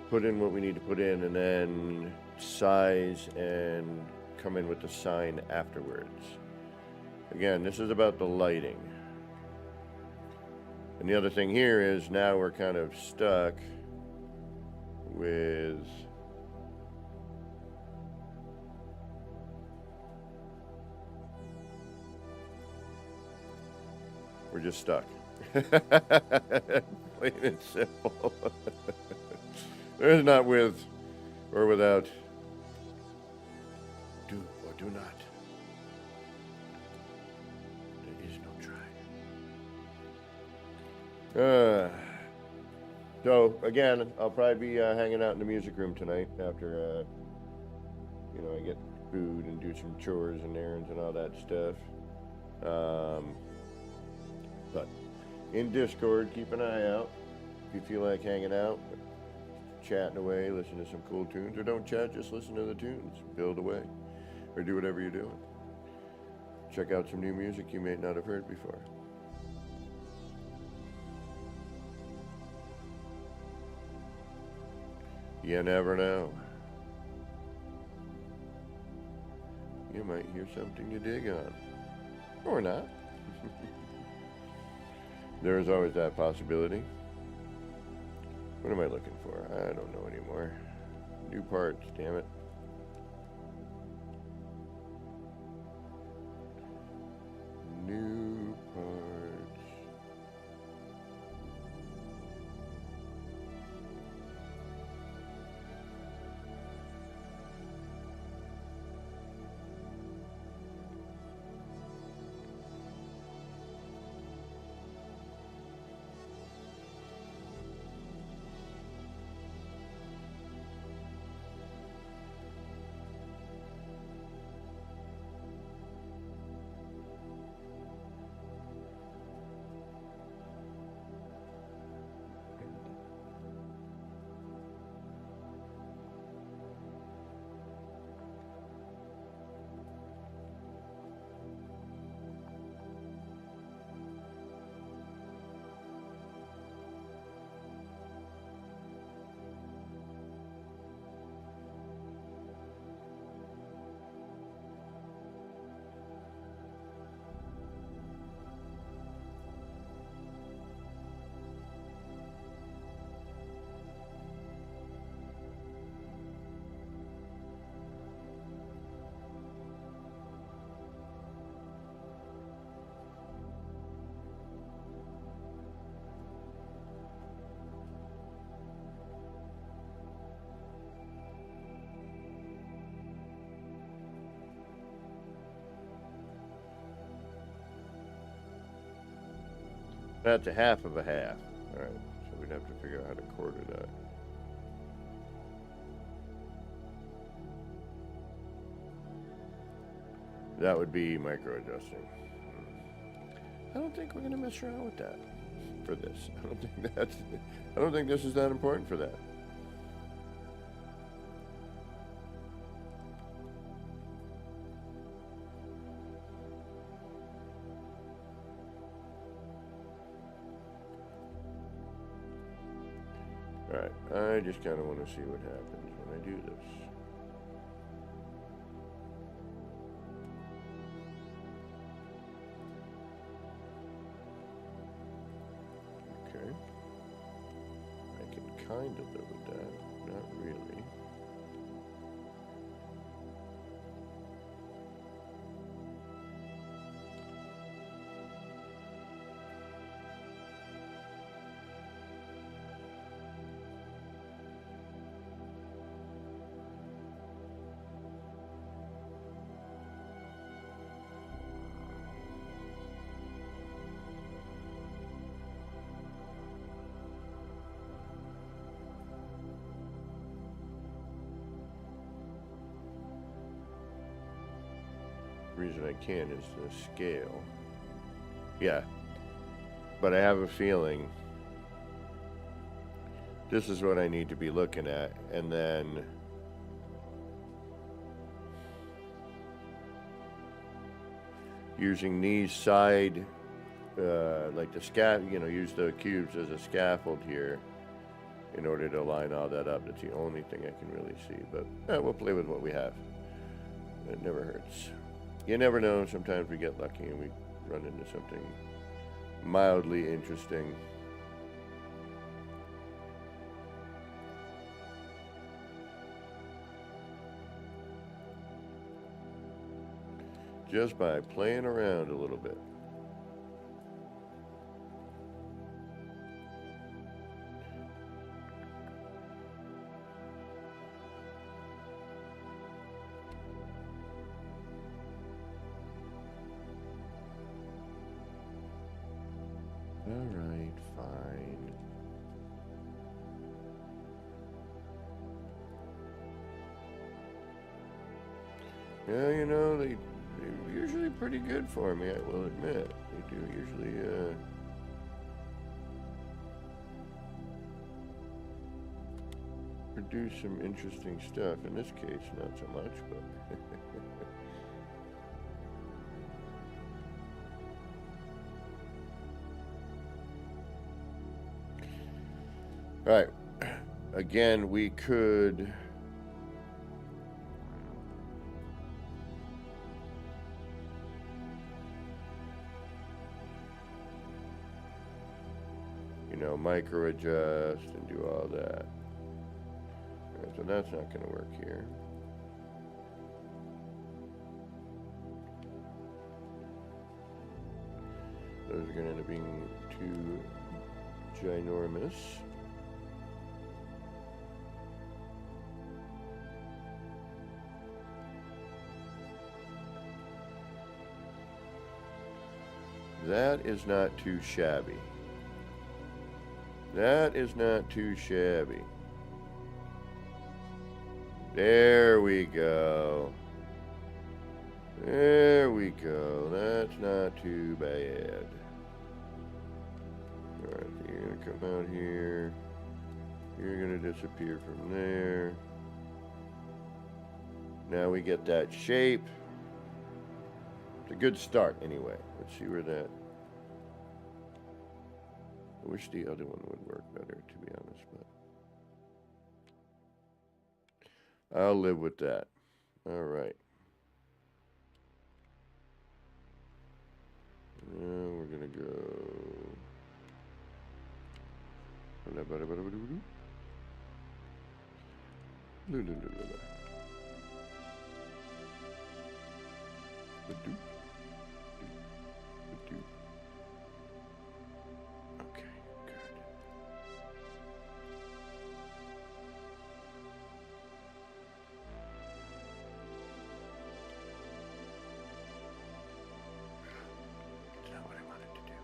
Put in what we need to put in and then size and come in with the sign afterwards. Again, this is about the lighting. And the other thing here is now we're kind of stuck with we're just stuck. Plain and simple. There's not with or without. Do or do not. There is no try. So again, I'll probably be hanging out in the music room tonight after you know, I get food and do some chores and errands and all that stuff. But in Discord, keep an eye out if you feel like hanging out, chatting away, listen to some cool tunes, or don't chat, just listen to the tunes, build away, or do whatever you're doing. Check out some new music you may not have heard before. You never know. You might hear something you dig on. Or not. there's always that possibility. What am I looking for? I don't know anymore. New parts, damn it. New parts. That's a half of a half. Alright, so we'd have to figure out how to quarter that. That would be micro adjusting. I don't think we're gonna mess around with that for this. I don't think this is that important for that. Alright, I just kind of want to see what happens when I do this. Okay. I can kind of live with that, not really. Reason I can is the scale. Yeah, but I have a feeling this is what I need to be looking at, and then using these side, like the use the cubes as a scaffold here in order to line all that up. That's the only thing I can really see, but we'll play with what we have. It never hurts. You never know, sometimes we get lucky and we run into something mildly interesting. Just by playing around a little bit. Alright, fine. Yeah, you know, they're usually pretty good for me, I will admit. They do usually, produce some interesting stuff. In this case, not so much, but... All right, again, we could know, micro adjust and do all that. Alright, so that's not going to work here. Those are going to end up being too ginormous. That is not too shabby. That is not too shabby. There we go. There we go. That's not too bad. Alright, so you're going to come out here. You're going to disappear from there. Now we get that shape. It's a good start anyway. Let's see where that... I wish the other one would work better, to be honest, but... I'll live with that. Alright. Now we're going to go... Okay, good. It's not what I wanted to do.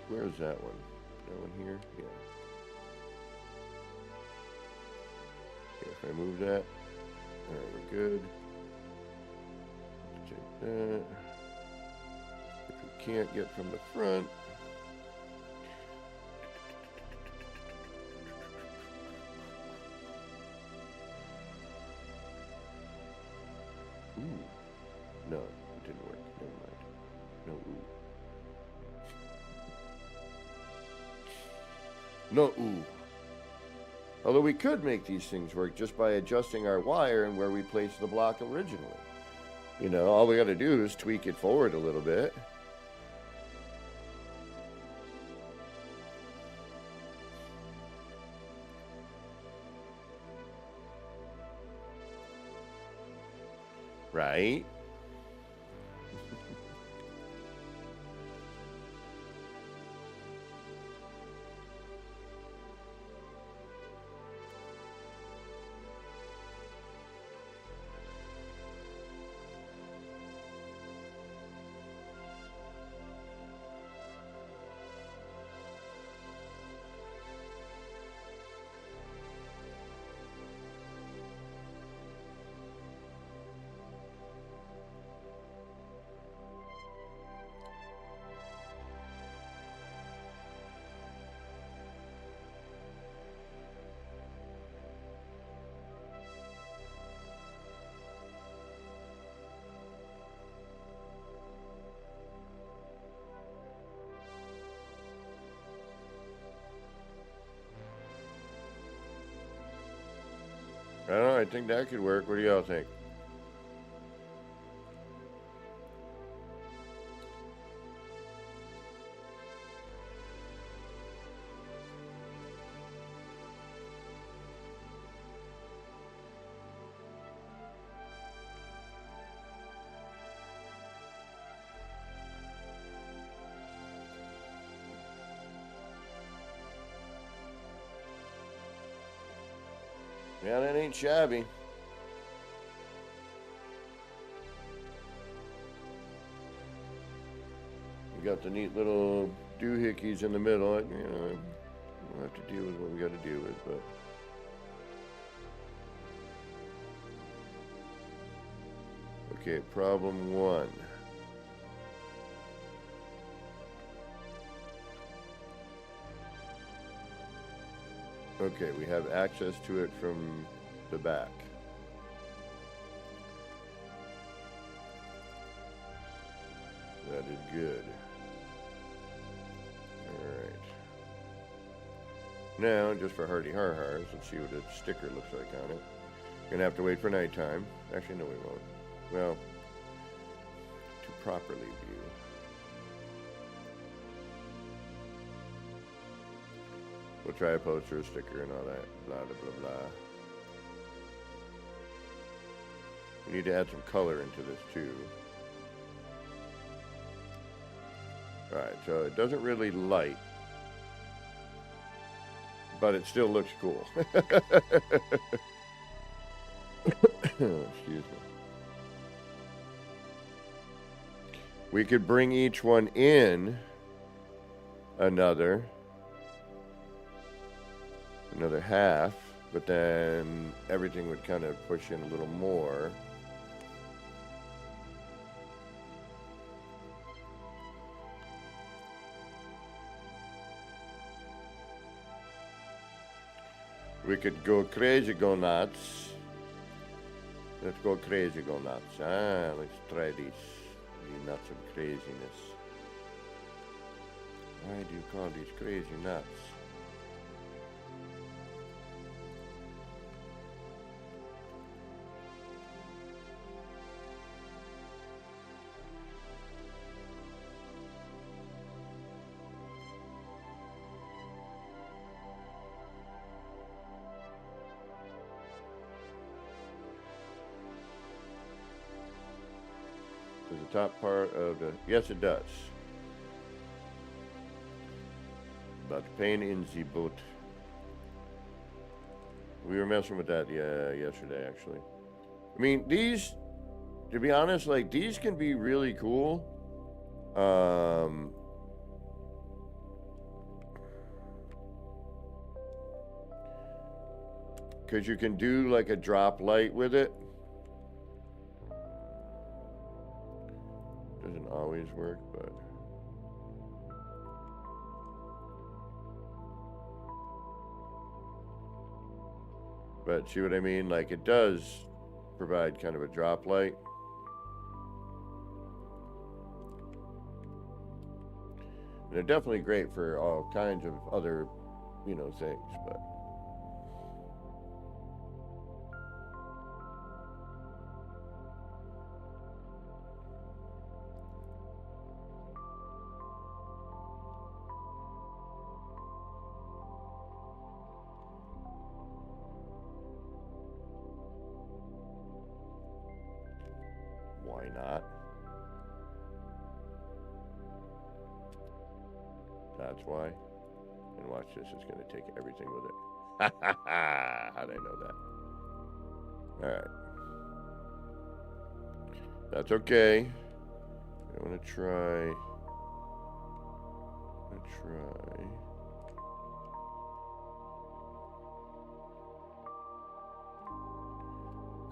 Where is that one? That one here? Yeah. Okay, if I move that, alright, we're good. Let's take that. If we can't get from the front, ooh, no, it didn't work. Never mind. No ooh. No ooh. Although we could make these things work just by adjusting our wire and where we placed the block originally. You know, all we got to do is tweak it forward a little bit. Right? I don't know, I think that could work. What do y'all think? Yeah, that ain't shabby. You got the neat little doohickeys in the middle. You know, we'll have to deal with what we got to deal with, but. Okay, problem one. Okay, we have access to it from the back. That is good. Alright. now, just for hardy har-hars. Let's see what the sticker looks like on it. Gonna have to wait for nighttime. Actually, no, we won't. Well, to properly view. We'll try a poster, a sticker, and all that. Blah, blah, blah, blah. We need to add some color into this, too. Alright, so it doesn't really light. But it still looks cool. Excuse me. We could bring each one in another half, but then everything would kind of push in a little more. We could go crazy, go nuts. Let's go crazy, go nuts. Let's try these. The nuts of craziness. Why do you call these crazy nuts? Does the top part of the... Yes, it does. But pain in the boot. We were messing with that yesterday, actually. I mean, these, to be honest, like, these can be really cool. Because you can do, like, a drop light with it. Doesn't always work, but... But see what I mean? Like, it does provide kind of a drop light. And they're definitely great for all kinds of other, you know, things, but... Why not? That's why. And watch this, it's going to take everything with it. Ha ha ha! How'd I know that? Alright. That's okay. I want to try...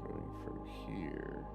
going from here.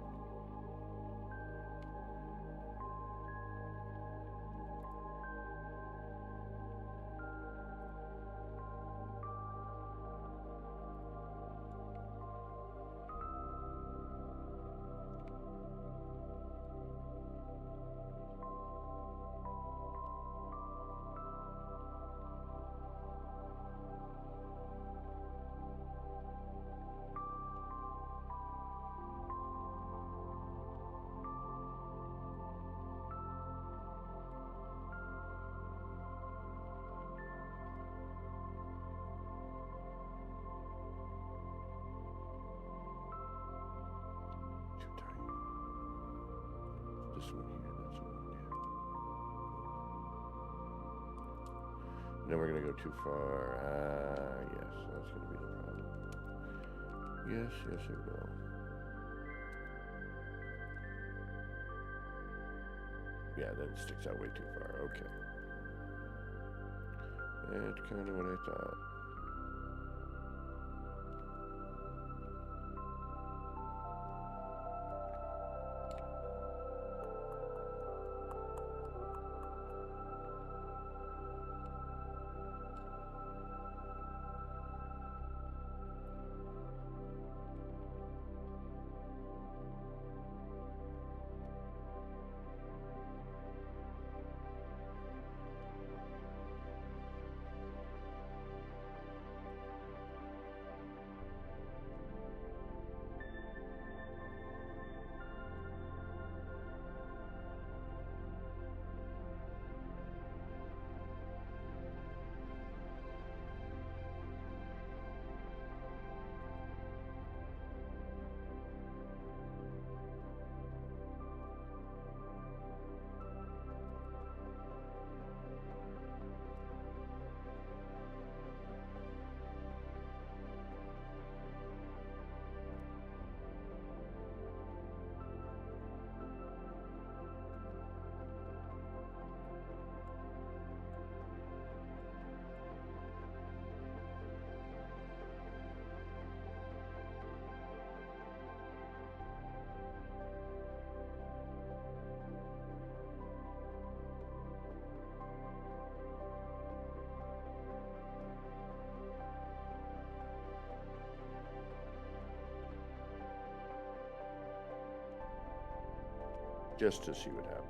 This one here, that's one, yeah. Then we're going to go too far. Yes, that's going to be the problem. Yes, yes, it will. Yeah, then it sticks out way too far. Okay. That's kind of what I thought. just to see what happens.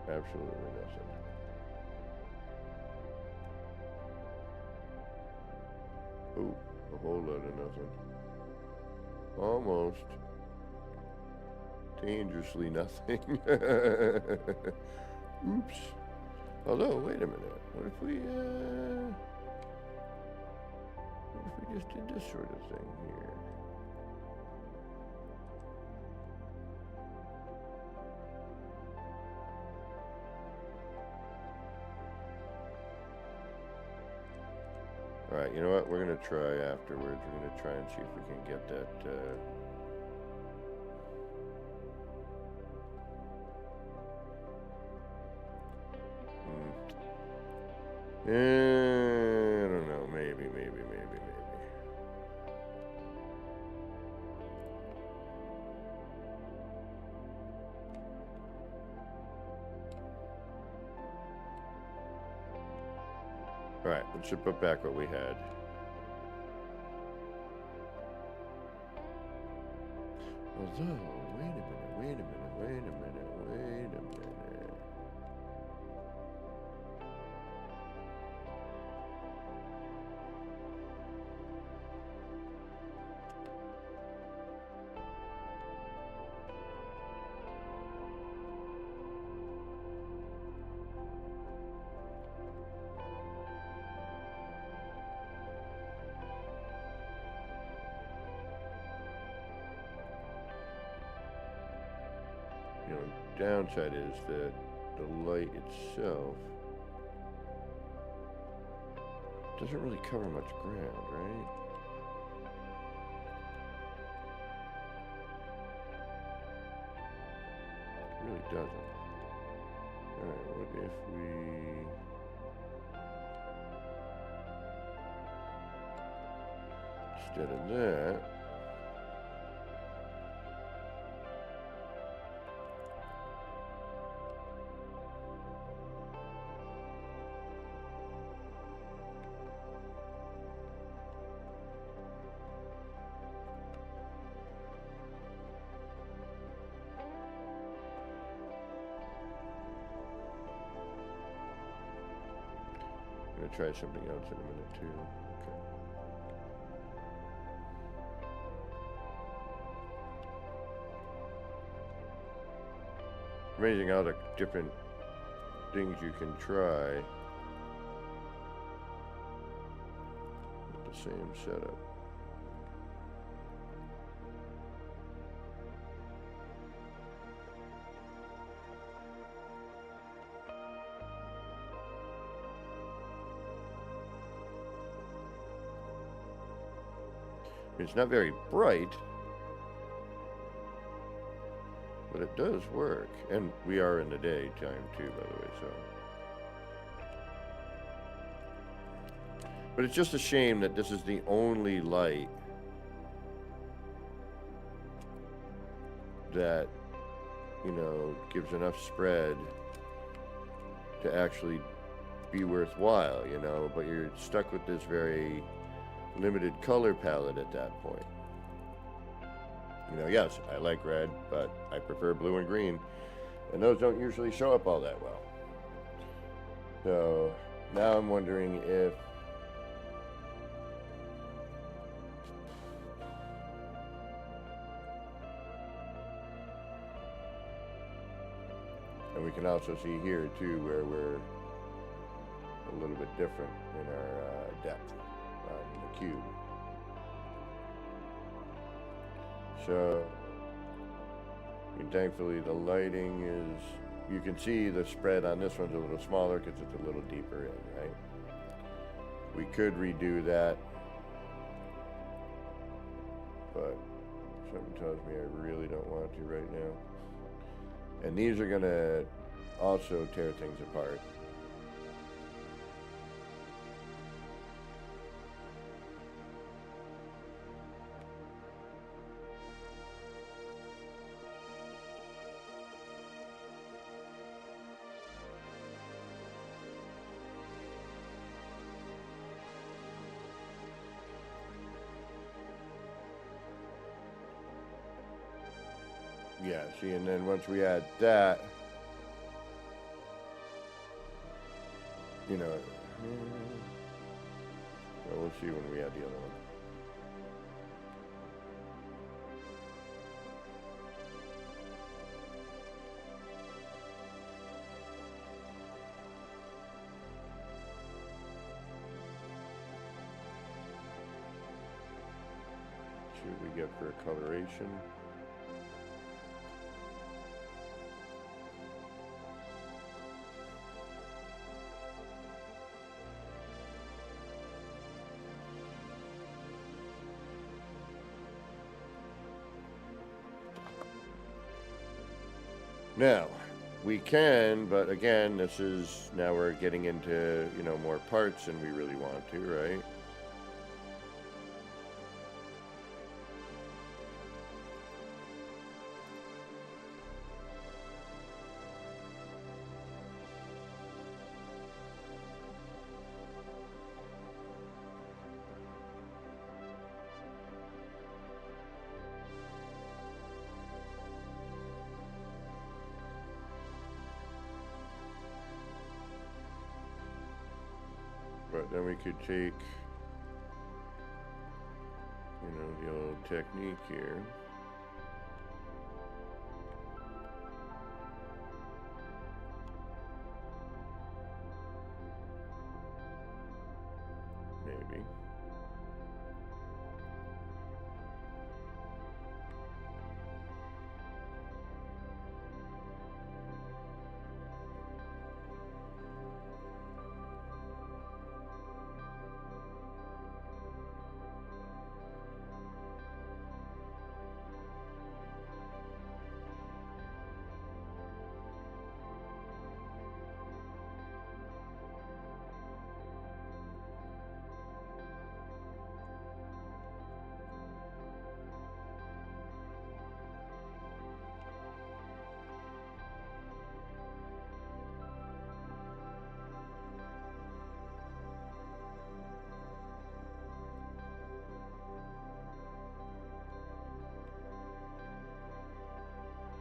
Absolutely nothing. Ooh, a whole lot of nothing. Almost. Dangerously nothing. Oops. Although, wait a minute. What if we just did this sort of thing here? Alright, you know what? We're going to try afterwards. We're going to try and see if we can get that, I don't know. Maybe. Alright, let's just put back what we had. Although, wait a minute. You know, downside is that the light itself doesn't really cover much ground, right? It really doesn't. Alright, what if we... instead of that... I'm gonna try something else in a minute too. Okay. Amazing how the different things you can try with the same setup. It's not very bright, but it does work. And we are in the daytime too, by the way, so. But it's just a shame that this is the only light that, you know, gives enough spread to actually be worthwhile, you know, but you're stuck with this very limited color palette at that point. You know, yes, I like red, but I prefer blue and green, and those don't usually show up all that well. So now I'm wondering if and we can also see here too where we're a little bit different in our depth on the cube. So, and thankfully the lighting is, you can see the spread on this one's a little smaller because it's a little deeper in, right? We could redo that, but something tells me I really don't want to right now. And these are gonna also tear things apart. Yeah, see, and then once we add that, you know, well, we'll see when we add the other one. See what we get for coloration. Now, we can, but again, this is, now we're getting into, you know, more parts than we really want to, right? But then we could take, you know, the old technique here. Maybe.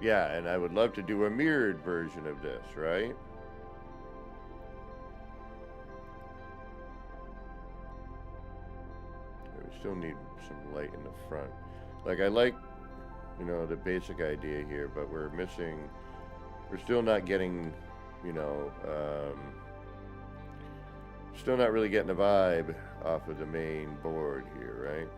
Yeah, and I would love to do a mirrored version of this, right? We still need some light in the front. Like, I like, you know, the basic idea here, but we're missing, we're still not getting, you know, still not really getting a vibe off of the main board here, right?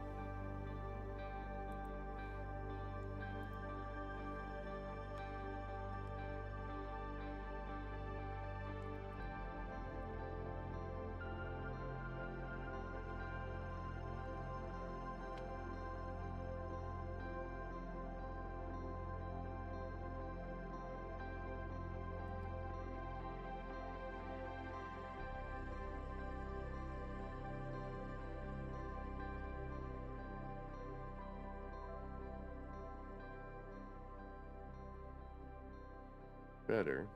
Better.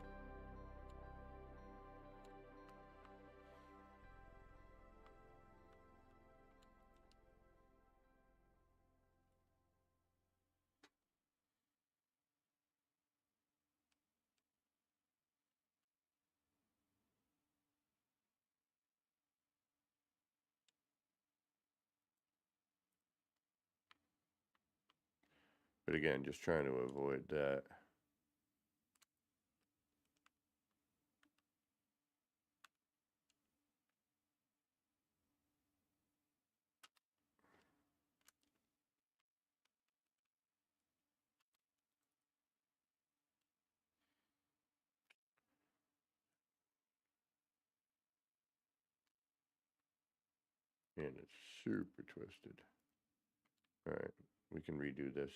But again, just trying to avoid that. And it's super twisted. All right, we can redo this.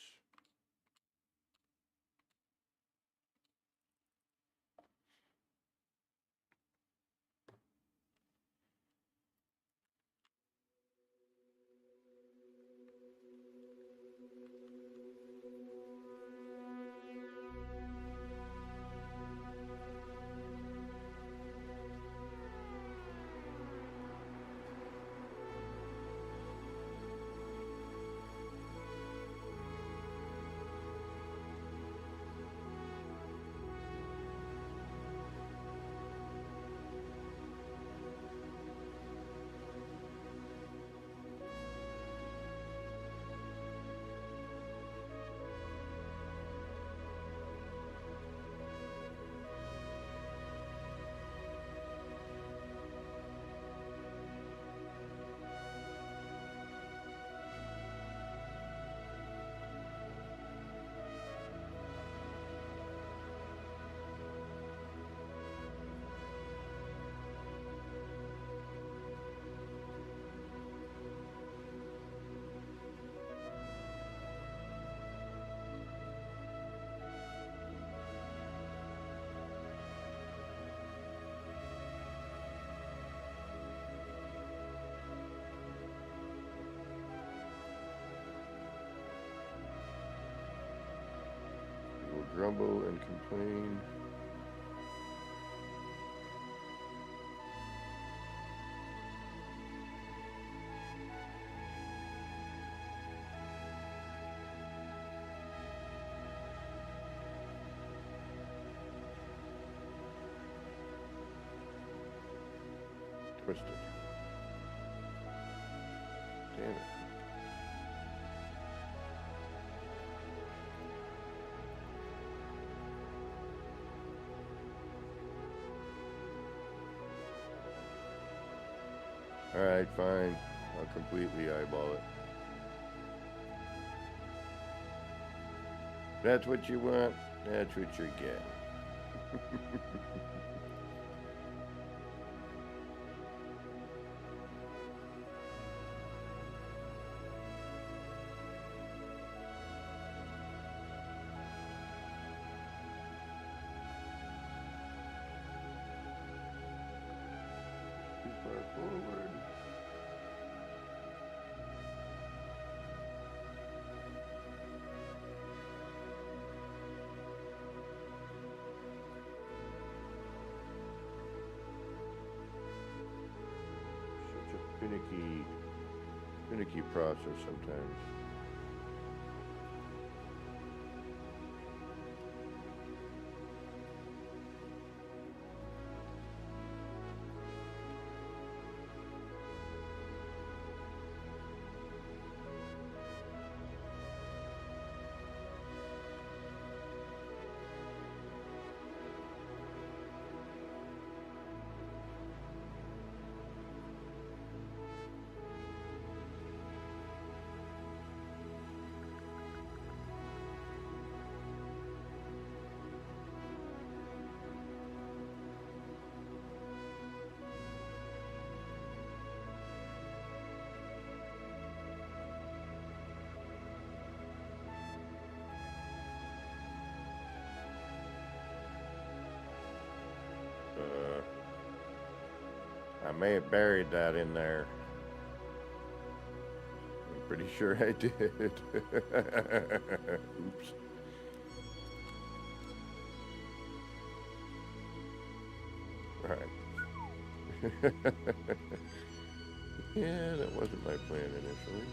grumble and complain. Twisted. Damn it. Alright, fine. I'll completely eyeball it. That's what you want, that's what you're getting. Too far forward. Such a finicky process sometimes. I may have buried that in there. I'm pretty sure I did. Oops. Right. Yeah, that wasn't my plan initially.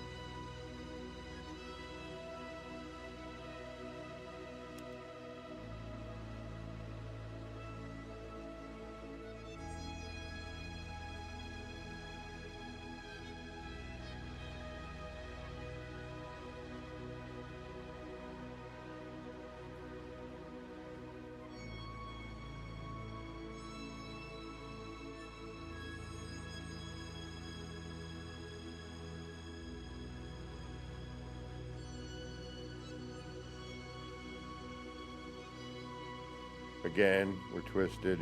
Again, we're twisted.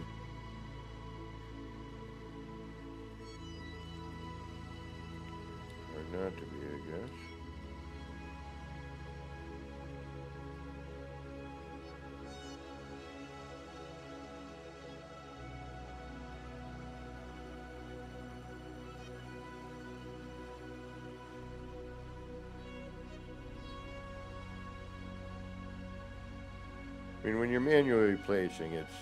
Or not to be, I guess. I mean, when you're manually placing, it's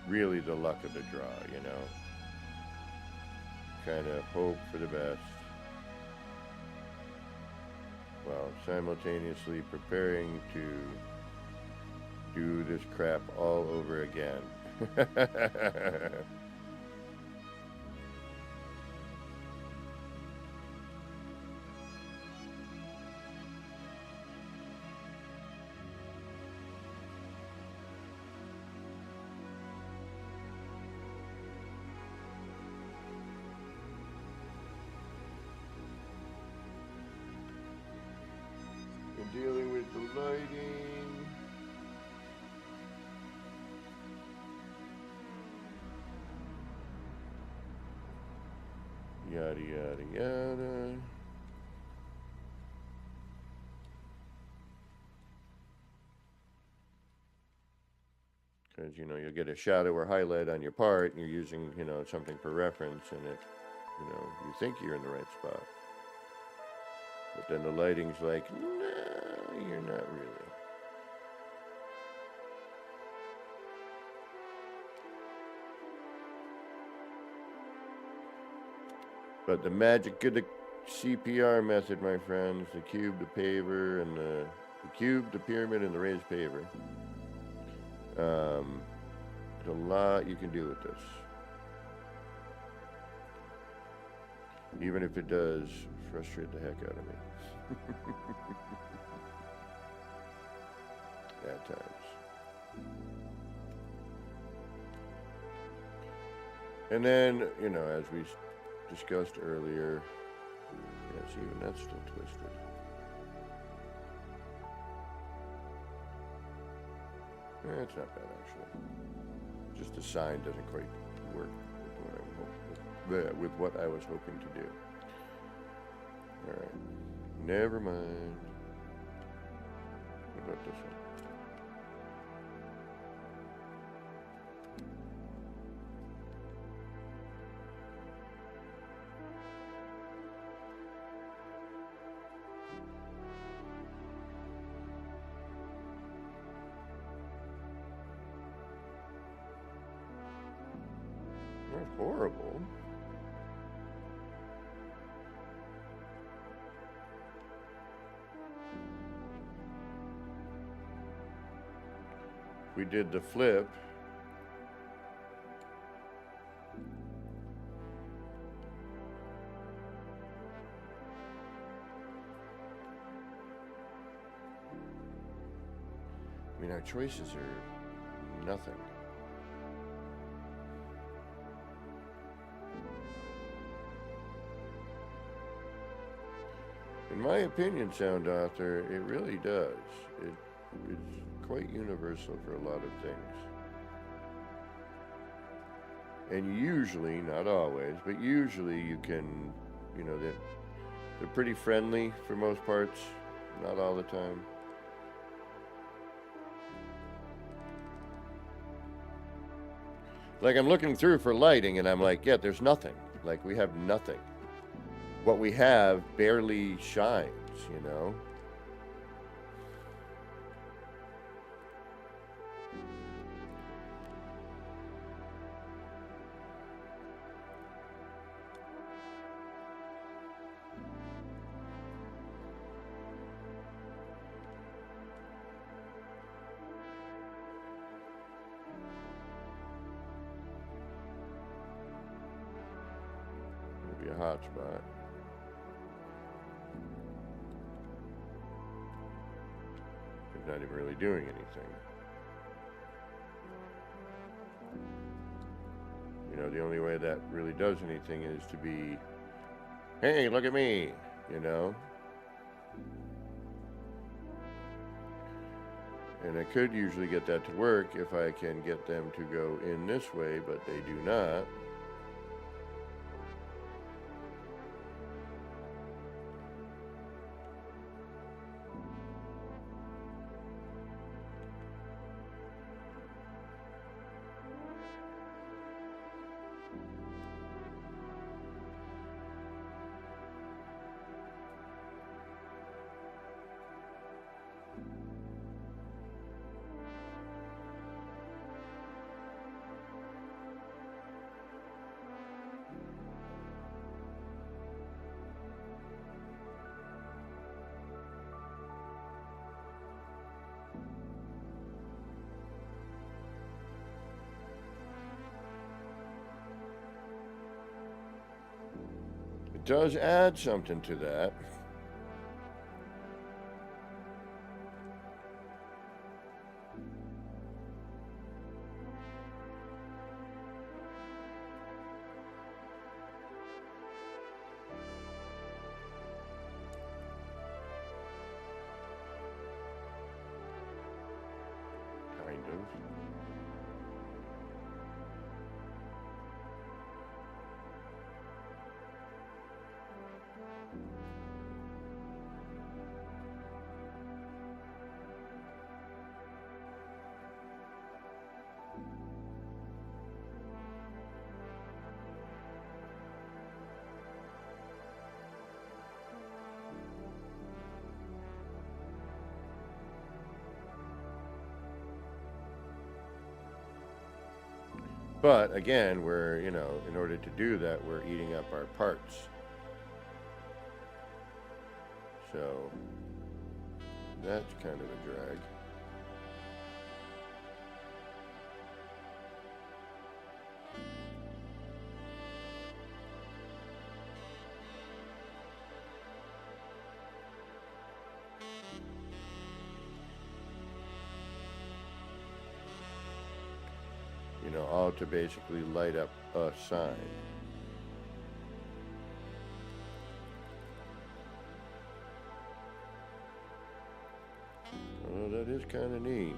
really the luck of the draw, you know? Kind of hope for the best, while simultaneously preparing to do this crap all over again. Dealing with the lighting. Yada, yada, yada. Because, you know, you'll get a shadow or highlight on your part and you're using, you know, something for reference and it, you know, you think you're in the right spot. But then the lighting's like, no, you're not really. But the magic of the CPR method, my friends, the cube, the paver, and the cube, the pyramid, and the raised paver. There's a lot you can do with this. Even if it does frustrate the heck out of me. At times. And then, you know, as we discussed earlier, yes, even that's still twisted. It's not bad, actually. Just the sign doesn't quite work with what I was hoping to do. All right. Never mind. What about this one? Not horrible. We did the flip. I mean, our choices are nothing. In my opinion, Sound Author, it really does. It's quite universal for a lot of things. And usually, not always, but usually you can, you know, they're pretty friendly for most parts, not all the time. Like, I'm looking through for lighting and I'm like, yeah, there's nothing. Like, we have nothing. What we have barely shines, you know? Maybe a hot spot. Not even really doing anything. You know, the only way that really does anything is to be, hey, look at me, you know? And I could usually get that to work if I can get them to go in this way, but they do not. It does add something to that. Kind of. But again, we're, you know, in order to do that, we're eating up our parts. So that's kind of a drag. You know, all to basically light up a sign. Oh, that is kind of neat.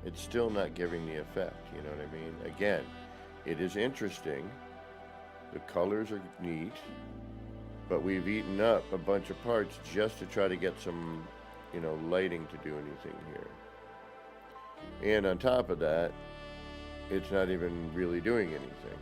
It's still not giving the effect, you know what I mean? Again, it is interesting. The colors are neat, but we've eaten up a bunch of parts just to try to get some, you know, lighting to do anything here. And on top of that, it's not even really doing anything.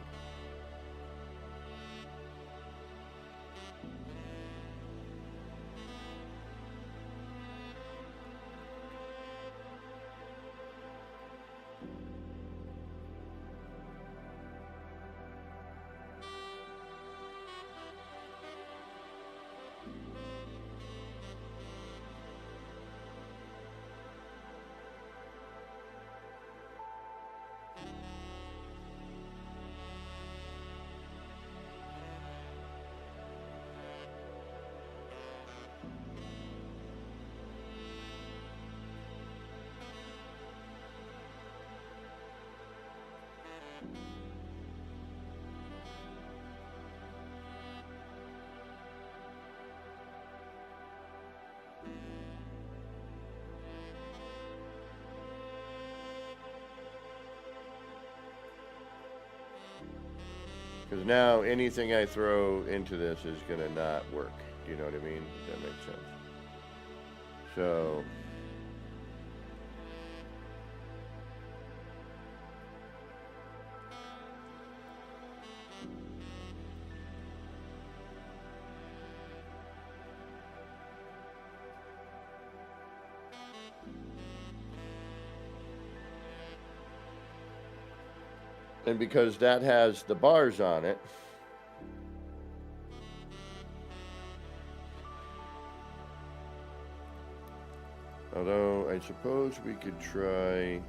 Because now anything I throw into this is going to not work. Do you know what I mean? That makes sense. So and because that has the bars on it, although I suppose we could try.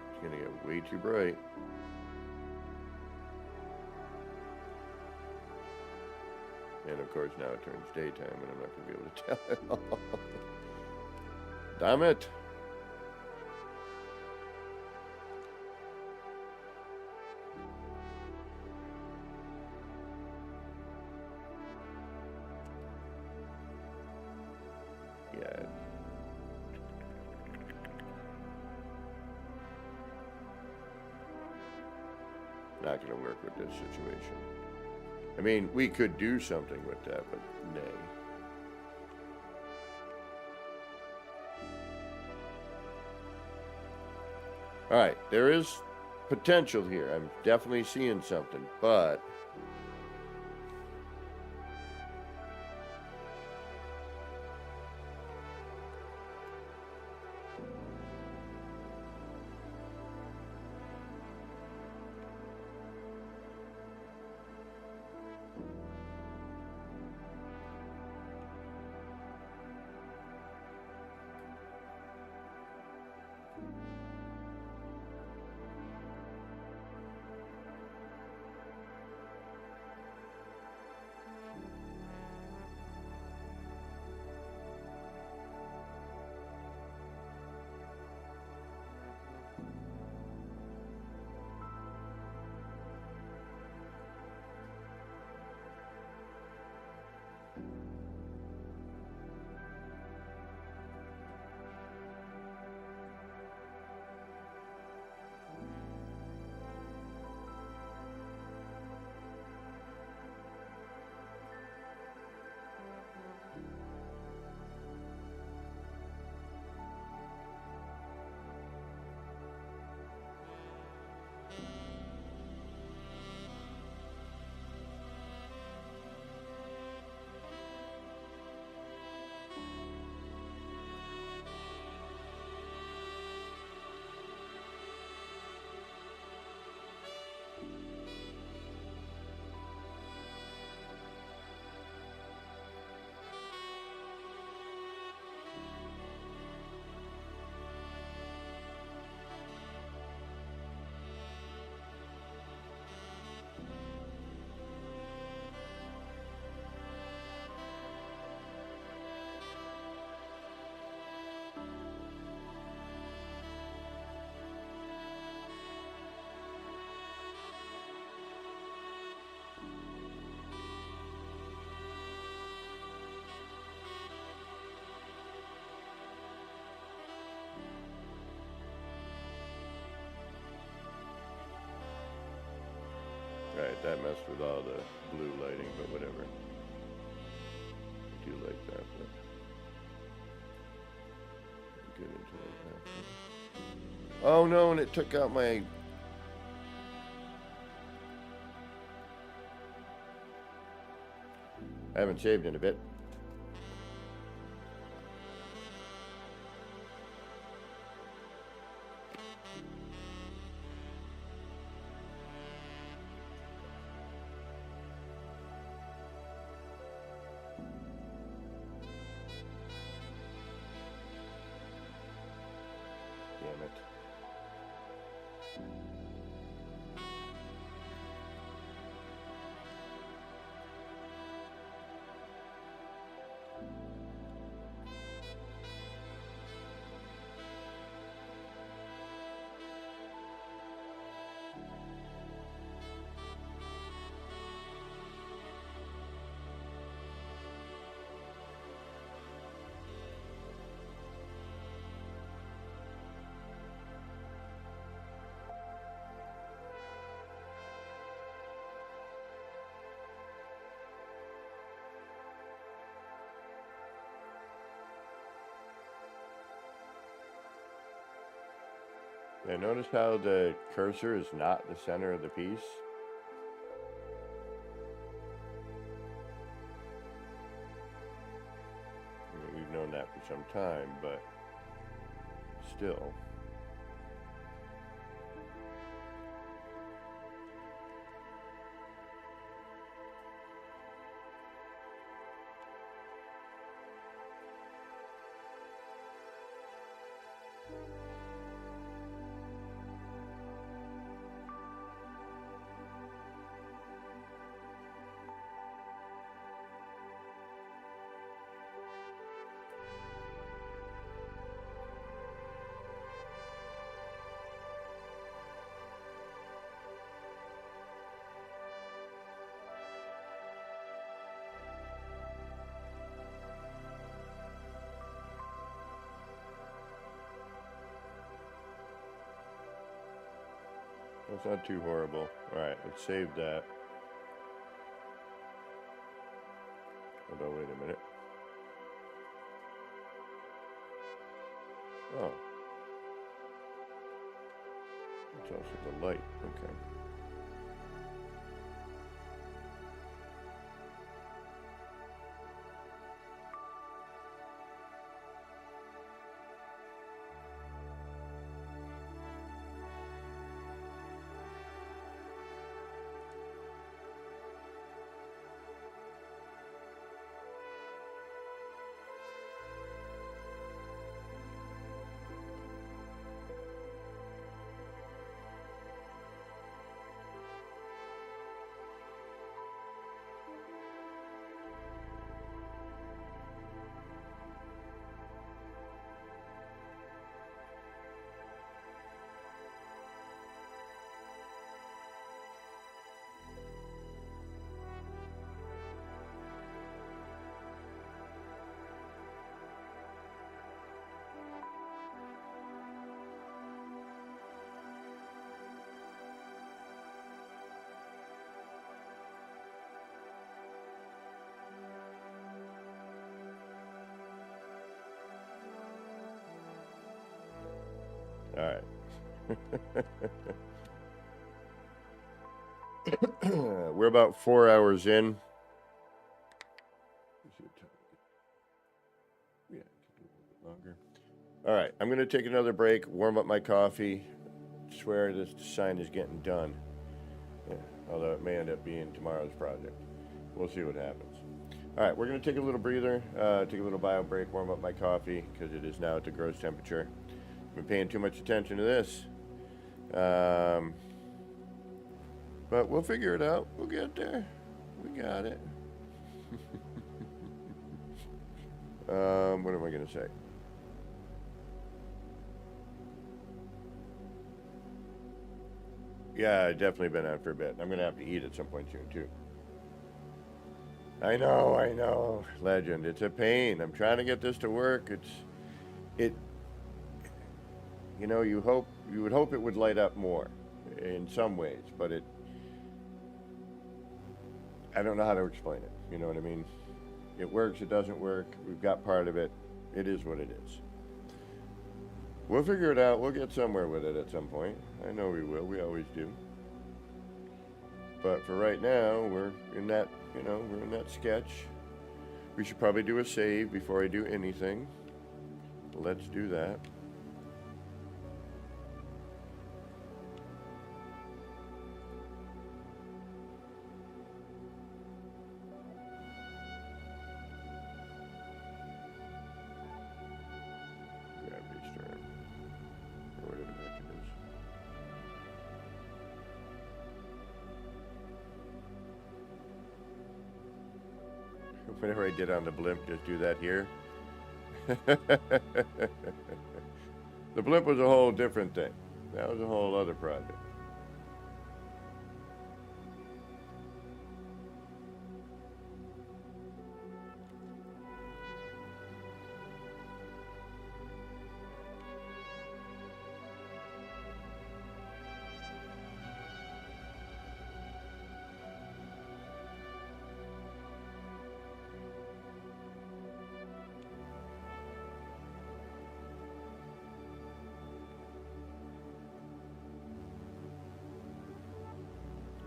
It's gonna get way too bright. And of course now it turns daytime and I'm not gonna be able to tell it all. Damn it. Yeah. Not gonna work with this situation. I mean, we could do something with that, but nay. All right, there is potential here. I'm definitely seeing something, but right, that messed with all the blue lighting, but whatever. I do like that, but I'll get into it after. Oh no, and it took out my... I haven't saved in a bit. Damn it. Yeah, notice how the cursor is not the center of the piece? I mean, we've known that for some time, but still. That's not too horrible. Alright, let's save that. Oh. It's also the light. Okay. All right. We're about 4 hours in. Yeah, a little bit longer. All right, I'm going to take another break, warm up my coffee. Swear this sign is getting done. Yeah, although it may end up being tomorrow's project. We'll see what happens. All right, we're going to take a little breather, take a little bio break, warm up my coffee, because it is now at the gross temperature. I've been paying too much attention to this. But we'll figure it out. We'll get there. We got it. What am I going to say? Yeah, I've definitely been out for a bit. I'm going to have to eat at some point soon, too. I know. Legend. It's a pain. I'm trying to get this to work. You know, you would hope it would light up more in some ways, but I don't know how to explain it. You know what I mean? It works, it doesn't work. We've got part of it. It is what it is. We'll figure it out. We'll get somewhere with it at some point. I know we will. We always do. But for right now, we're in that sketch. We should probably do a save before I do anything. Let's do that. Whatever I did on the blimp, just do that here. The blimp was a whole different thing. That was a whole other project.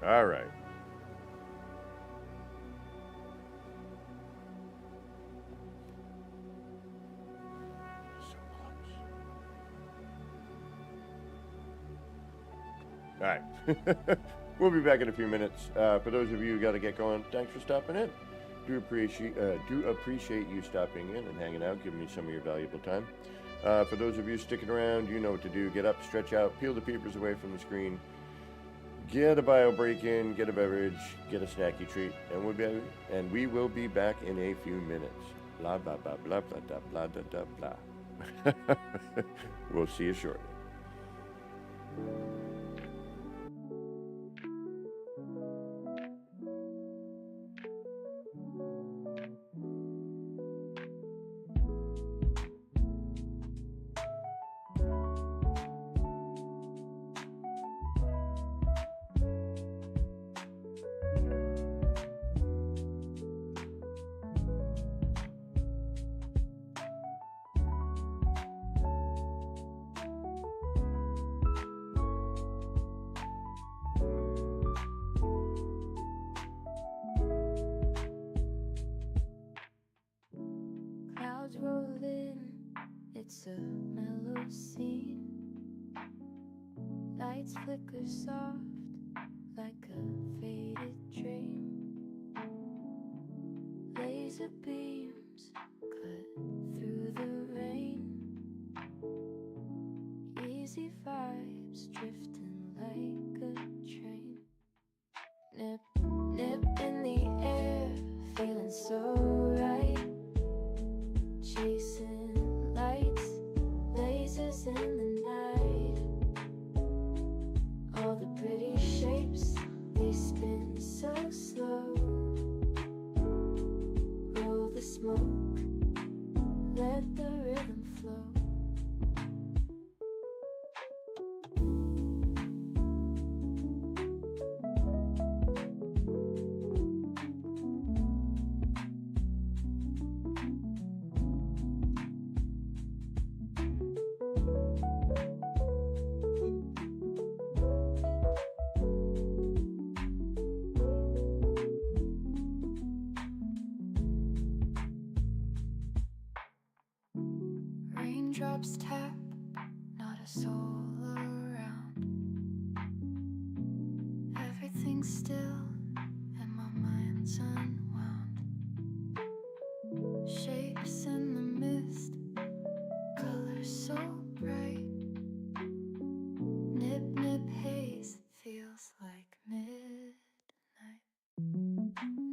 All right. All right. We'll be back in a few minutes. For those of you who got to get going, thanks for stopping in. Do appreciate you stopping in and hanging out, giving me some of your valuable time. For those of you sticking around, you know what to do. Get up, stretch out, peel the peepers away from the screen. Get a bio break in, get a beverage, get a snacky treat, and we will be back in a few minutes. Blah blah blah blah blah blah blah blah blah. We'll see you shortly. mellow scene. Lights flicker soft like a faded dream. Laser beams cut through the rain. Easy vibes drifting like a train. Nip, nip in the air, feeling so right. Chasing lights, lasers in the night. All the pretty shapes, they spin so slow. Roll the smoke, let the rhythm flow. Raindrops tap, not a soul around. Everything's still and my mind's unwound. Shapes in the mist, colors so bright. Nip, nip haze, feels like midnight.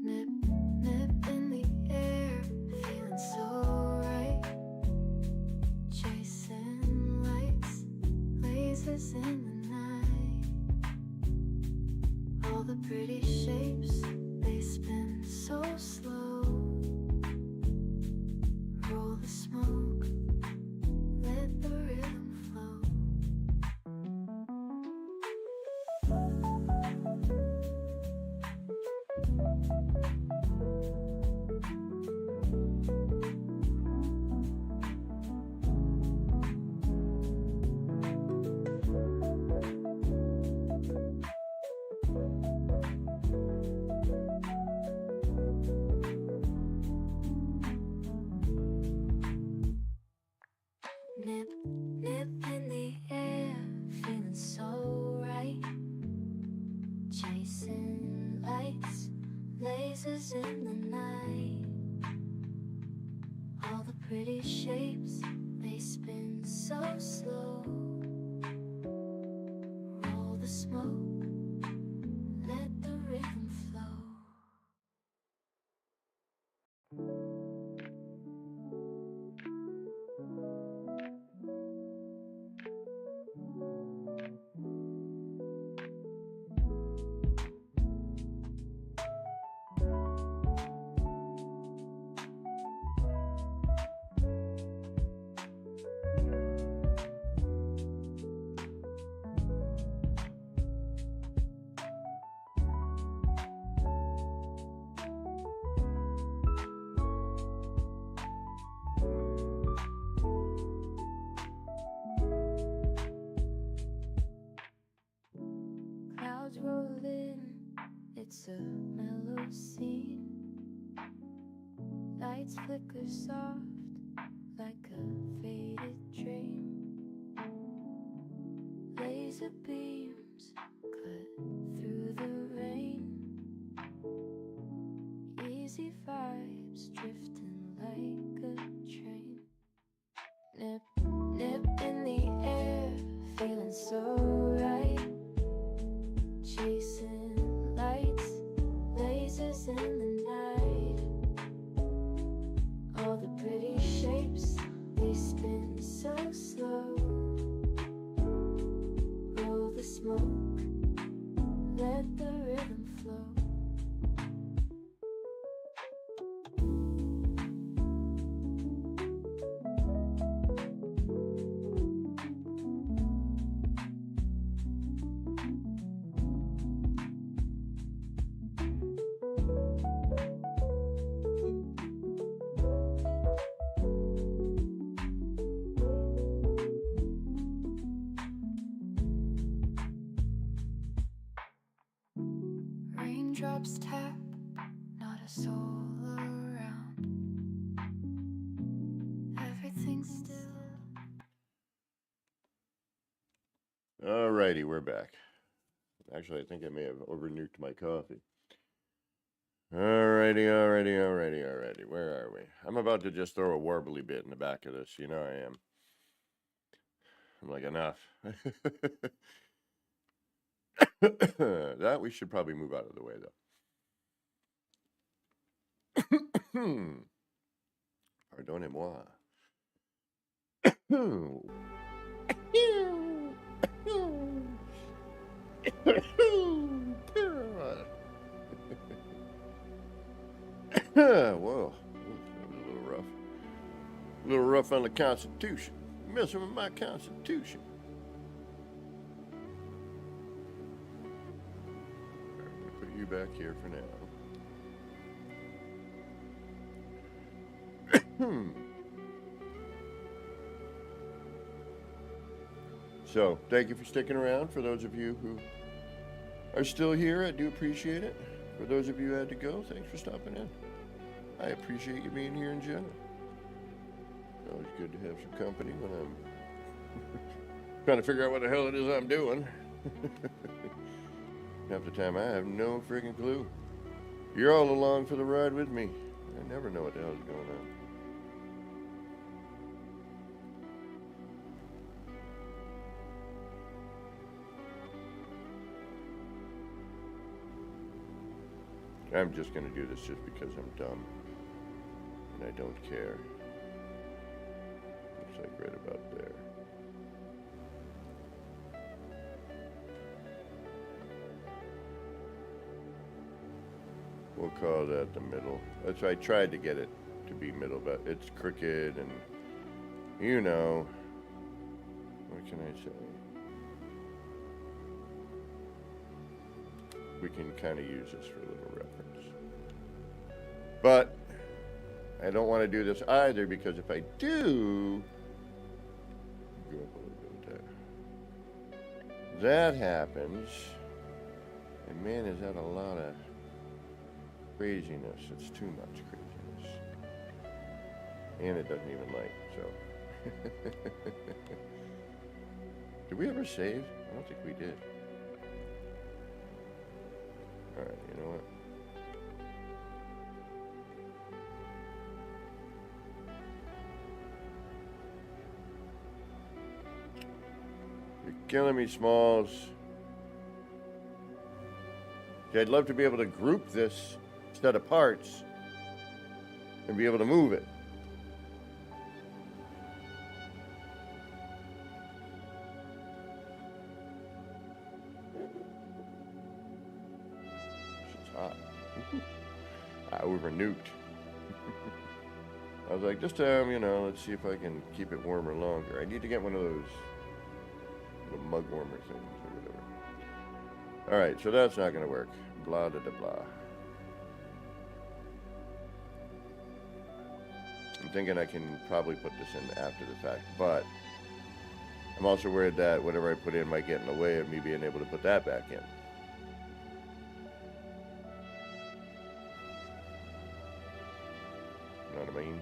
Nip, nip in the air, feeling so right. Chasing lights, lasers in the night. All the pretty shapes, they spin so slow. Roll the smoke, let the rhythm flow. Nip, nip in the air, feeling so right. Chasing lights, lasers in the night. All the pretty shapes, they spin so slow. Roll the smoke, let the rhythm flow. Clouds roll in, it's a mellow scene. Lights flicker soft like a faded dream. Laser beams cut through the rain. Easy vibes drifting like a train. Nip, nip in the air, feeling so right. Chasing lights, lasers in the night. All the pretty shapes, they spin so slow. Roll the smoke, let the rhythm flow. Raindrops tap, not a soul around. Everything's still Alrighty, we're back. Actually, I think I may have over-nuked my coffee. Alrighty. Where are we? I'm about to just throw a warbly bit in the back of this. You know I am. I'm like, enough. That we should probably move out of the way, though. Pardonnez-moi. Whoa, that was a little rough. A little rough on the Constitution. Messing with my Constitution. I'm going to put you back here for now. So, thank you for sticking around. For those of you who are still here, I do appreciate it. For those of you who had to go, thanks for stopping in. I appreciate you being here in general. It's always good to have some company when I'm trying to figure out what the hell it is I'm doing. Half the time I have no freaking clue. You're all along for the ride with me. I never know what the hell is going on. I'm just going to do this just because I'm dumb. And I don't care. Looks like right about there. We'll call that the middle. That's why I tried to get it to be middle, but it's crooked and, you know, what can I say? We can kind of use this for a little reference. But I don't want to do this either, because if I do, go up a little bit there. That happens, and man, is that a lot of craziness. It's too much craziness. And it doesn't even light, so. Did we ever save? I don't think we did. Alright, you know what? You're killing me, Smalls. See, I'd love to be able to group this set of parts and be able to move it. I over-nuked. I was like, just, you know, let's see if I can keep it warmer longer. I need to get one of those little mug warmer things or whatever. Alright, so that's not going to work. Blah, da, da, blah. I'm thinking I can probably put this in after the fact, but I'm also worried that whatever I put in might get in the way of me being able to put that back in. You know what I mean?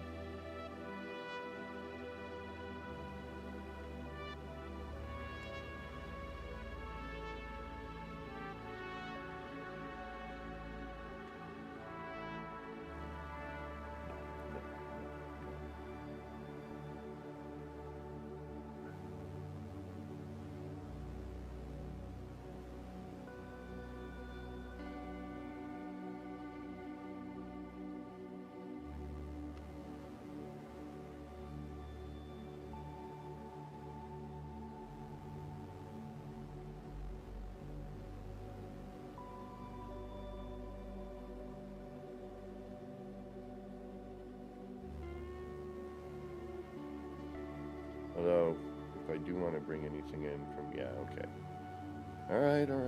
Although, if I do want to bring anything in from, yeah, okay. Alright. I know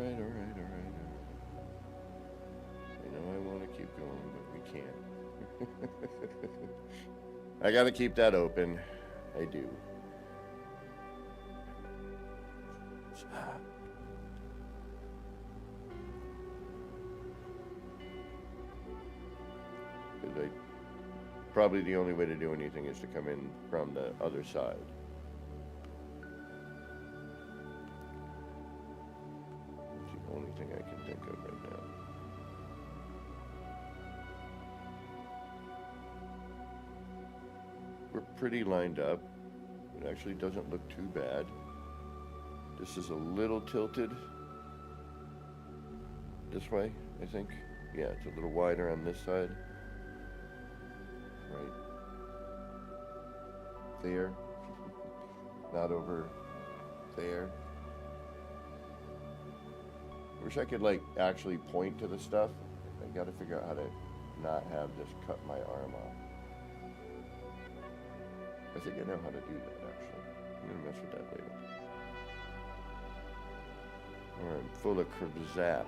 I want to keep going, but we can't. I gotta keep that open. I do. Because probably the only way to do anything is to come in from the other side. thing I can think of right now. We're pretty lined up. It actually doesn't look too bad. This is a little tilted this way, I think. Yeah, it's a little wider on this side. Right there. Not over there. Wish I could like actually point to the stuff. I gotta figure out how to not have this cut my arm off. I think I know how to do that actually. I'm gonna mess with that later. Alright, I'm full of zap.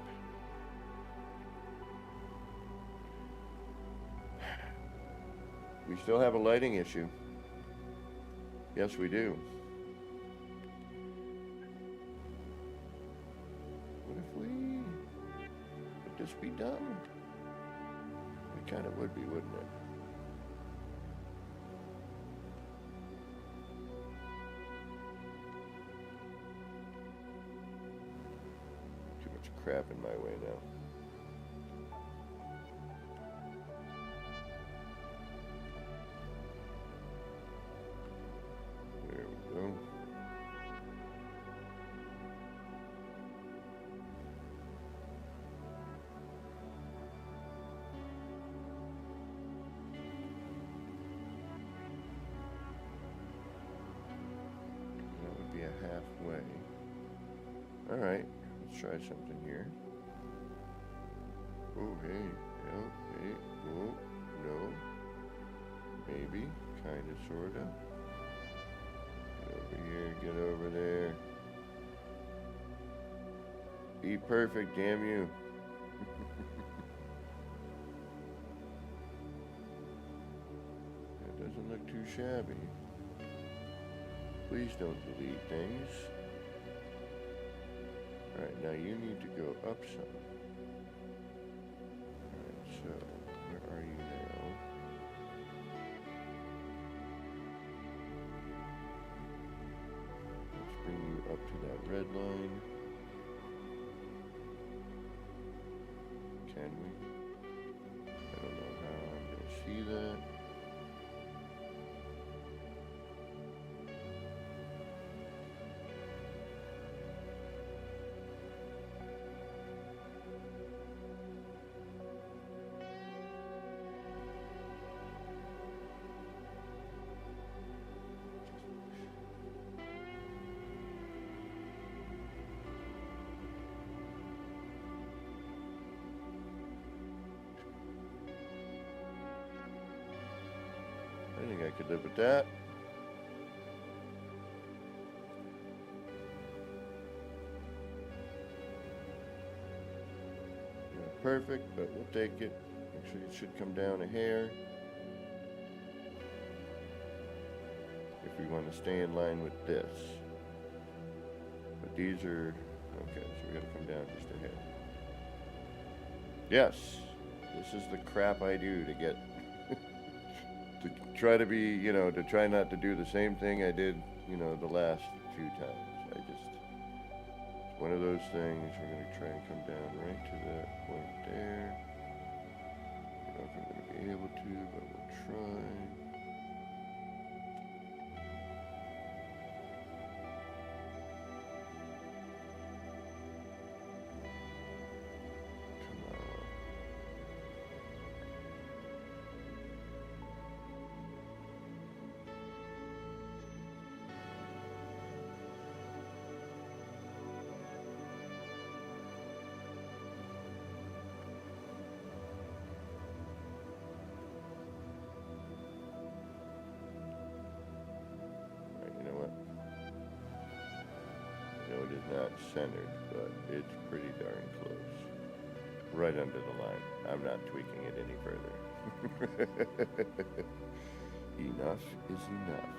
We still have a lighting issue. Yes, we do. What if we... would this be done? It kind of would be, wouldn't it? Too much crap in my way now. There we go. That would be a halfway. All right, let's try something here. Oh, hey, no, hey, oh, no, maybe, kind of, sort of. Get over here, get over there. Be perfect, damn you. That doesn't look too shabby. Please don't delete things. Alright, now you need to go up some. Alright, so, where are you now? Let's bring you up to that red line. Can we? I don't know how I'm going to see that. I think I could live with that. Not perfect, but we'll take it. Actually, it should come down a hair. If we want to stay in line with this. But these are, okay, so we gotta come down just a hair. Yes, this is the crap I do to get to try to be, you know, to try not to do the same thing I did, you know, the last few times. It's one of those things. We're going to try and come down right to that point there. I don't know if I'm going to be able to, but we'll try. It is not centered, but it's pretty darn close. Right under the line. I'm not tweaking it any further. Enough is enough.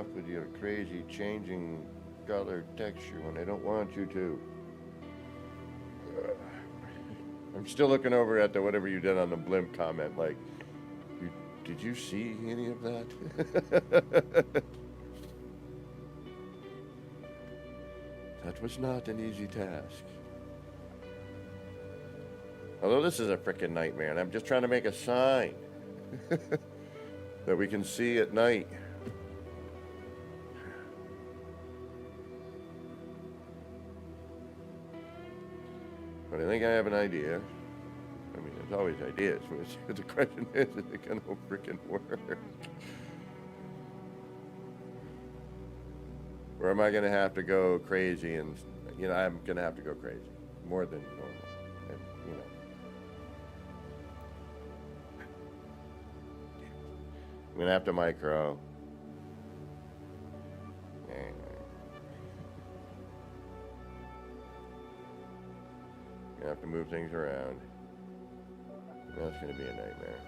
off with your crazy changing color texture when I don't want you to. I'm still looking over at the whatever you did on the blimp comment, like, did you see any of that? That was not an easy task. Although this is a frickin' nightmare, and I'm just trying to make a sign that we can see at night. But I think I have an idea. I mean, there's always ideas, but the question is it gonna frickin' work? Or am I gonna have to go crazy and, you know, I'm gonna have to go crazy. More than normal. And, you know. I'm gonna have to micro. Gonna have to move things around. That's gonna be a nightmare.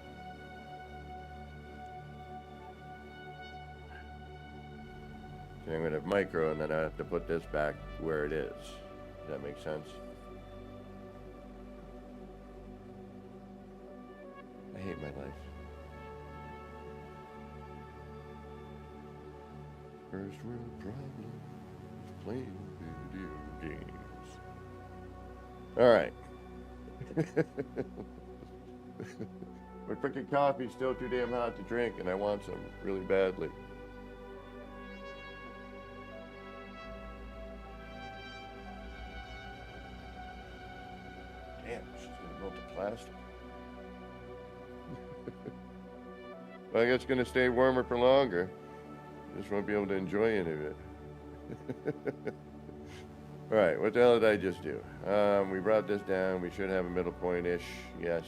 So I'm gonna have micro, and then I have to put this back where it is. Does that make sense? I hate my life. First world problem is playing video games. All right. My freaking coffee's still too damn hot to drink, and I want some really badly. Damn, she's gonna melt the plastic. Well, I guess it's gonna stay warmer for longer. Just won't be able to enjoy any of it. All right, what the hell did I just do? We brought this down. We should have a middle point-ish. Yes.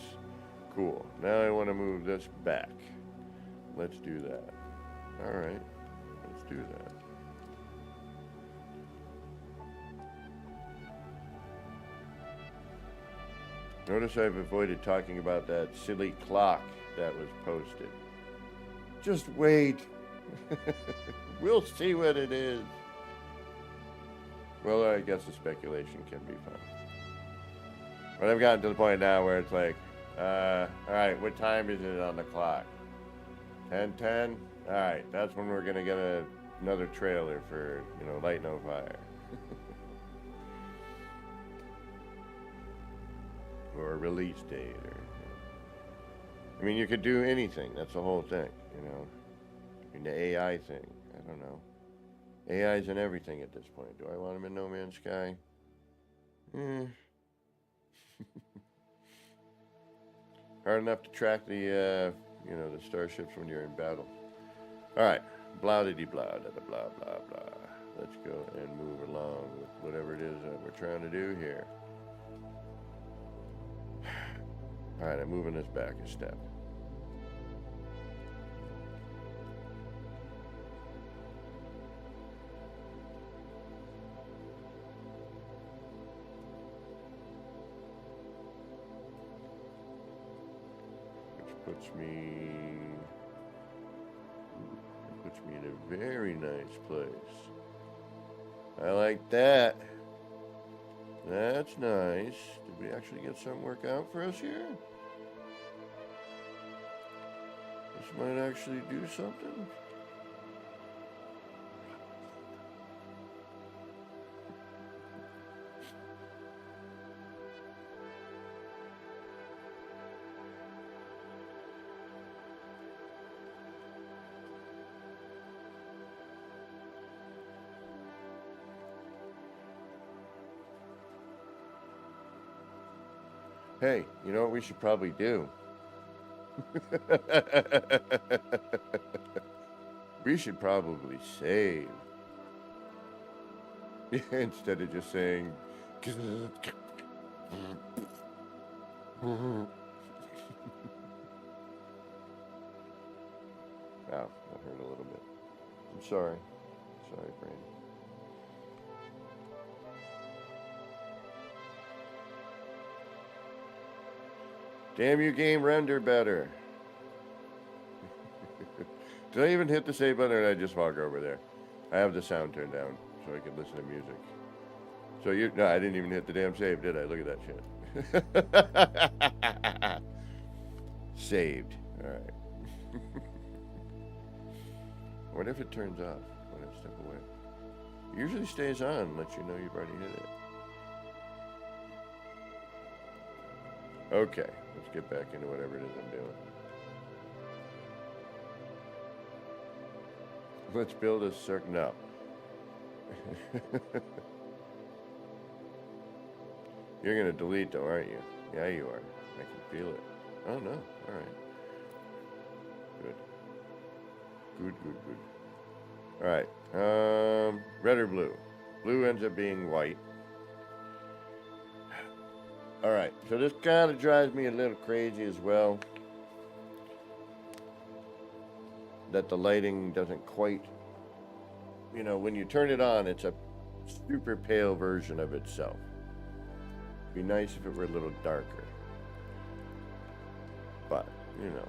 Cool. Now I want to move this back. Let's do that. All right. Let's do that. Notice I've avoided talking about that silly clock that was posted. Just wait. We'll see what it is. Well, I guess the speculation can be fun. But I've gotten to the point now where it's like, all right, what time is it on the clock? 10:10? All right, that's when we're going to get another trailer for, you know, Light No Fire. Or a release date. Or, I mean, you could do anything. That's the whole thing, you know. I mean, the AI thing, I don't know. AI's in everything at this point. Do I want him in No Man's Sky? Hard enough to track the, you know, the starships when you're in battle. All right, blah-de-de-blah, blah, blah, blah. Let's go and move along with whatever it is that we're trying to do here. All right, I'm moving this back a step. Puts me in a very nice place. I like that. That's nice. Did we actually get some work out for us here? This might actually do something. Hey, you know what we should probably do? We should probably save. Instead of just saying... Wow, that hurt a little bit. I'm sorry. Sorry, Brandon. Damn you, game, render better. Did I even hit the save button, or did I just walk over there? I have the sound turned down so I can listen to music. So no, I didn't even hit the damn save, did I? Look at that shit. Saved. All right. What if it turns off when I step away? It usually stays on, lets you know you've already hit it. Okay, let's get back into whatever it is I'm doing. Let's build a circle. No. You're going to delete, though, aren't you? Yeah, you are. I can feel it. Oh, no. All right. Good. Good. All right. Red or blue? Blue ends up being white. All right. So this kind of drives me a little crazy as well. That the lighting doesn't quite, you know, when you turn it on, it's a super pale version of itself. Be nice if it were a little darker. But, you know.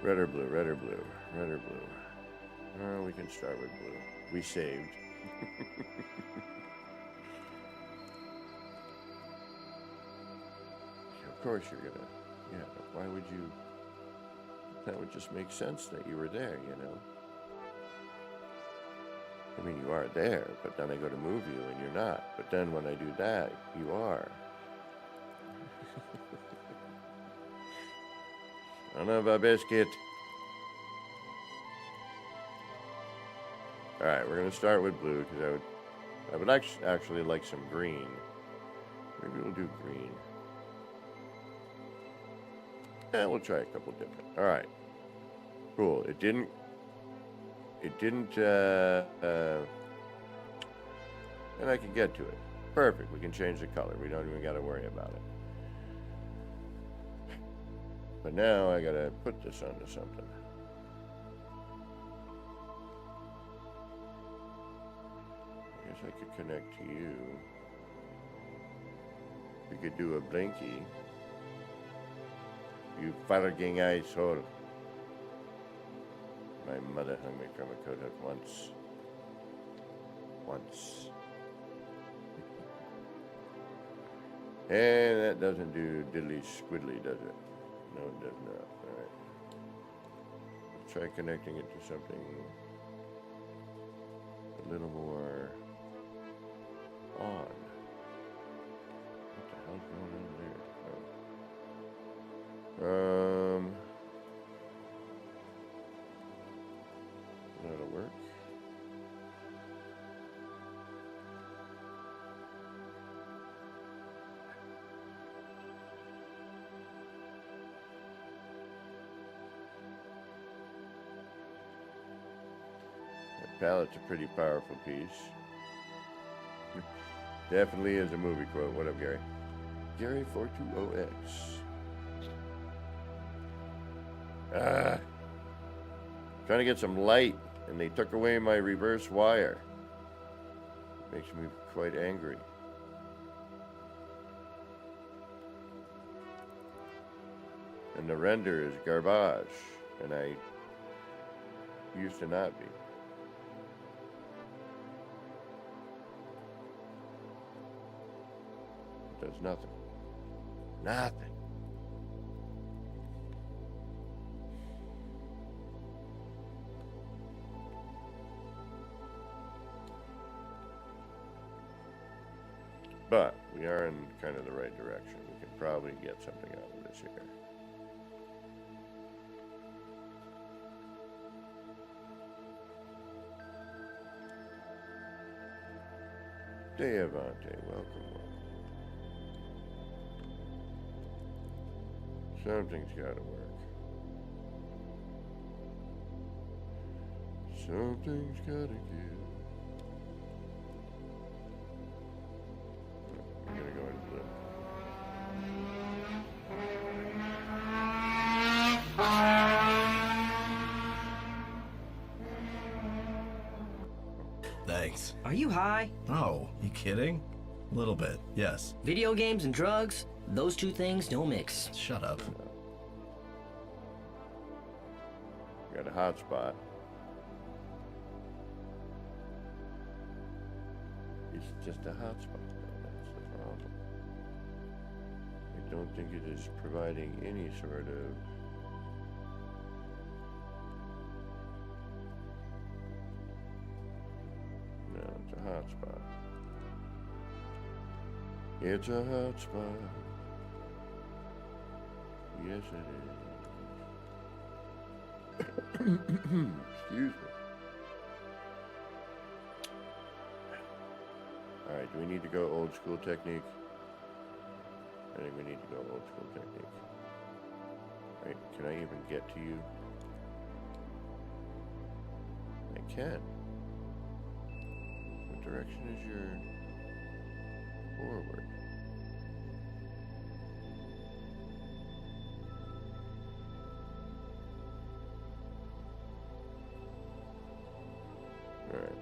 Red or blue, red or blue, red or blue. Oh, we can start with blue. We saved. Of course you're gonna, yeah, why would you? That would just make sense that you were there, you know? I mean, you are there, but then I go to move you and you're not. But then when I do that, you are. Son of a biscuit. All right, we're gonna start with blue because I would actually like some green. Maybe we'll do green. Yeah, we'll try a couple different. All right, cool. It didn't. And I can get to it. Perfect. We can change the color. We don't even got to worry about it. But now I gotta put this onto something. I guess I could connect to you. We could do a blinky. You fucking asshole. My mother hung me from a coat hook once. And that doesn't do diddly squiddly, does it? No, it does not. All right. Let's try connecting it to something a little more on. What the hell's going on there? That'll work. Palette's a pretty powerful piece. Definitely is a movie quote. What up, Gary? Gary 420X. Trying to get some light, and they took away my reverse wire. Makes me quite angry. And the render is garbage, and I used to not be. It does nothing. Nothing. But we are in kind of the right direction. We can probably get something out of this here. Deavante, welcome. Something's got to work. Something's got to give. I'm going to go into blue. Thanks. Are you high? Oh, you kidding? A little bit, yes. Video games and drugs? Those two things don't mix. Shut up. hotspot. It's just a hotspot. That's the problem. I don't think it is providing any sort of no, it's a hotspot. It's a hotspot. Yes, it is. Excuse me. Alright, do we need to go old school technique? I think we need to go old school technique. Alright, can I even get to you? I can. What direction is your forward? Alright.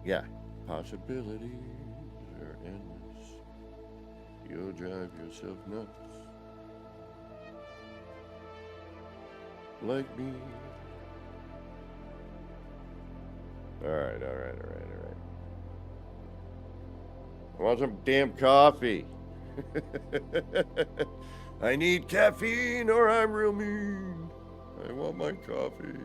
Yeah, possibilities are endless. You'll drive yourself nuts. Like me. Alright. I want some damn coffee. I need caffeine or I'm real mean. I want my coffee.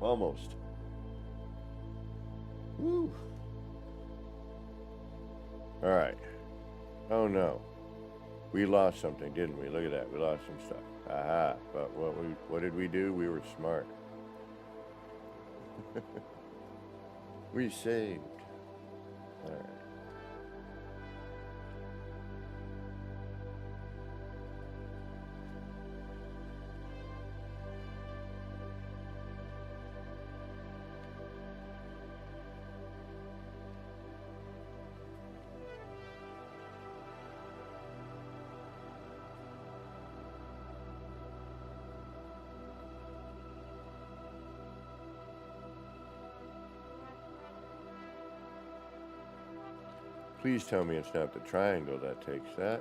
Almost. Woo. All right. Oh no. We lost something, didn't we? Look at that. We lost some stuff. Aha. But what did we do? We were smart. We saved. All right. Please tell me it's not the triangle that takes that.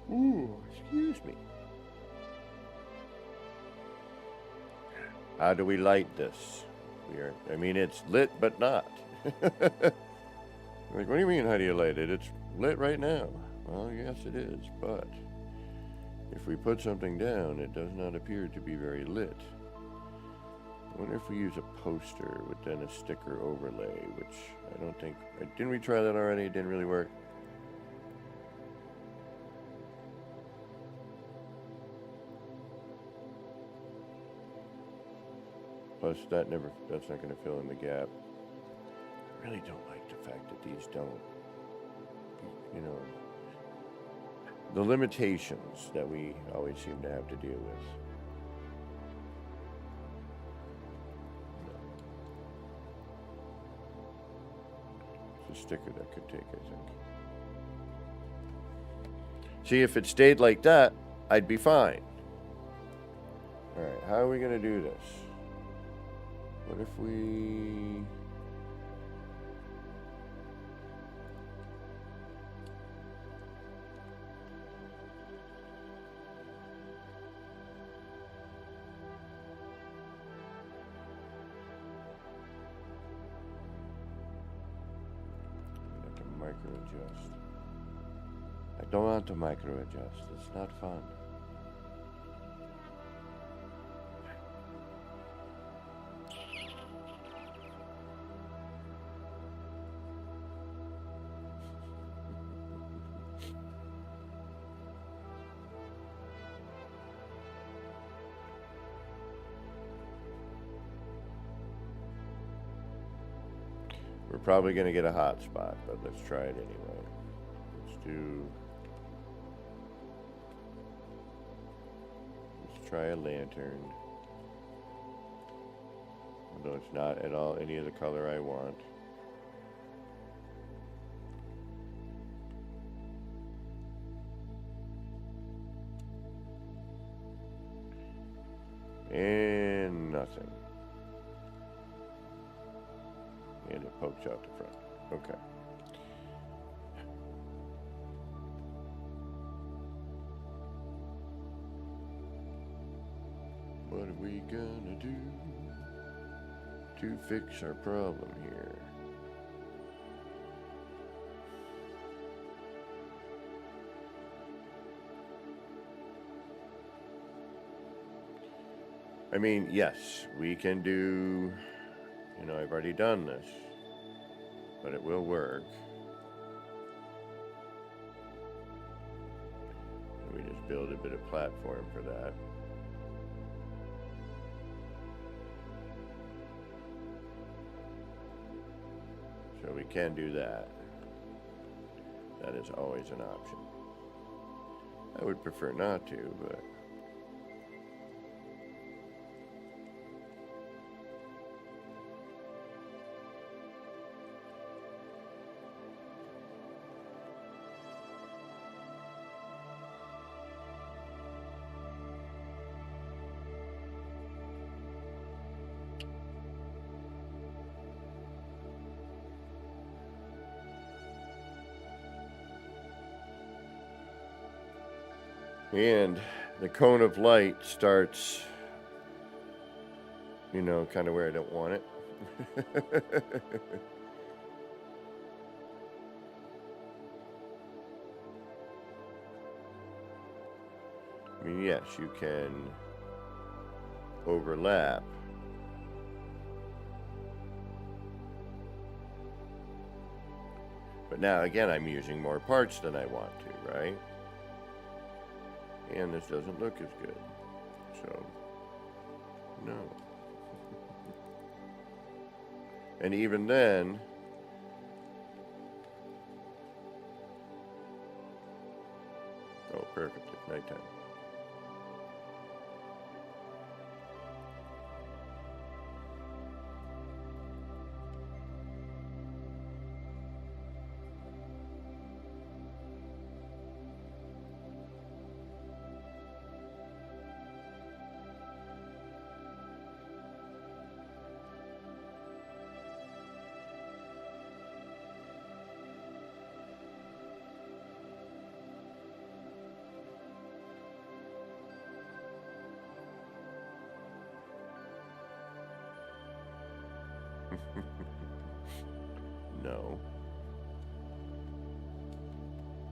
Ooh, excuse me. How do we light this? I mean, it's lit, but not. Like, what do you mean, how do you light it? It's lit right now. Well, yes, it is, but if we put something down, it does not appear to be very lit. I wonder if we use a poster with then a sticker overlay, which I don't think... Didn't we try that already? It didn't really work. Plus, that's not going to fill in the gap. I really don't like the fact that these don't, you know, the limitations that we always seem to have to deal with. It's a sticker that could take, I think. See, if it stayed like that, I'd be fine. All right, how are we going to do this? What if we... micro adjust. I don't want to micro adjust. It's not fun. We're probably going to get a hot spot, but let's try it anyway. Let's try a lantern. although it's not at all any of the color I want. And nothing. And it pokes out the front. Okay. What are we gonna do to fix our problem here? I mean, yes, we can do, you know, I've already done this, but it will work. We just build a bit of platform for that. So we can do that. That is always an option. I would prefer not to, but... And the cone of light starts, you know, kind of where I don't want it. I mean, yes, you can overlap. But now, again, I'm using more parts than I want to, right? And this doesn't look as good. So, no. And even then, oh, perfect, it's nighttime. No.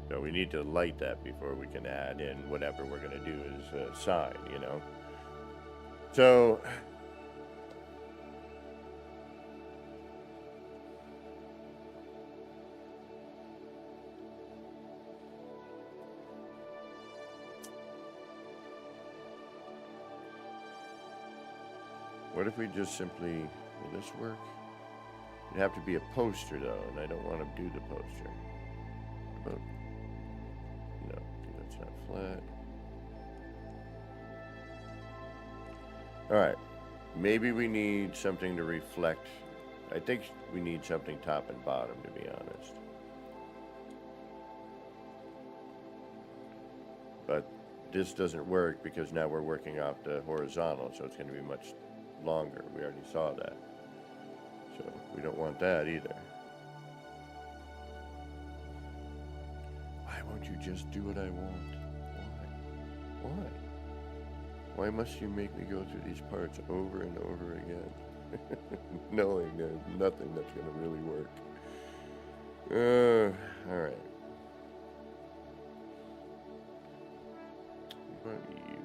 So we need to light that before we can add in whatever we're going to do as a sign, you know. So what if we just simply, will this work? It'd have to be a poster though, and I don't want to do the poster. But no, that's not flat. Alright, maybe we need something to reflect. I think we need something top and bottom, to be honest. But this doesn't work because now we're working off the horizontal, so it's going to be much longer. We already saw that. So we don't want that either. Why won't you just do what I want? Why? Why? Why must you make me go through these parts over and over again? Knowing there's nothing that's going to really work. Alright. What about you?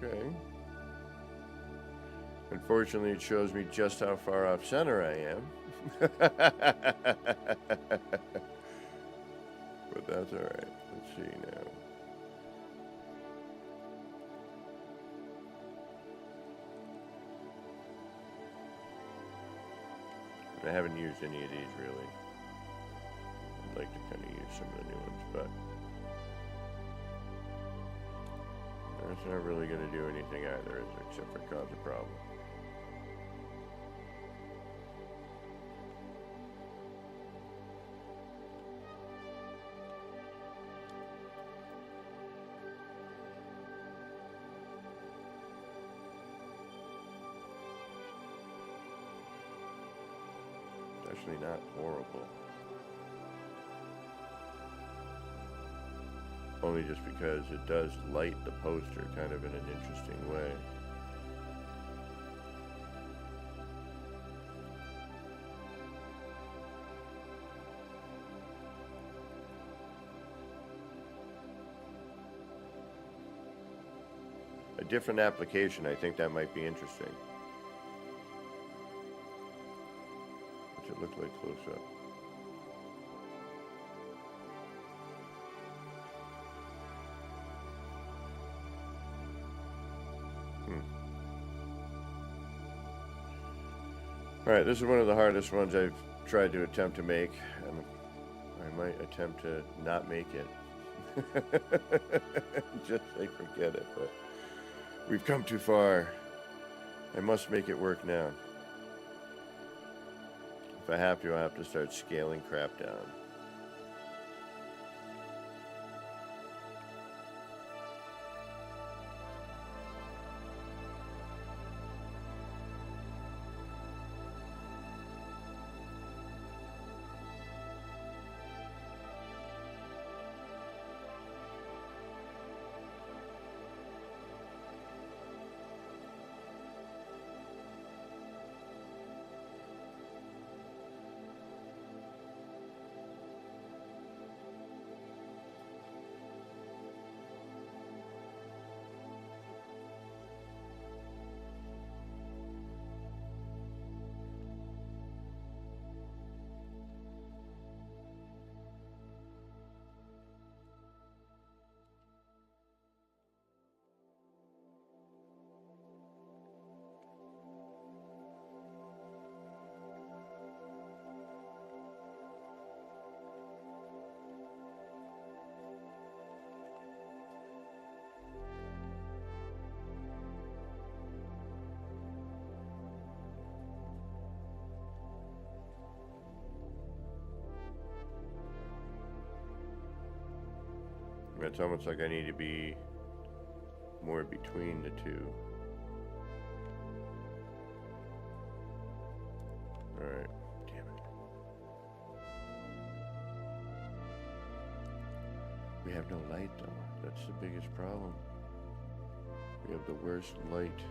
Okay. Unfortunately, it shows me just how far off center I am. But that's alright. Let's see now. I haven't used any of these really. I'd like to kind of use some of the new ones, but that's not really going to do anything either, is it? Except for cause a problem. It's actually not horrible. Only just because it does light the poster kind of in an interesting way. A different application, I think that might be interesting. What's it look like close up? Alright, this is one of the hardest ones I've tried to attempt to make, and I might attempt to not make it. Just say forget it, but we've come too far. I must make it work now. If I have to, I'll have to start scaling crap down. It's almost like I need to be more between the two. Alright, damn it. We have no light though. That's the biggest problem. We have the worst light.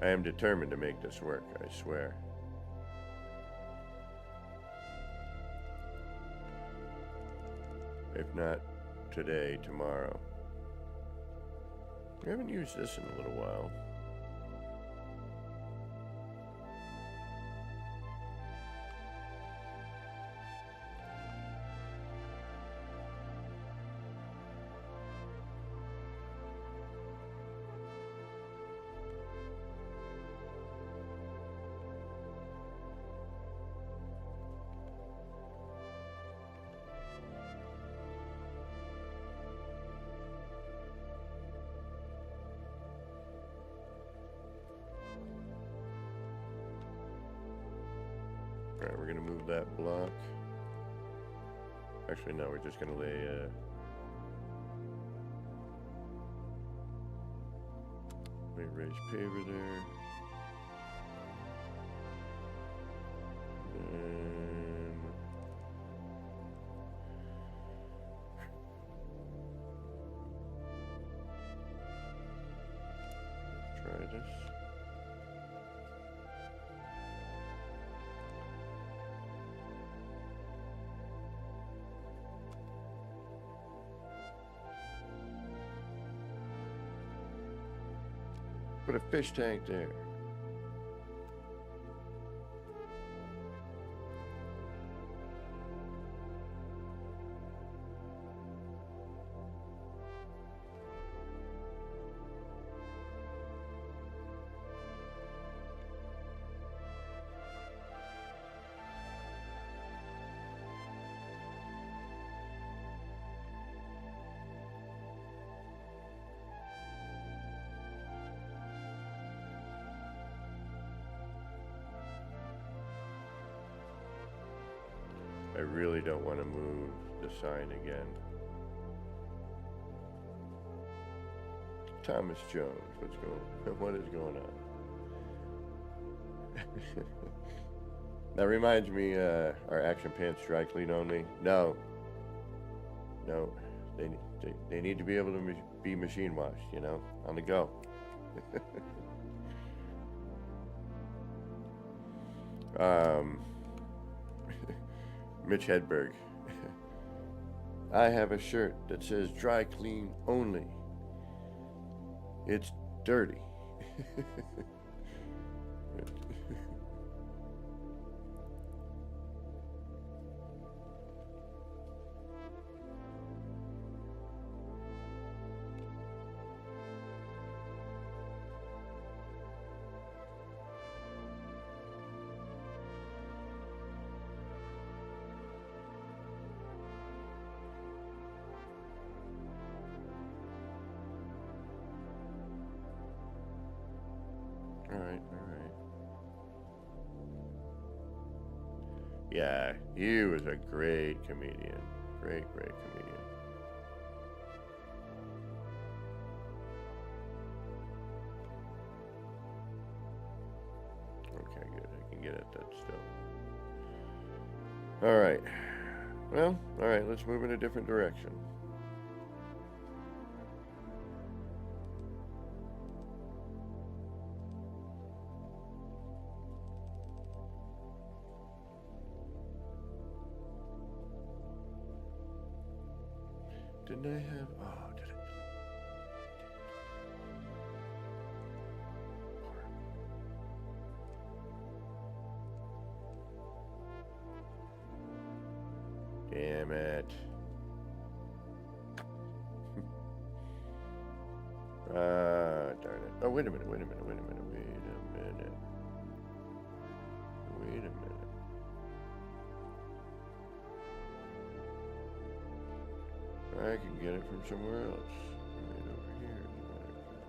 I am determined to make this work, I swear. If not today, tomorrow. We haven't used this in a little while. Alright, we're gonna move that block. Actually, no, we're just gonna lay me raise paver there. And try this. Put a fish tank there. I really don't want to move the sign again. Thomas Jones, what is going on? That reminds me, our action pants dry clean only. No, they need to be able to be machine washed, you know, on the go. Mitch Hedberg. I have a shirt that says dry clean only. It's dirty. All right. Yeah, he was a great comedian. Great comedian. Okay, good. I can get at that still. All right. Well, all right, let's move in a different direction. Didn't I have... Oh, did I? Damn it. Darn it. Oh, wait a minute. I can get it from somewhere else. Right over here, as a matter of fact.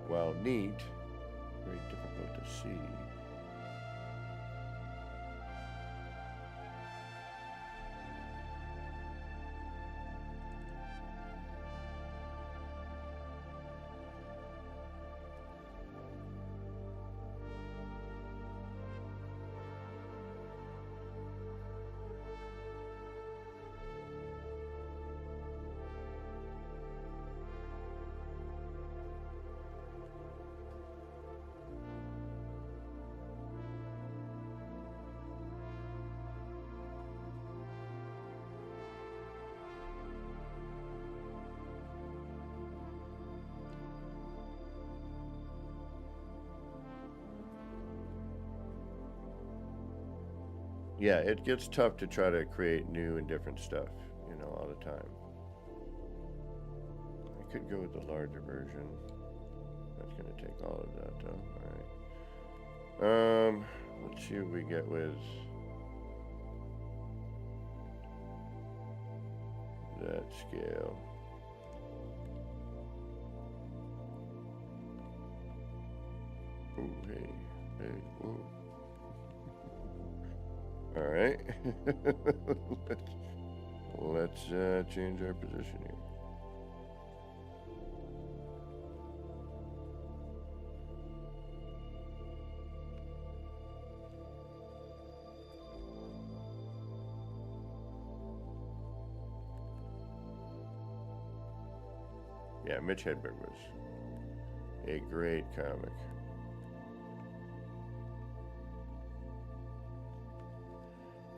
While neat, very difficult to see. Yeah, it gets tough to try to create new and different stuff, you know, all the time. I could go with the larger version. That's going to take all of that, though. All right. Let's see what we get with that scale. Ooh, hey, whoa. All right. let's change our position here. Yeah, Mitch Hedberg was a great comic.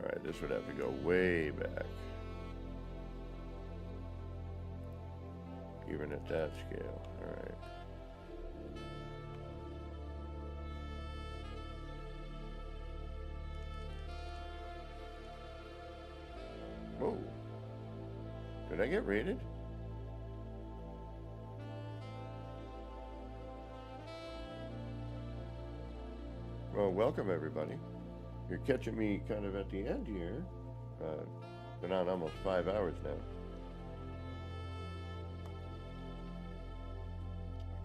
Alright, this would have to go way back. Even at that scale. Alright. Whoa. Did I get rated? Well, welcome everybody. You're catching me kind of at the end here. Been on almost 5 hours now.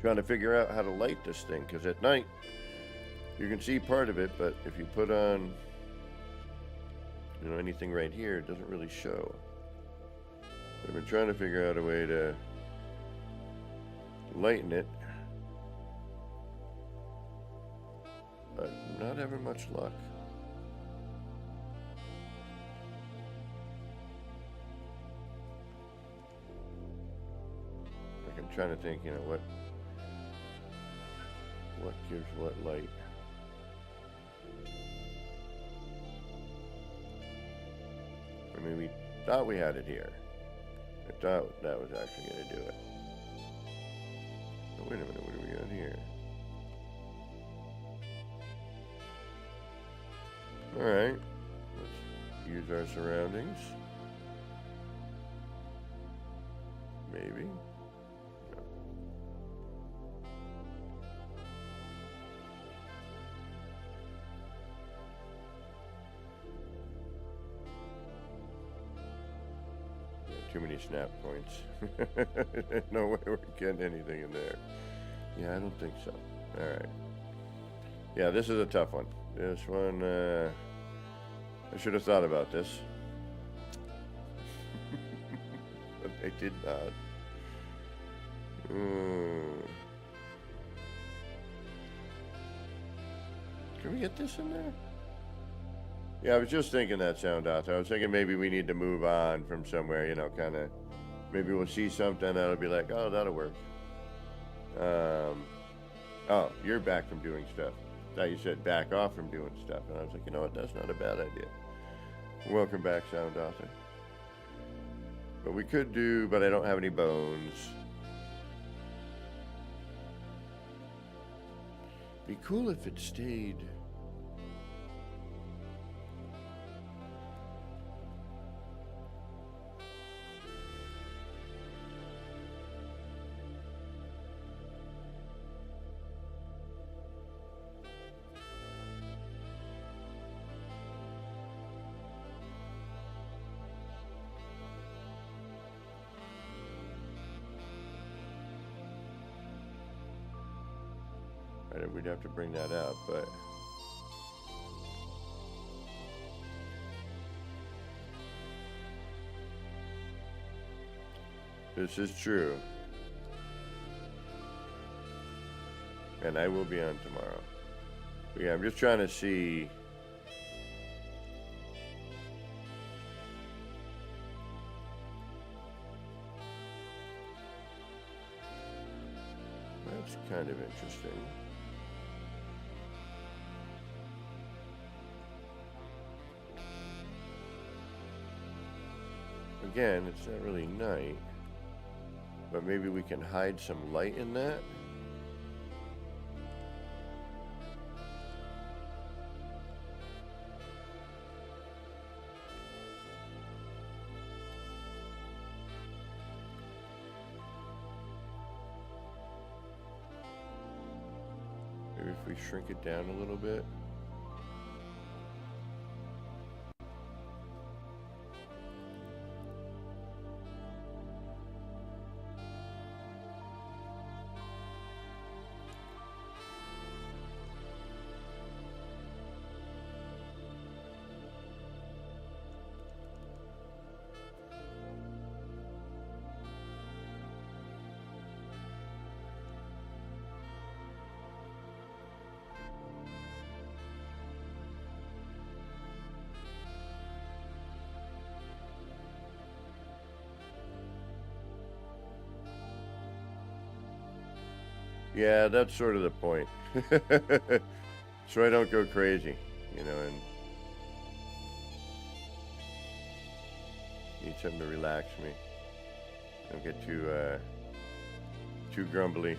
Trying to figure out how to light this thing, because at night you can see part of it, but if you put on, you know, anything right here, it doesn't really show. I've been trying to figure out a way to lighten it, but not having much luck. Like, I'm trying to think, you know, what gives what light. I mean, we thought we had it here. I thought that was actually going to do it. But wait a minute, what do we got here? Alright, let's use our surroundings. Maybe. No. Yeah, too many snap points. No way we're getting anything in there. Yeah, I don't think so. Alright. Yeah, this is a tough one. This one, I should have thought about this. But I did not. Can we get this in there? Yeah, I was just thinking that, Sound Author. I was thinking maybe we need to move on from somewhere, you know, kind of. Maybe we'll see something that'll be like, oh, that'll work. Oh, you're back from doing stuff. I thought you said back off from doing stuff. And I was like, you know what, that's not a bad idea. Welcome back, Sound Author. But we could do, but I don't have any bones. Be cool if it stayed. We'd have to bring that up, but this is true. And I will be on tomorrow. But yeah, I'm just trying to see. That's kind of interesting. Again, it's not really night, but maybe we can hide some light in that. if we shrink it down a little bit. Yeah, that's sort of the point. So I don't go crazy, you know, and need something to relax me. Don't get too grumbly.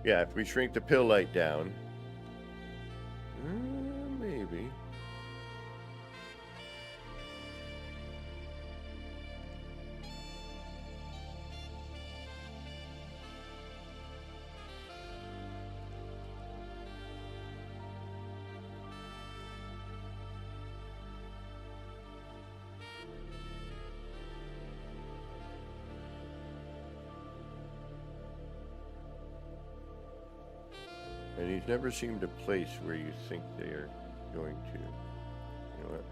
Yeah, if we shrink the pill light down, maybe. And he's never seemed a place where you think they are going to. You know what?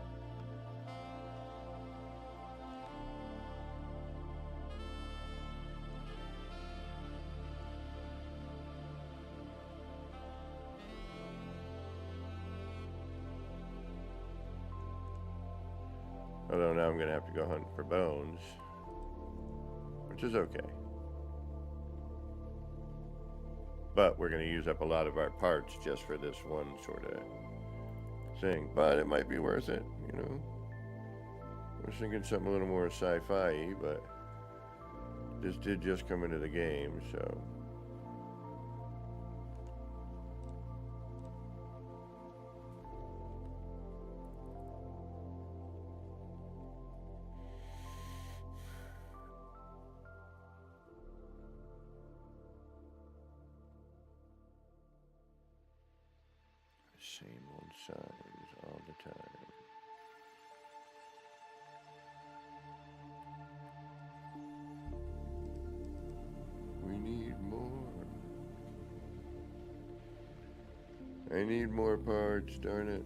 Although now I'm going to have to go hunting for bones, which is okay. But we're going to use up a lot of our parts just for this one sort of thing. But it might be worth it, you know. I was thinking something a little more sci-fi-y, but this did just come into the game, so. Same old signs all the time. We need more. I need more parts, darn it.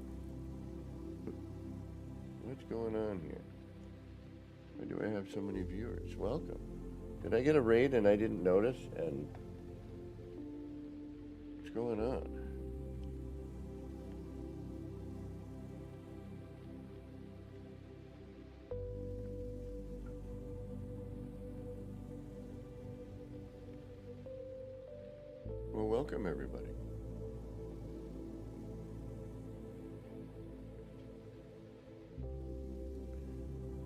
What's going on here? Why do I have so many viewers? Welcome. Did I get a raid and I didn't notice? And what's going on? Well, welcome everybody.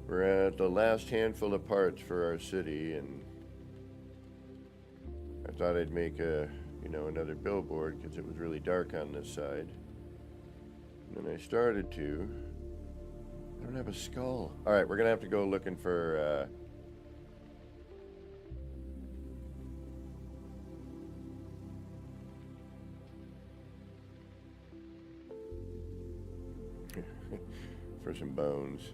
We're at the last handful of parts for our city, and I thought I'd make another billboard because it was really dark on this side. And then I started to. I don't have a skull. All right, we're gonna have to go looking for. For some bones.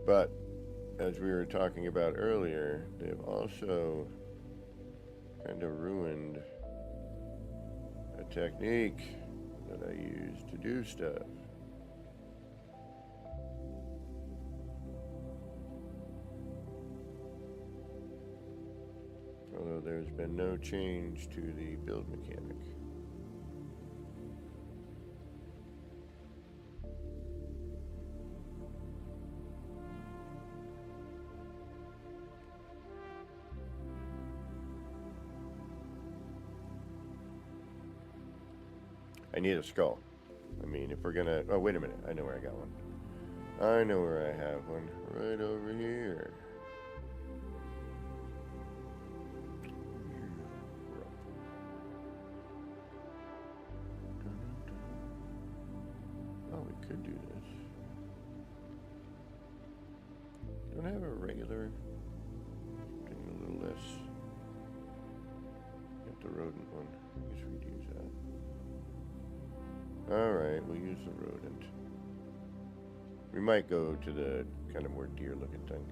But as we were talking about earlier, they've also kind of ruined a technique that I use to do stuff. Although there's been no change to the build mechanic. I need a skull. I mean, if we're gonna... Oh, wait a minute. I know where I got one. I know where I have one. Right over here. Oh, we could do this. Don't I have a regular... Something a little less... Get the rodent one. I guess we'd use that. Alright, we'll use the rodent. We might go to the kind of more deer-looking thing.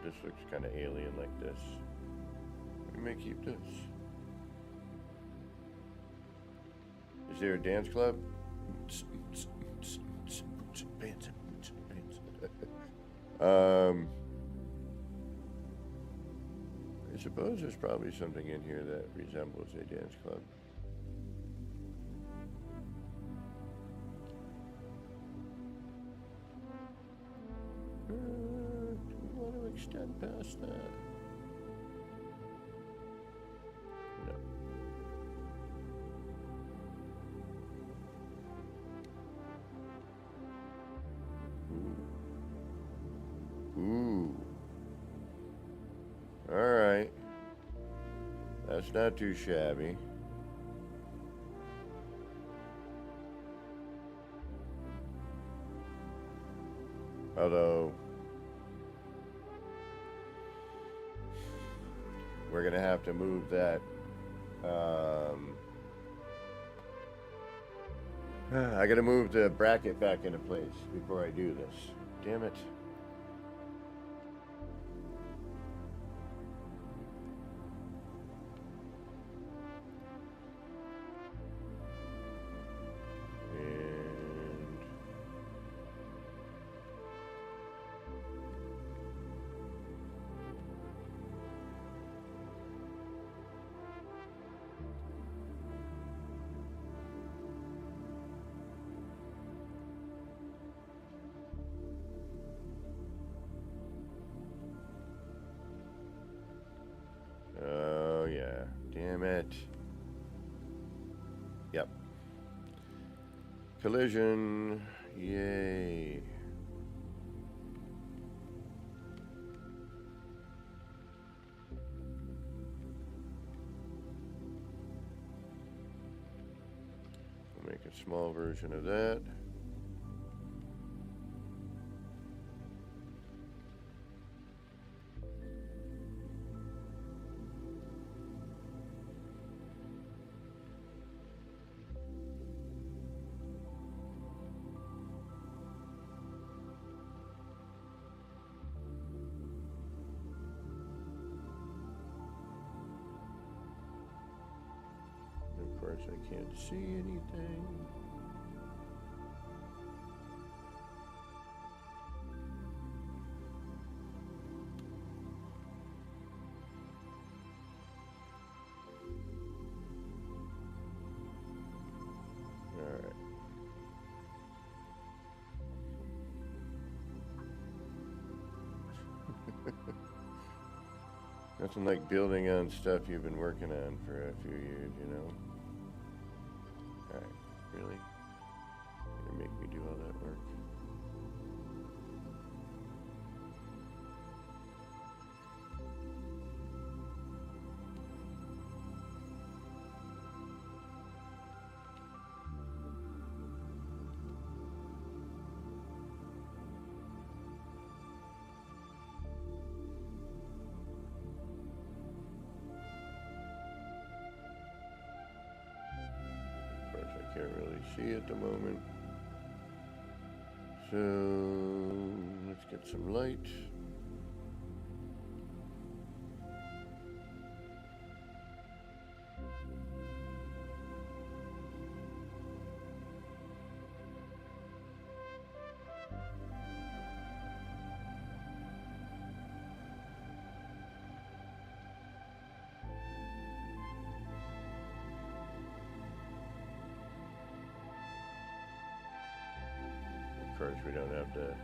This looks kind of alien like this. We may keep this. Is there a dance club? I suppose there's probably something in here that resembles a dance club. Do we want to extend past that? No. Ooh. Alright. That's not too shabby. Although, we're going to have to move that. I got to move the bracket back into place before I do this. Damn it. Oh, yeah. Damn it. Yep. Collision. Yay. We'll make a small version of that. Of course, I can't see anything. All right. Nothing like building on stuff you've been working on for a few years, you know? Alright, really? You're gonna make me do all that work? Can't really see at the moment. So let's get some light. Of course, we don't have to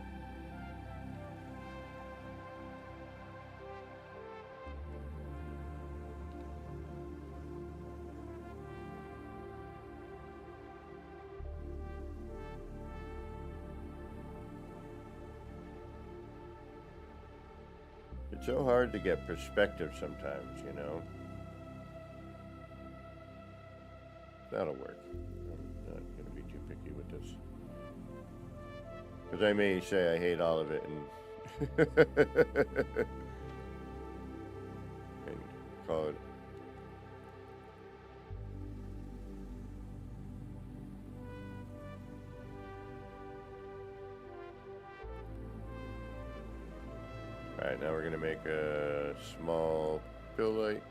So hard to get perspective sometimes, you know. That'll work. I'm not going to be too picky with this. Because I may say I hate all of it and, and call it. Alright, now we're going to make a small fill light.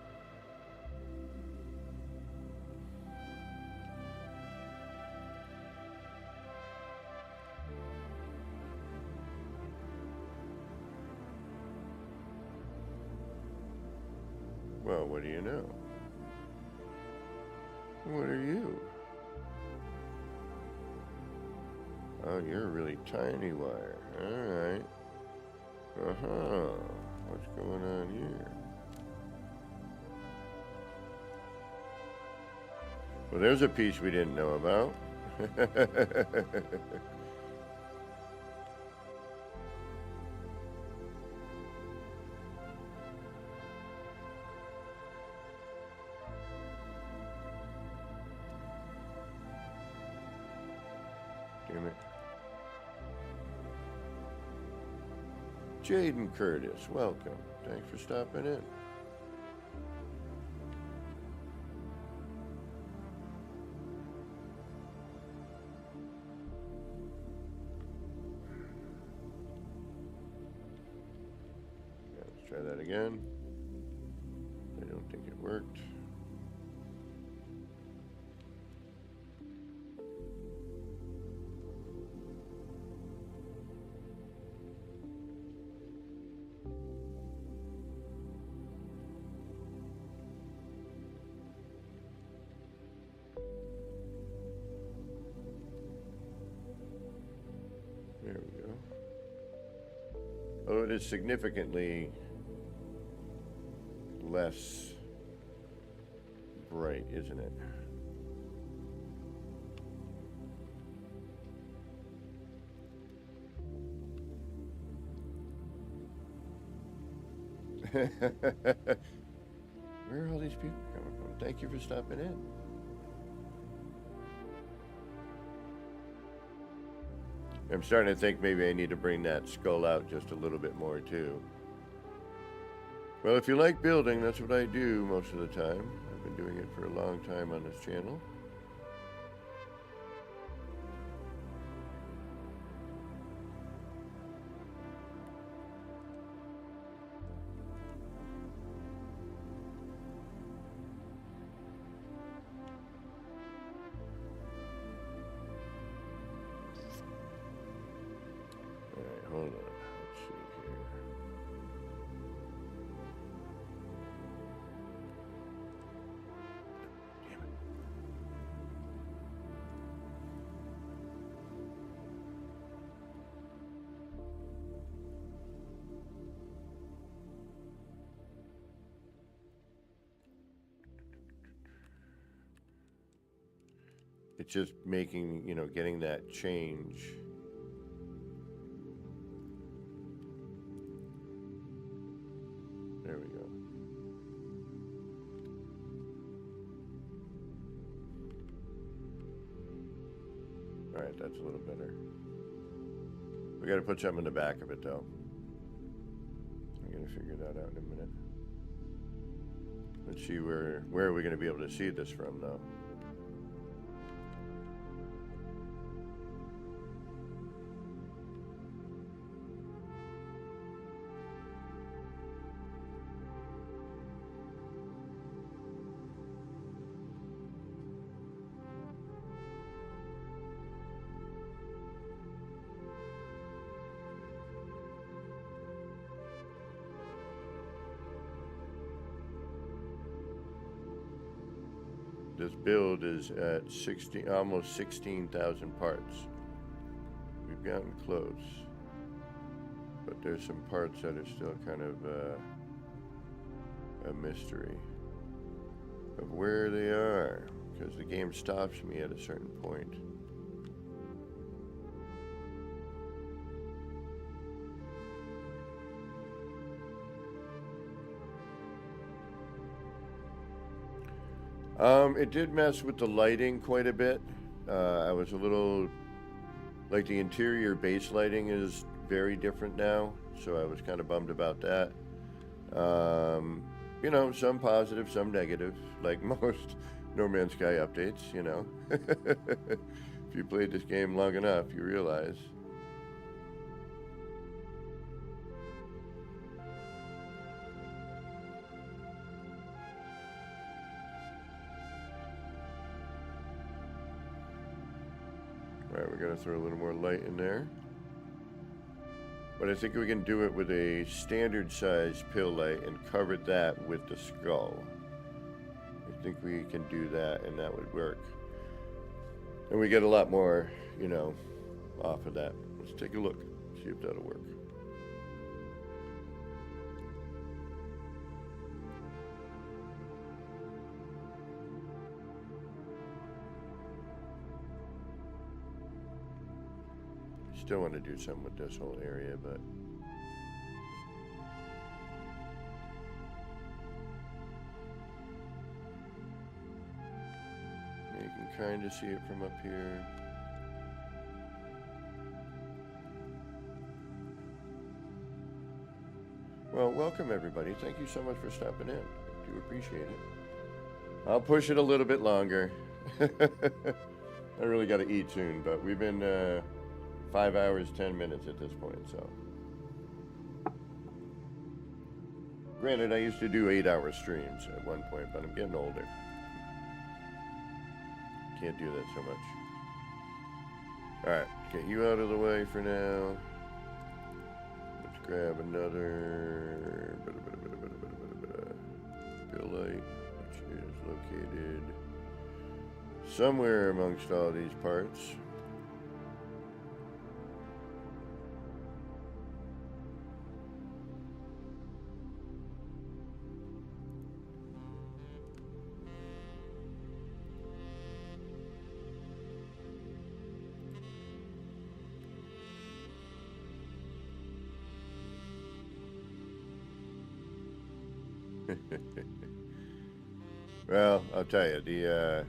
Well, what do you know? What are you? Oh, you're a really tiny wire. Alright. Uh-huh. What's going on here? Well, there's a piece we didn't know about. Damn it. Jaden Curtis, welcome. Thanks for stopping in. Yeah, let's try that again. I don't think it worked. There we go. Oh, it is significantly less bright, isn't it? Where are all these people coming from? Thank you for stopping in. I'm starting to think maybe I need to bring that skull out just a little bit more too. Well, if you like building, that's what I do most of the time. I've been doing it for a long time on this channel. Alright, hold on. Let's see here. Damn it. It's just making, you know, getting that change. There we go. All right, that's a little better. We got to put something in the back of it, though. I'm gonna figure that out in a minute. Let's see where are we gonna be able to see this from, though? This build is at almost 16,000 parts. We've gotten close, but there's some parts that are still kind of a mystery of where they are, because the game stops me at a certain point. It did mess with the lighting quite a bit. I was a little, like, the interior base lighting is very different now, so I was kind of bummed about that. You know, some positive, some negative, like most No Man's Sky updates, you know. If you played this game long enough, you realize. Alright, we're going to throw a little more light in there. But I think we can do it with a standard size pill light and cover that with the skull. I think we can do that and that would work. And we get a lot more, you know, off of that. Let's take a look, see if that'll work. Still want to do something with this whole area, but you can kind of see it from up here. Well, welcome everybody. Thank you so much for stopping in. I do appreciate it. I'll push it a little bit longer. I really got to eat soon, but we've been 5 hours, 10 minutes at this point, so. Granted, I used to do 8-hour streams at one point, but I'm getting older. Can't do that so much. Alright, get you out of the way for now. Let's grab another pill light, which is located somewhere amongst all these parts. Well, I'll tell you, the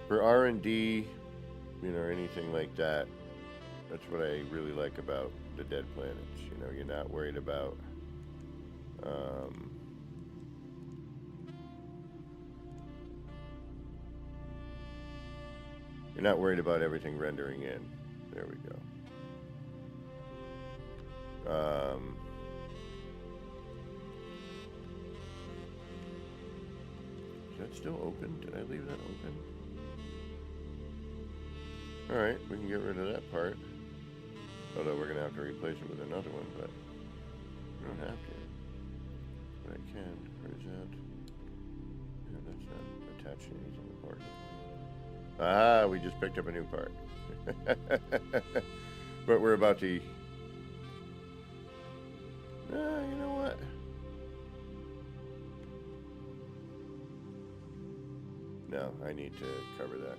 for R&D, you know, or anything like that, that's what I really like about the Dead Planets. You know, you're not worried about you're not worried about everything rendering in. There we go. Is that still open? Did I leave that open? Alright, we can get rid of that part. Although we're going to have to replace it with another one, but we don't have to. But I can. Where is that? Yeah, that's not attached to anything important. Ah, we just picked up a new part. But we're about to... you know what? No, I need to cover that.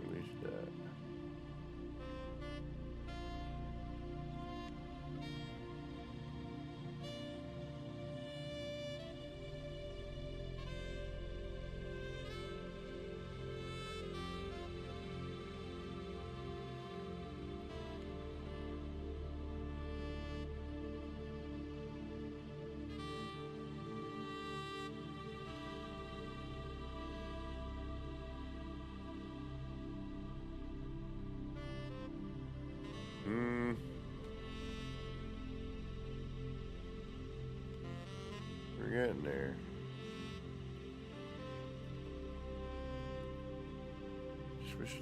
Release that. We're getting there. Swish.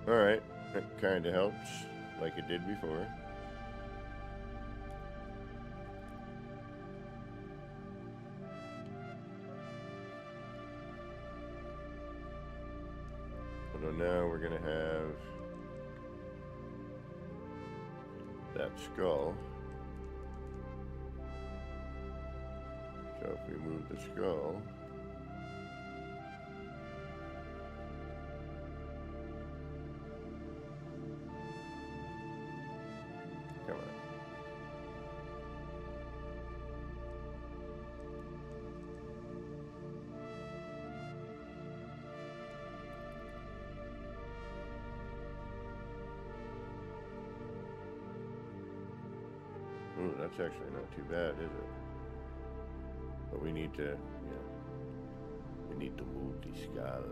Alright, that kind of helps, like it did before. Although now we're going to have that skull. So if we move the skull, come on. Ooh, that's actually not too bad, is it? But we need to, you know, we need to move the skull.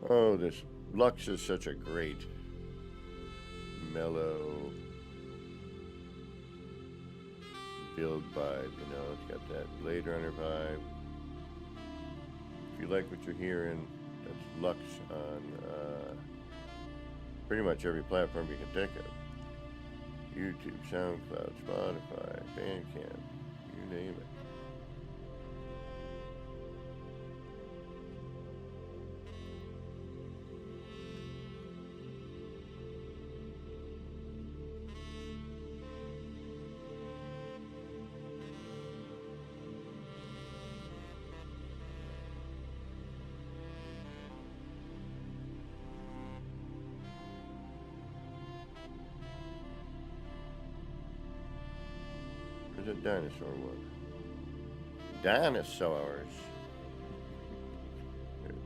Oh, this Lux is such a great, mellow build vibe, you know, it's got that Blade Runner vibe. If you like what you're hearing, that's Lux on pretty much every platform you can think of. YouTube, SoundCloud, Spotify, Bandcamp, you name it. Where's that dinosaur one? Dinosaurs. There it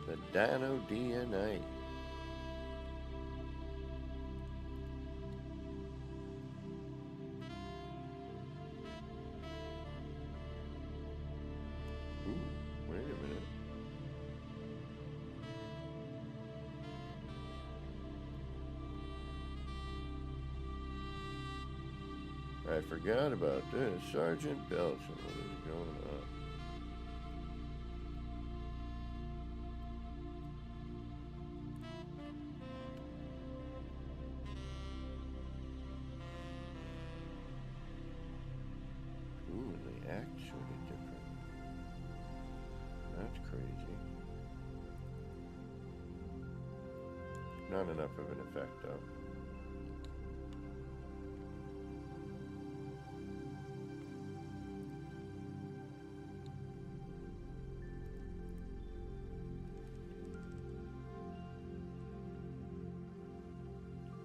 is. The Dino DNA. Wait a minute. I forgot about this. Sergeant Belson, what is going on? Ooh, they actually different. That's crazy. Not enough of an effect, though.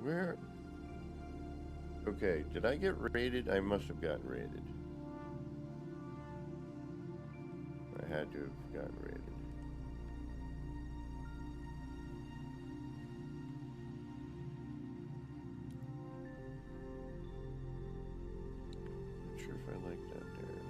Where? Okay, did I get raided? I must have gotten raided. I had to have gotten raided. Not sure if I like that there.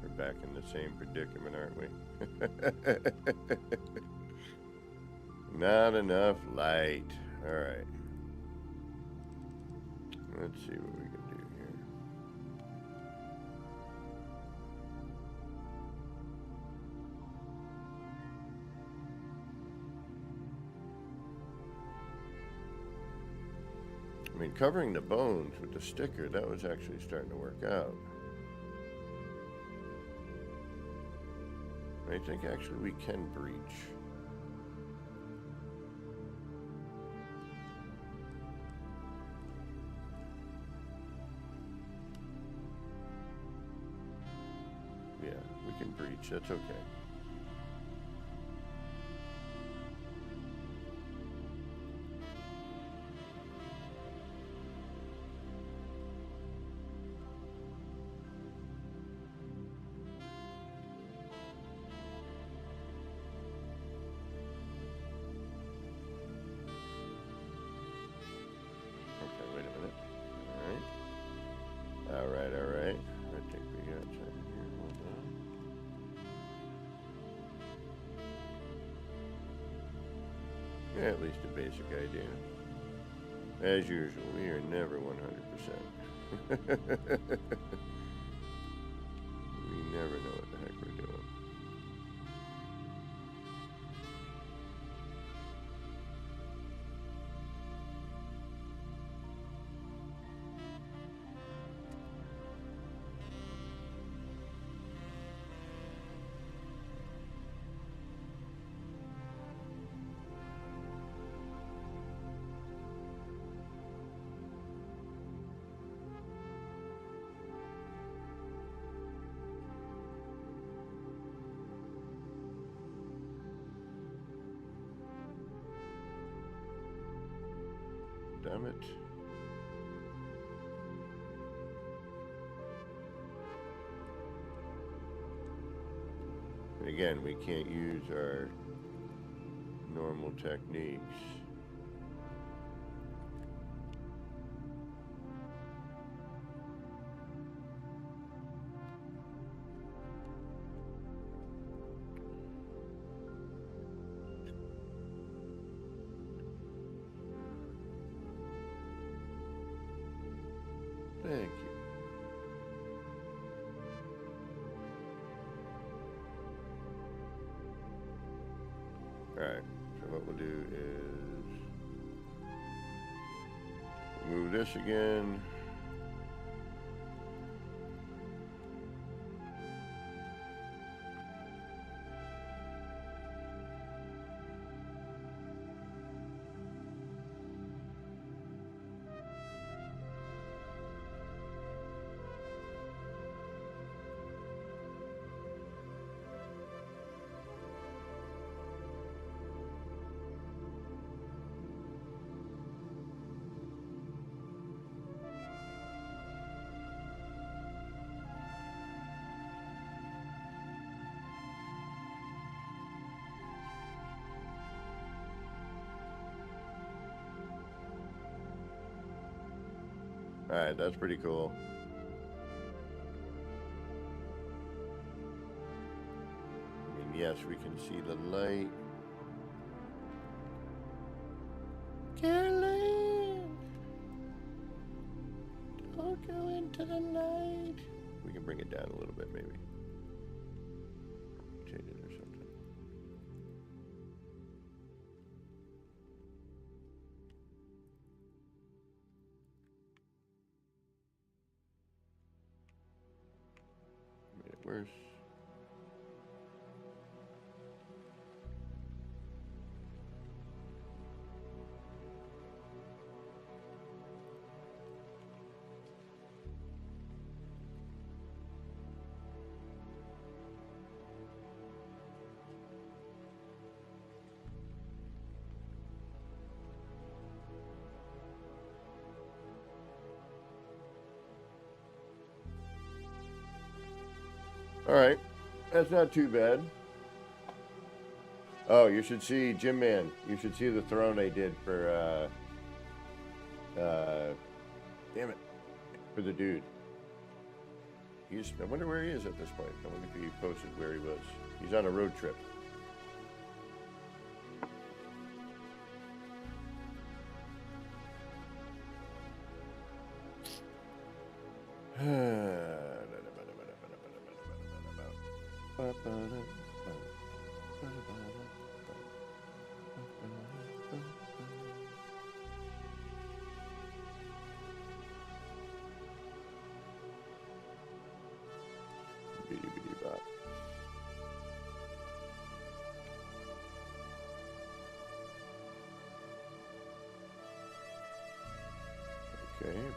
We're back in the same predicament, aren't we? Not enough light. All right. Let's see what we can do here. I mean, covering the bones with the sticker, that was actually starting to work out. I think actually we can breach. Yeah, we can breach. That's okay. Okay, wait a minute. All right. All right. I think we got something here. Hold on. Yeah, at least a basic idea. As usual, we are never 100%. We never know what the heck we're doing. Damn it. And again, we can't use our normal techniques. Thank you. Alright, so what we'll do is move this again. Alright, that's pretty cool. I mean, yes, we can see the light. Caroline! Don't go into the light. We can bring it down a little bit, maybe. Change it or something. Made it worse. Alright, that's not too bad. Oh, you should see, Jim Man, you should see the throne I did for, damn it, for the dude. I wonder where he is at this point. I wonder if he posted where he was. He's on a road trip.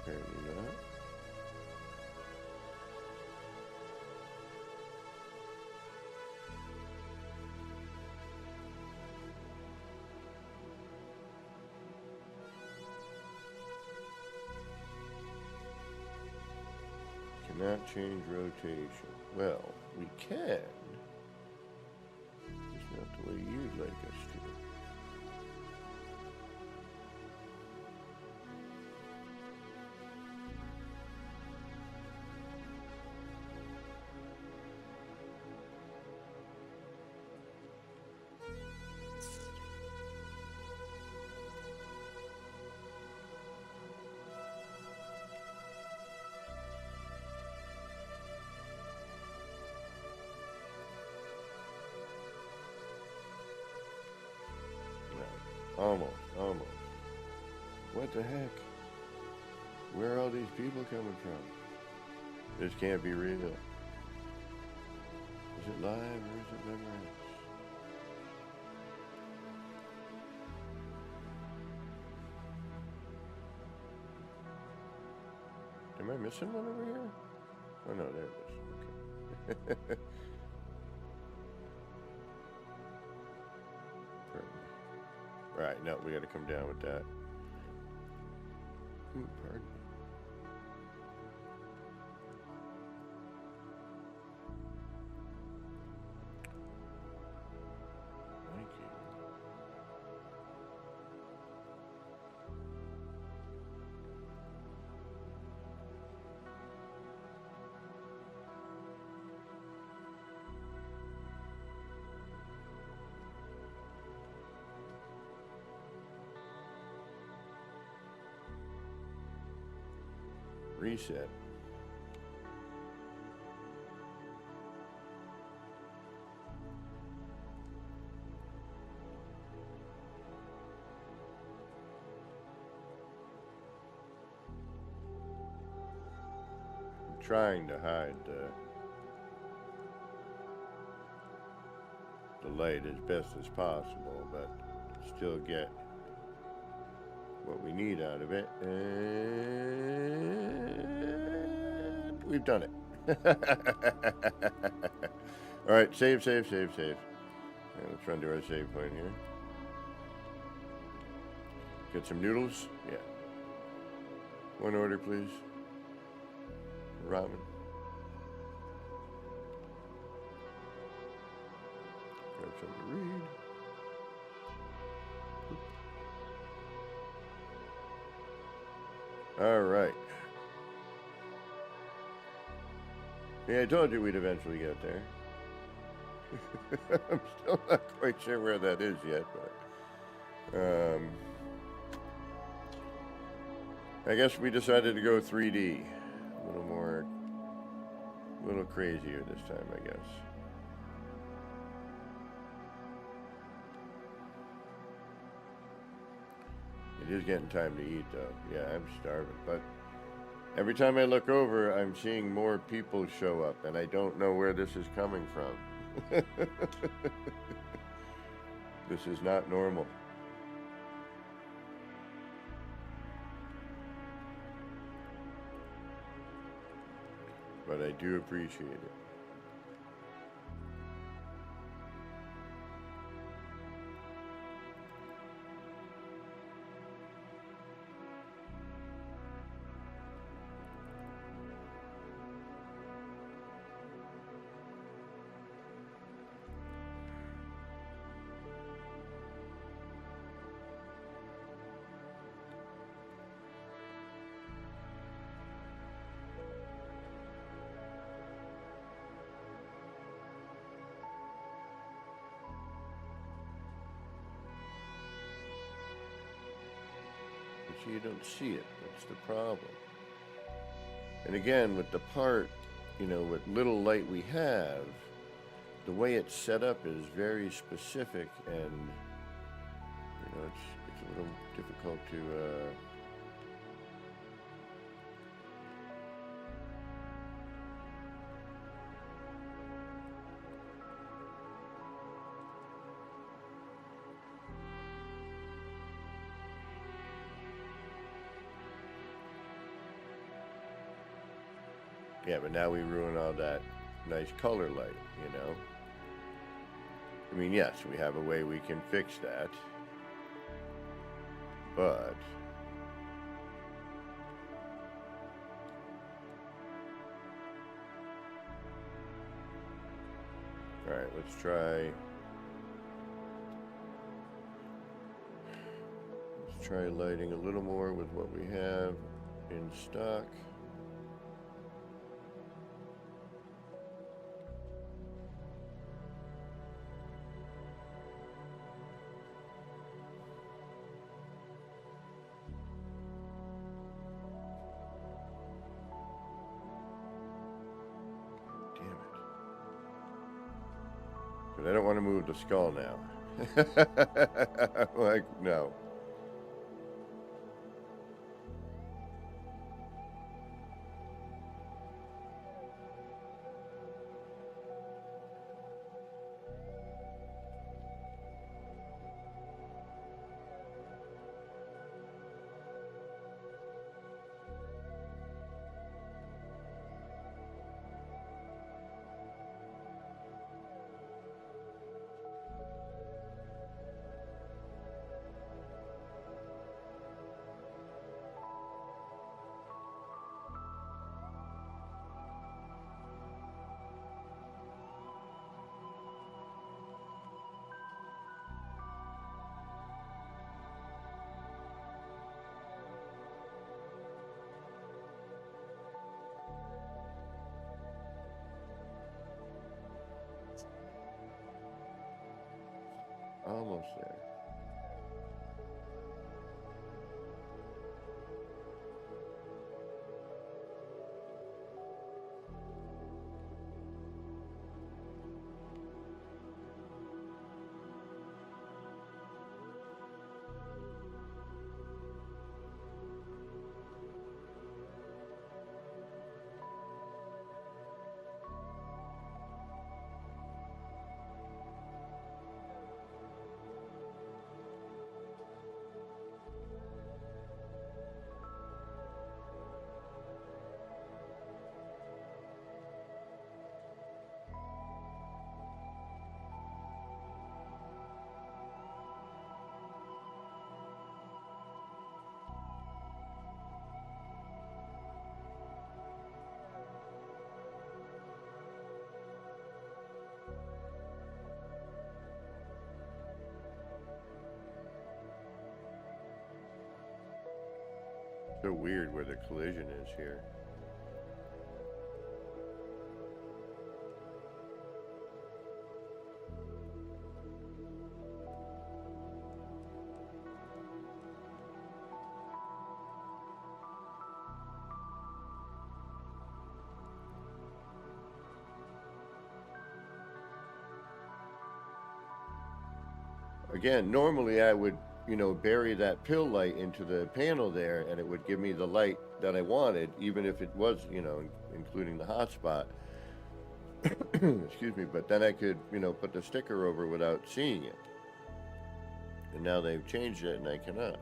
Apparently not. Cannot change rotation. Well, we can. Just not the way you'd like us to. Almost. What the heck? Where are all these people coming from? This can't be real. Is it live or is it memorized? Am I missing one over here? Oh no, there it is. Okay. Right, no, we got to come down with that. Ooh, pardon me. Thank you. Reset. I'm trying to hide the light as best as possible, but still get what we need out of it, and we've done it. All right, save. All right, let's run to our save point here. Get some noodles. Yeah. One order, please. Ramen. Grab something to read. All right. Yeah, I told you we'd eventually get there. I'm still not quite sure where that is yet, but I guess we decided to go 3D. A little crazier this time, I guess. It is getting time to eat, though. Yeah, I'm starving. But every time I look over, I'm seeing more people show up, and I don't know where this is coming from. This is not normal. But I do appreciate it. So you don't see it. That's the problem. And again, with the part, what little light we have, the way it's set up is very specific, and it's a little difficult to Yeah, but now we ruin all that nice color light, you know? I mean, yes, we have a way we can fix that. But all right, let's try lighting a little more with what we have in stock. But I don't want to move the skull now. Like, no. Almost there. So weird where the collision is here. Again, normally I would, you know, bury that pill light into the panel there and it would give me the light that I wanted, even if it was, you know, including the hotspot. Excuse me, but then I could, you know, put the sticker over without seeing it. And now they've changed it and I cannot.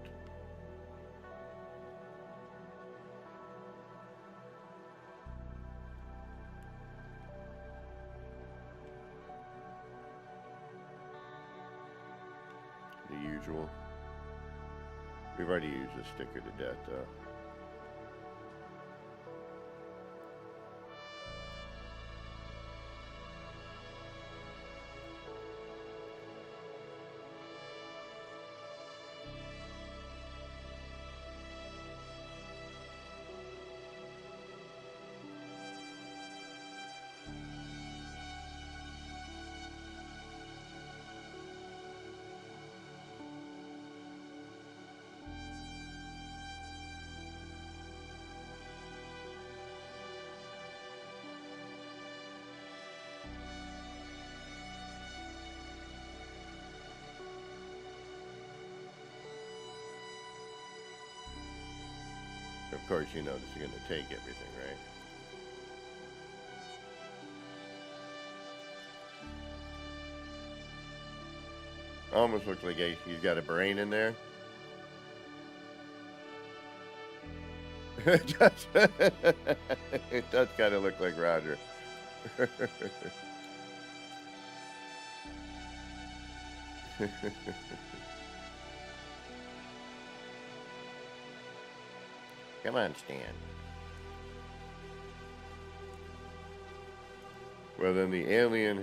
The usual. We've already used the sticker to death, though. Of course, you know this is going to take everything, right? Almost looks like he's got a brain in there. It does kind of look like Roger. Come on, Stan. Well, then the alien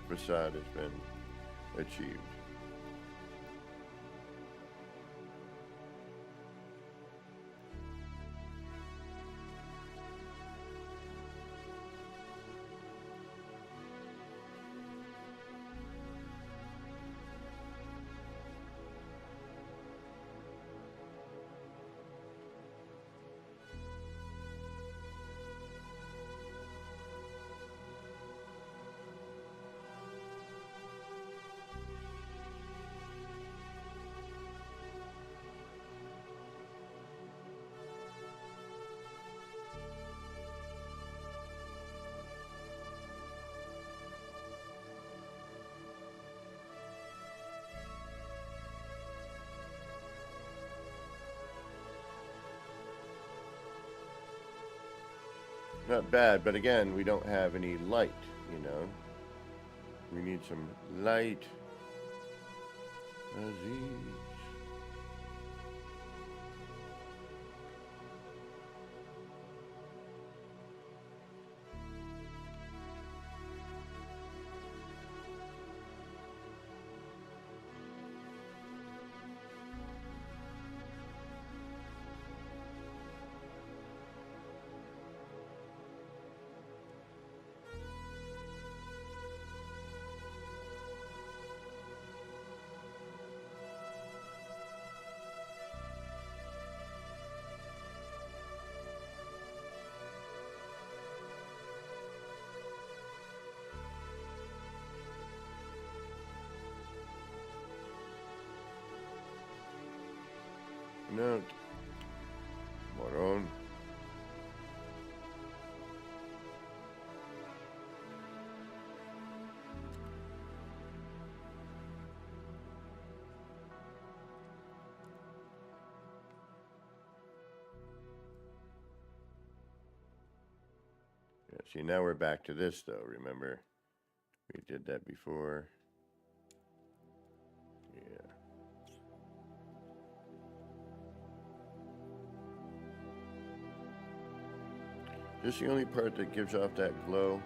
facade has been achieved. Not bad, but again, we don't have any light, you know. We need some light. Aziz. No. Moron. Yeah, see, now we're back to this, though. Remember, we did that before. Yeah. This is the only part that gives off that glow.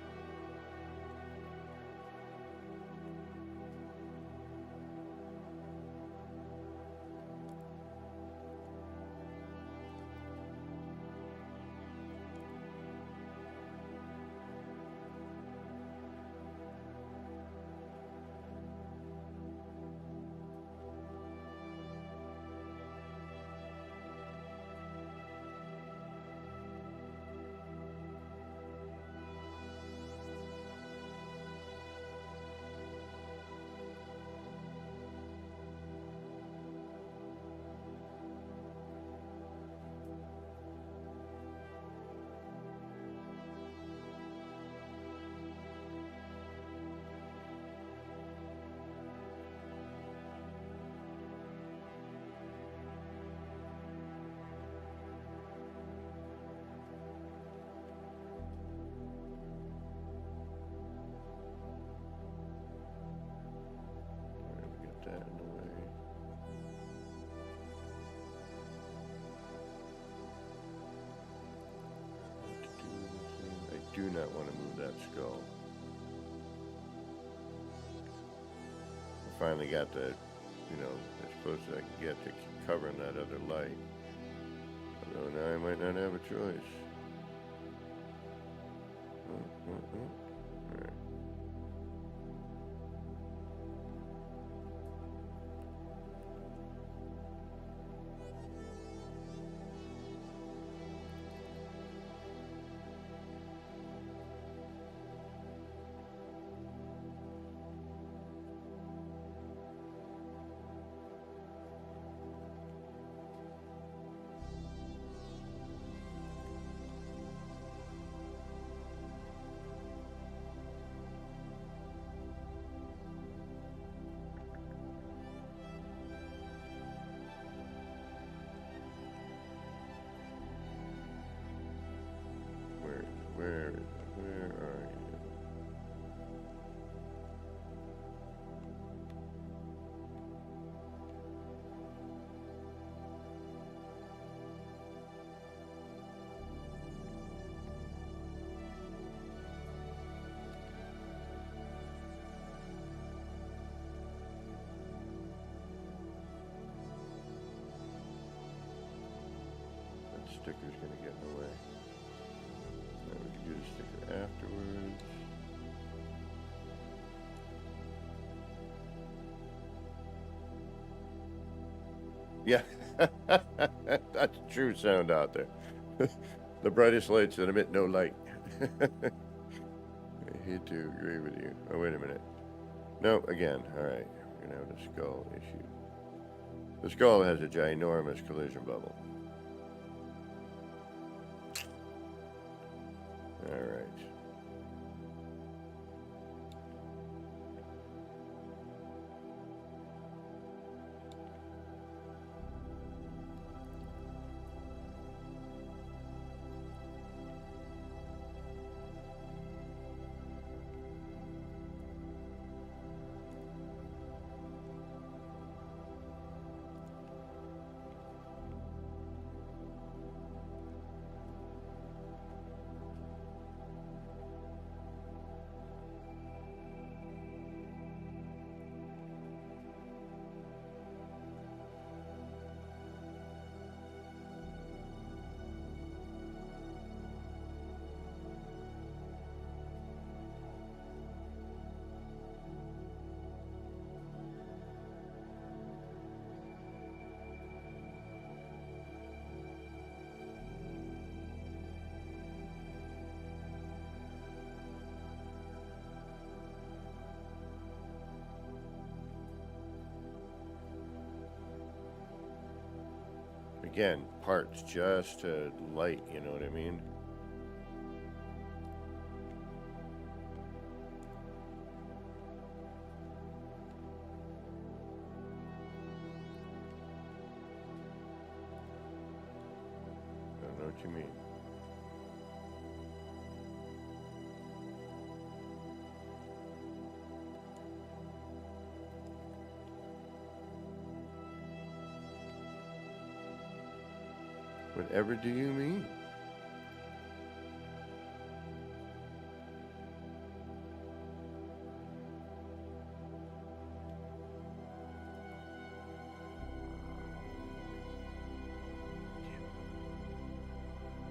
That in the way. I do not want to move that skull. I finally got the, you know, as close as I can get to covering that other light. Although now I might not have a choice. All right. sticker's going to get in the way. Now we can do the sticker afterwards. Yeah, that's a true sound out there. The brightest lights that emit no light. I hate to agree with you. Oh, wait a minute. No, again. All right. We're going to have the skull issue. The skull has a ginormous collision bubble. All right. Again, parts just to light, you know what I mean? I don't know what you mean. Whatever do you mean?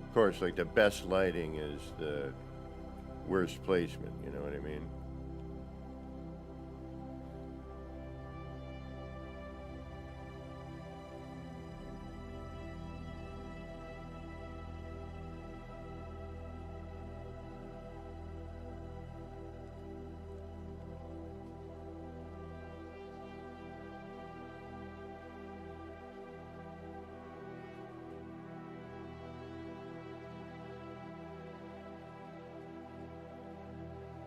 Of course, like the best lighting is the worst placement, you know what I mean?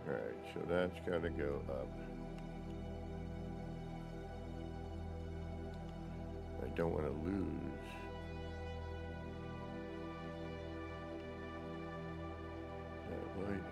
Alright, so that's got to go up. I don't want to lose that lighting.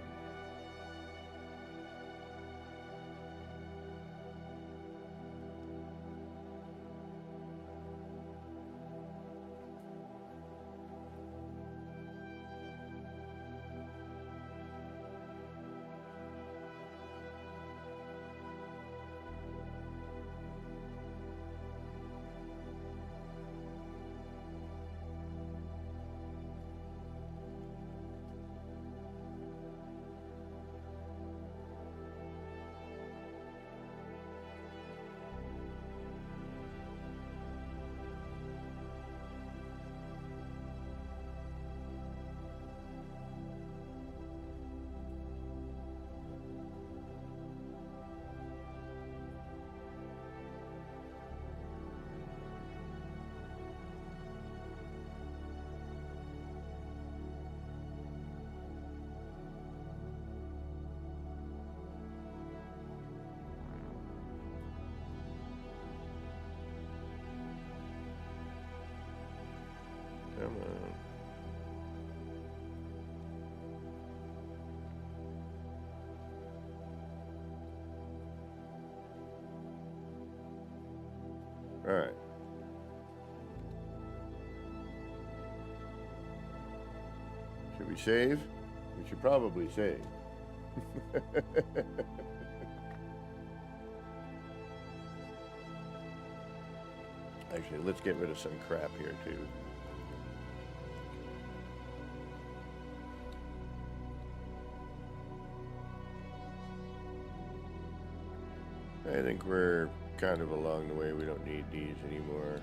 Come on. All right. Should we save? We should probably save. Actually, let's get rid of some crap here too. I think we're kind of along the way. We don't need these anymore.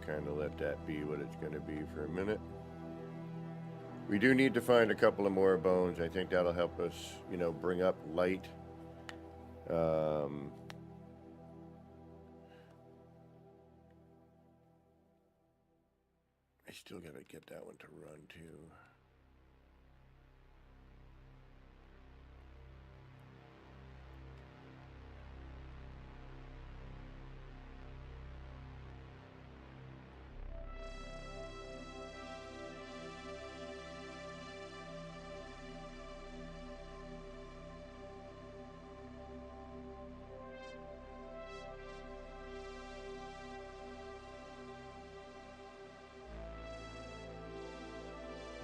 Kind of let that be what it's going to be for a minute. We do need to find a couple of more bones. I think that'll help us, you know, bring up light. I still got to get that one to run too.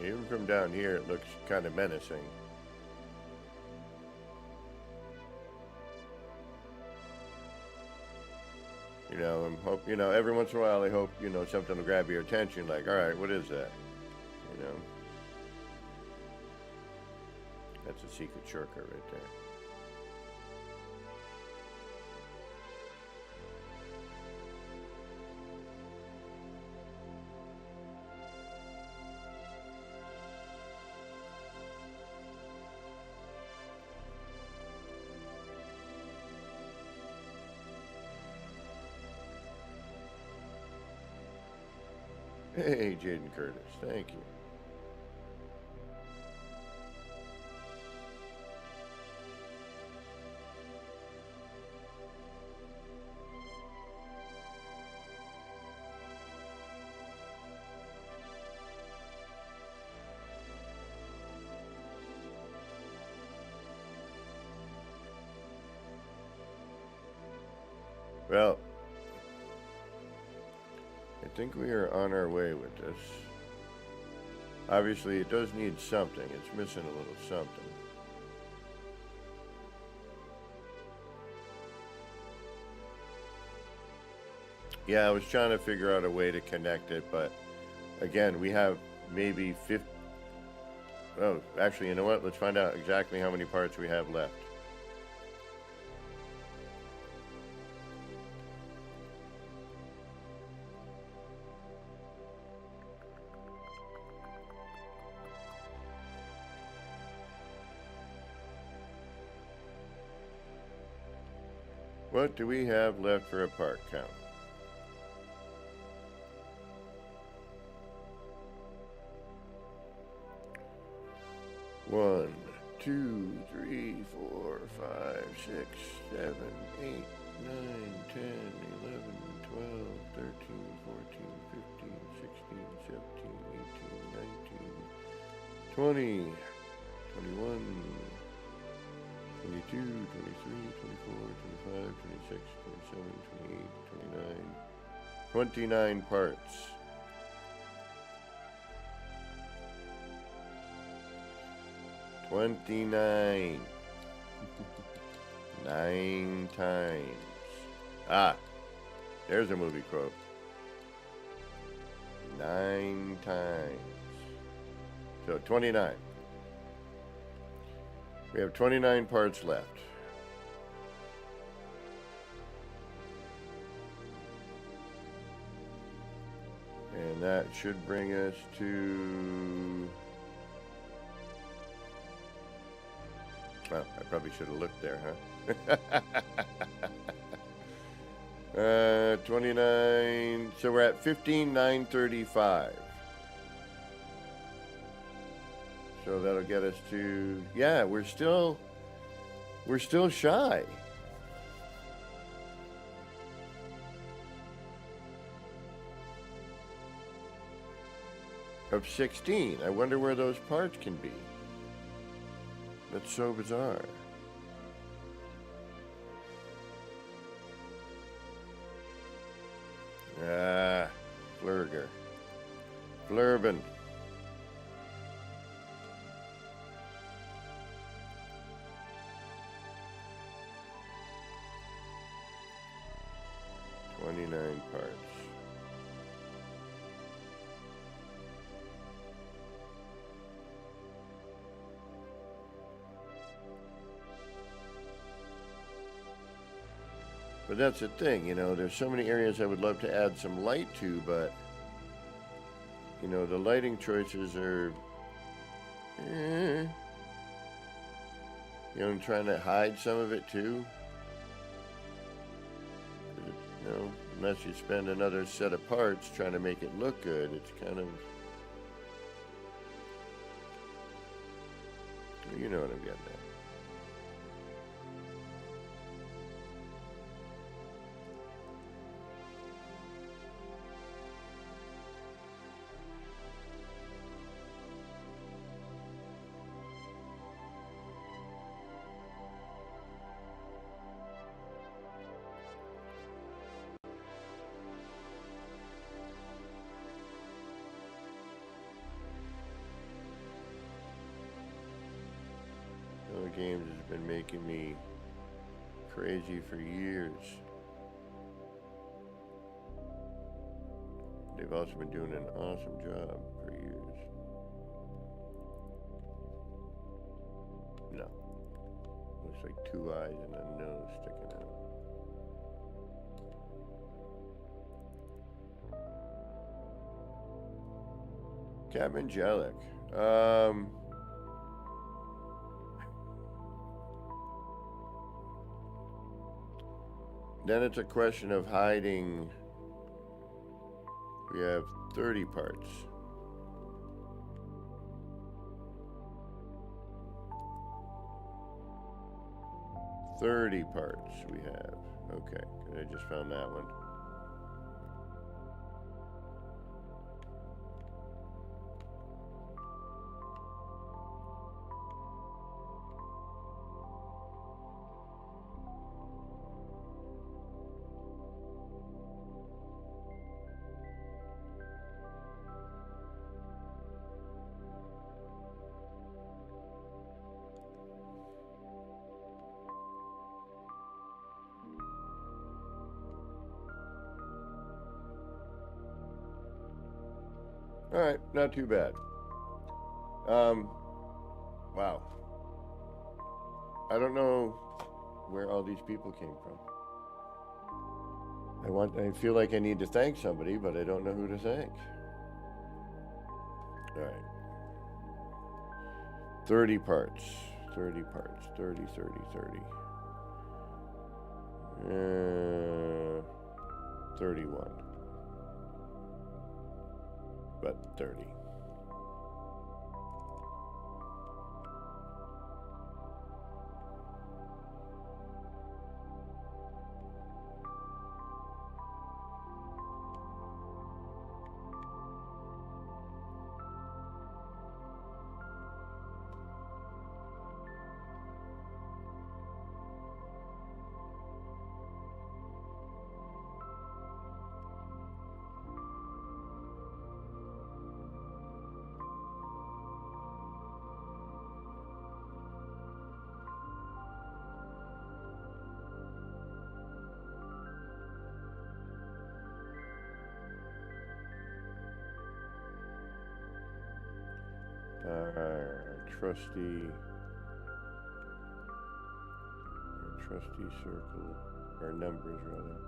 Even from down here, it looks kind of menacing. You know, you know, every once in a while I hope, you know, something will grab your attention, like, all right, what is that? You know? That's a secret shortcut right there. Hey, Jaden Curtis, thank you. Well, I think we are on our way with this. Obviously, it does need something. It's missing a little something. Yeah, I was trying to figure out a way to connect it, but again, we have maybe 50. Oh, actually, you know what? Let's find out exactly how many parts we have left. What do we have left for a part count? One, 2, 3, 4, 5, 6, 7, 8, 9, 10, 11, 12, 13, 14, 15, 16, 17, 18, 19, 20, 21, 22, 23, 24, 25, 26, 27, 28, 29 parts. $29. 9 times. Ah, there's a movie quote. 9 times. So 29. We have 29 parts left. And that should bring us to... Well, I probably should have looked there, huh? 29. So we're at 15,935. So that'll get us to, yeah, we're still shy of 16. I wonder where those parts can be. That's so bizarre. Ah, Flurger. Flurbin. $29 parts. But that's the thing, you know, there's so many areas I would love to add some light to, but, you know, the lighting choices are, you know, I'm trying to hide some of it too. You know, unless you spend another set of parts trying to make it look good, it's kind of, you know what I'm getting at. Games has been making me crazy for years. They've also been doing an awesome job for years. No. Looks like two eyes and a nose sticking out. Capangelic. Then it's a question of hiding. We have 30 parts. We have. Okay, I just found that one. All right, not too bad. Wow. I don't know where all these people came from. I feel like I need to thank somebody, but I don't know who to thank. All right. 30 parts. 30 parts. 30, 30, 30. 31. But 30. Trusty circle, or numbers rather.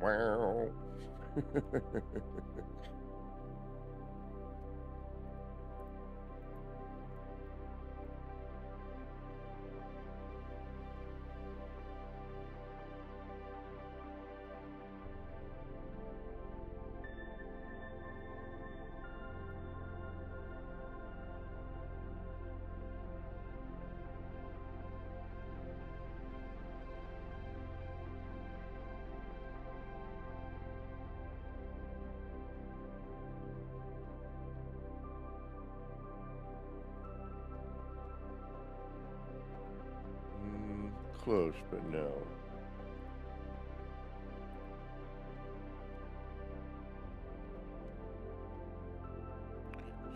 Wow. Close, but no.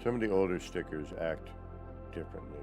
Some of the older stickers act differently.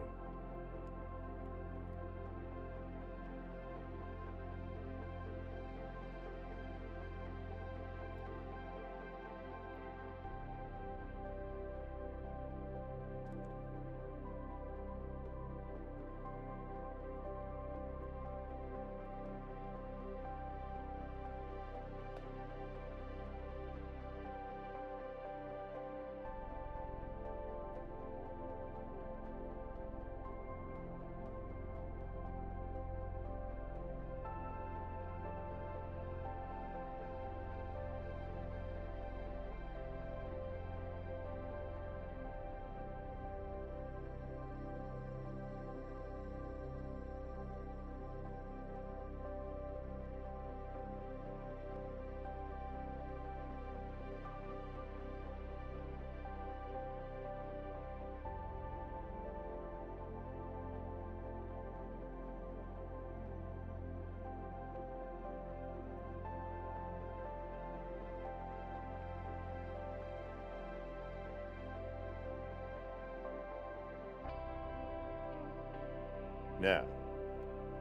Now,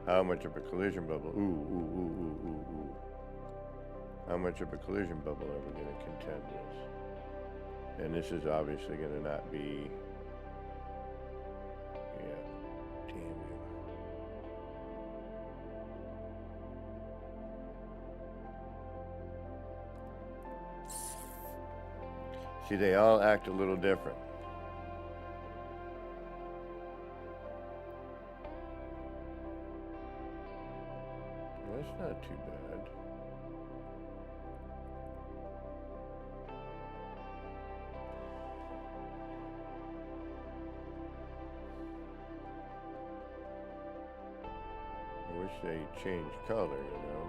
how much of a collision bubble? Ooh. How much of a collision bubble are we going to contend with? And this is obviously going to not be. Yeah. Damn you. See, they all act a little different. That's not too bad. I wish they changed color, you know.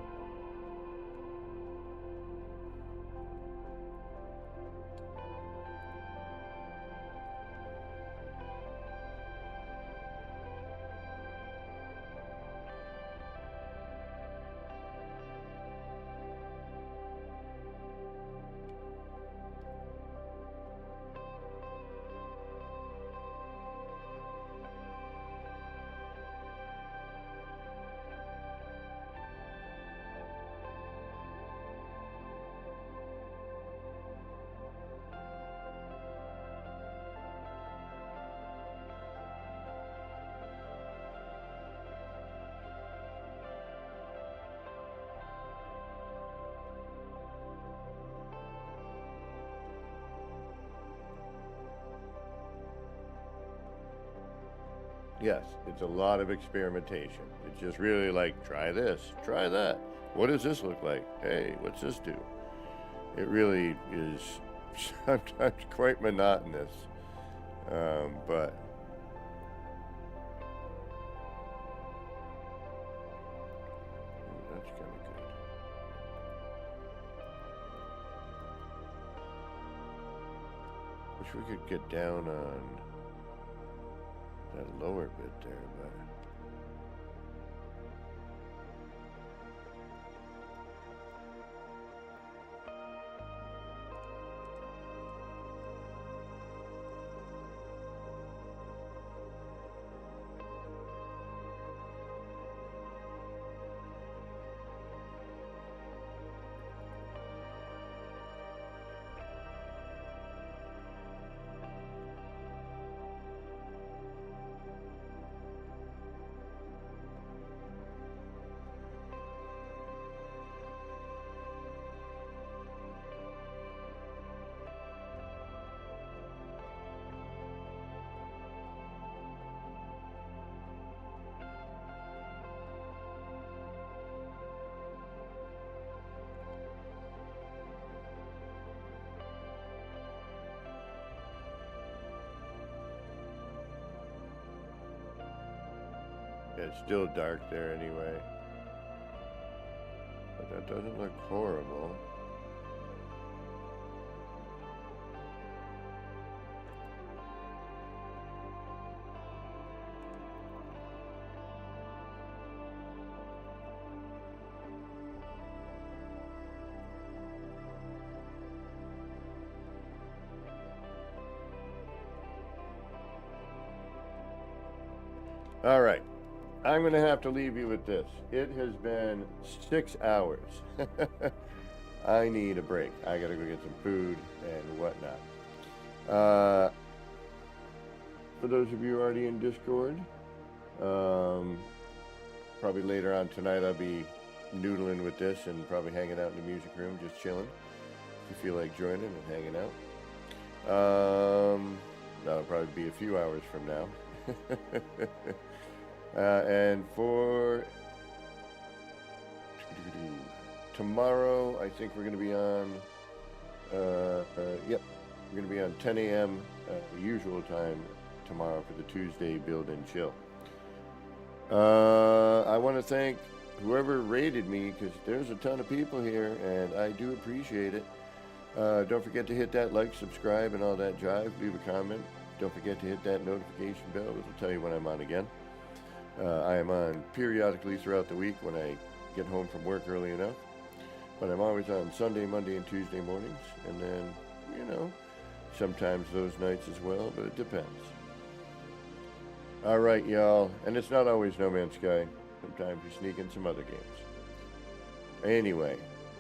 Yes, it's a lot of experimentation. It's just really like, try this, try that. What does this look like? Hey, what's this do? It really is sometimes quite monotonous, but that's kind of good. Wish we could get down on that lower bit there, but it's still dark there anyway. But that doesn't look horrible. All right. I'm going to have to leave you with this. It has been 6 hours. I need a break. I got to go get some food and whatnot. For those of you already in Discord, probably later on tonight I'll be noodling with this and probably hanging out in the music room, just chilling. If you feel like joining and hanging out. That'll probably be a few hours from now. And for tomorrow, I think we're going to be on, yep, we're going to be on 10 a.m. Usual time tomorrow for the Tuesday Build and Chill. I want to thank whoever rated me, because there's a ton of people here, and I do appreciate it. Don't forget to hit that like, subscribe, and all that jive. Leave a comment. Don't forget to hit that notification bell. It'll tell you when I'm on again. I am on periodically throughout the week when I get home from work early enough. But I'm always on Sunday, Monday, and Tuesday mornings. And then, you know, sometimes those nights as well, but it depends. All right, y'all. And it's not always No Man's Sky. Sometimes you sneak in some other games. Anyway,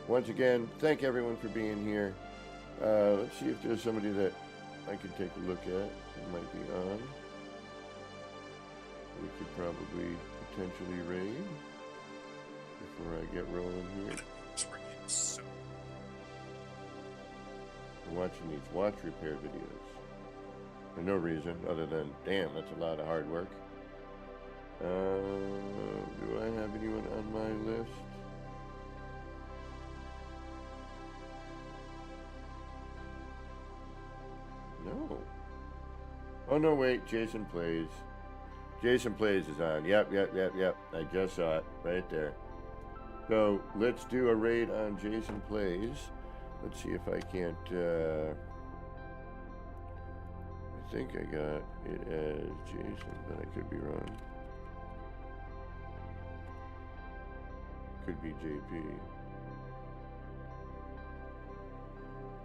once again, thank everyone for being here. Let's see if there's somebody that I can take a look at. It might be on. We could probably potentially raid before I get rolling here. I'm watching these watch repair videos for no reason other than, damn, that's a lot of hard work. Do I have anyone on my list? No. Oh no, wait, Jason Plays. Jason Plays is on. Yep. I just saw it right there. So let's do a raid on Jason Plays. Let's see if I can't, I think I got it as Jason, but I could be wrong. Could be JP.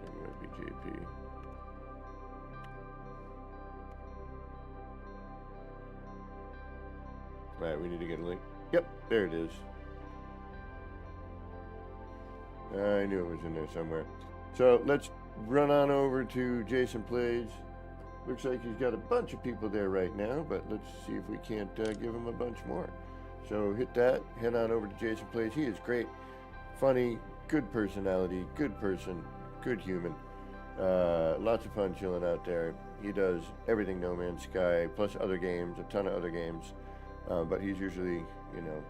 It might be JP. Alright, we need to get a link. Yep, there it is. I knew it was in there somewhere. So let's run on over to Jason Plays. Looks like he's got a bunch of people there right now, but let's see if we can't give him a bunch more. So hit that, head on over to Jason Plays. He is great, funny, good personality, good person, good human. Lots of fun chilling out there. He does everything No Man's Sky, plus other games, a ton of other games. But he's usually, you know,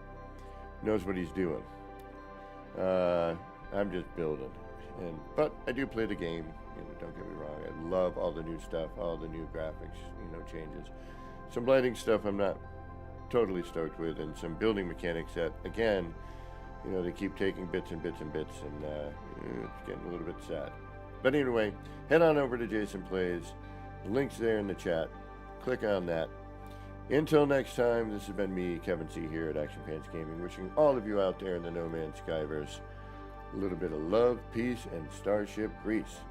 knows what he's doing. I'm just building. But I do play the game, you know, don't get me wrong. I love all the new stuff, all the new graphics, you know, changes. Some lighting stuff I'm not totally stoked with, and some building mechanics that, again, you know, they keep taking bits and bits and bits, and it's getting a little bit sad. But anyway, head on over to Jason Plays. The link's there in the chat. Click on that. Until next time, this has been me, Kevin C. here at Action Pants Gaming, wishing all of you out there in the No Man's Skyverse a little bit of love, peace, and Starship Grease.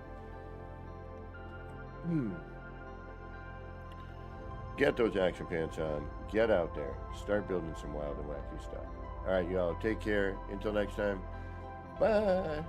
Get those action pants on. Get out there. Start building some wild and wacky stuff. All right, y'all. Take care. Until next time. Bye.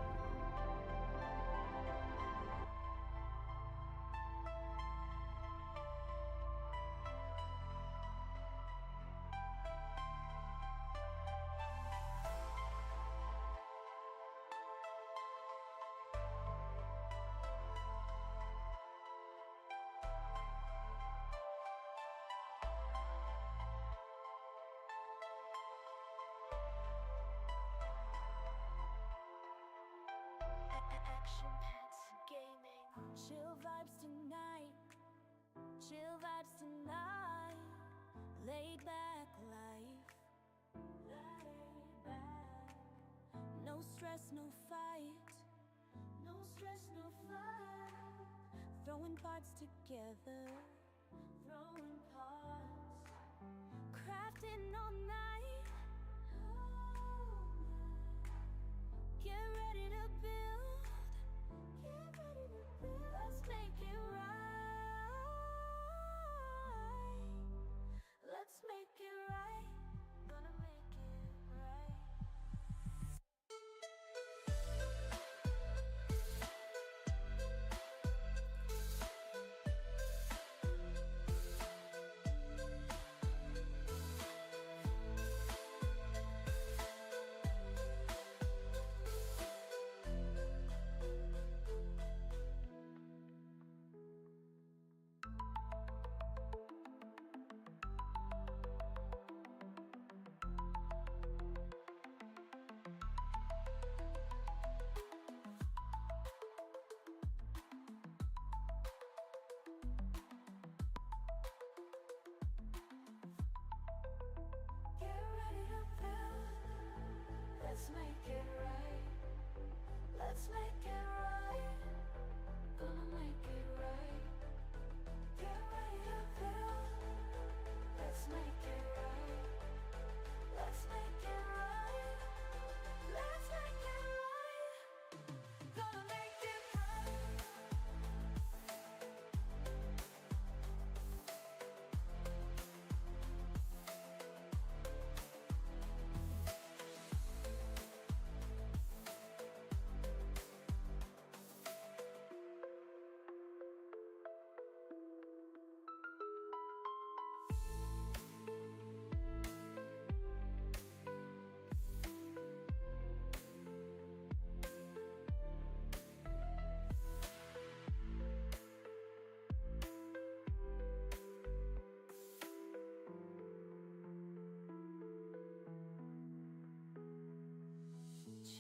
Action Pants Gaming. Chill vibes tonight. Chill vibes tonight. Laid back life. Laid back. No stress, no fight. No stress, no fight. Throwing parts together. Throwing parts. Crafting all night. Get ready to build. Get ready to build. Let's make it right. Let's make it right. Gonna make it right.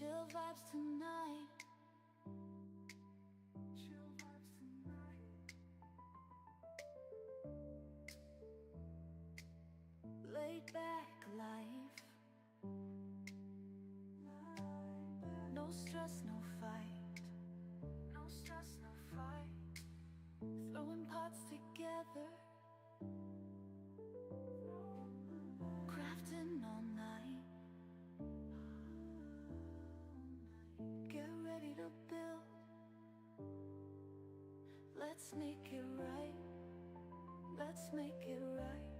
Chill vibes tonight. Chill vibes tonight. Laid back life. No stress, no fight. No stress, no fight. Throwing pots together. Crafting all night. Get ready to build. Let's make it right. Let's make it right.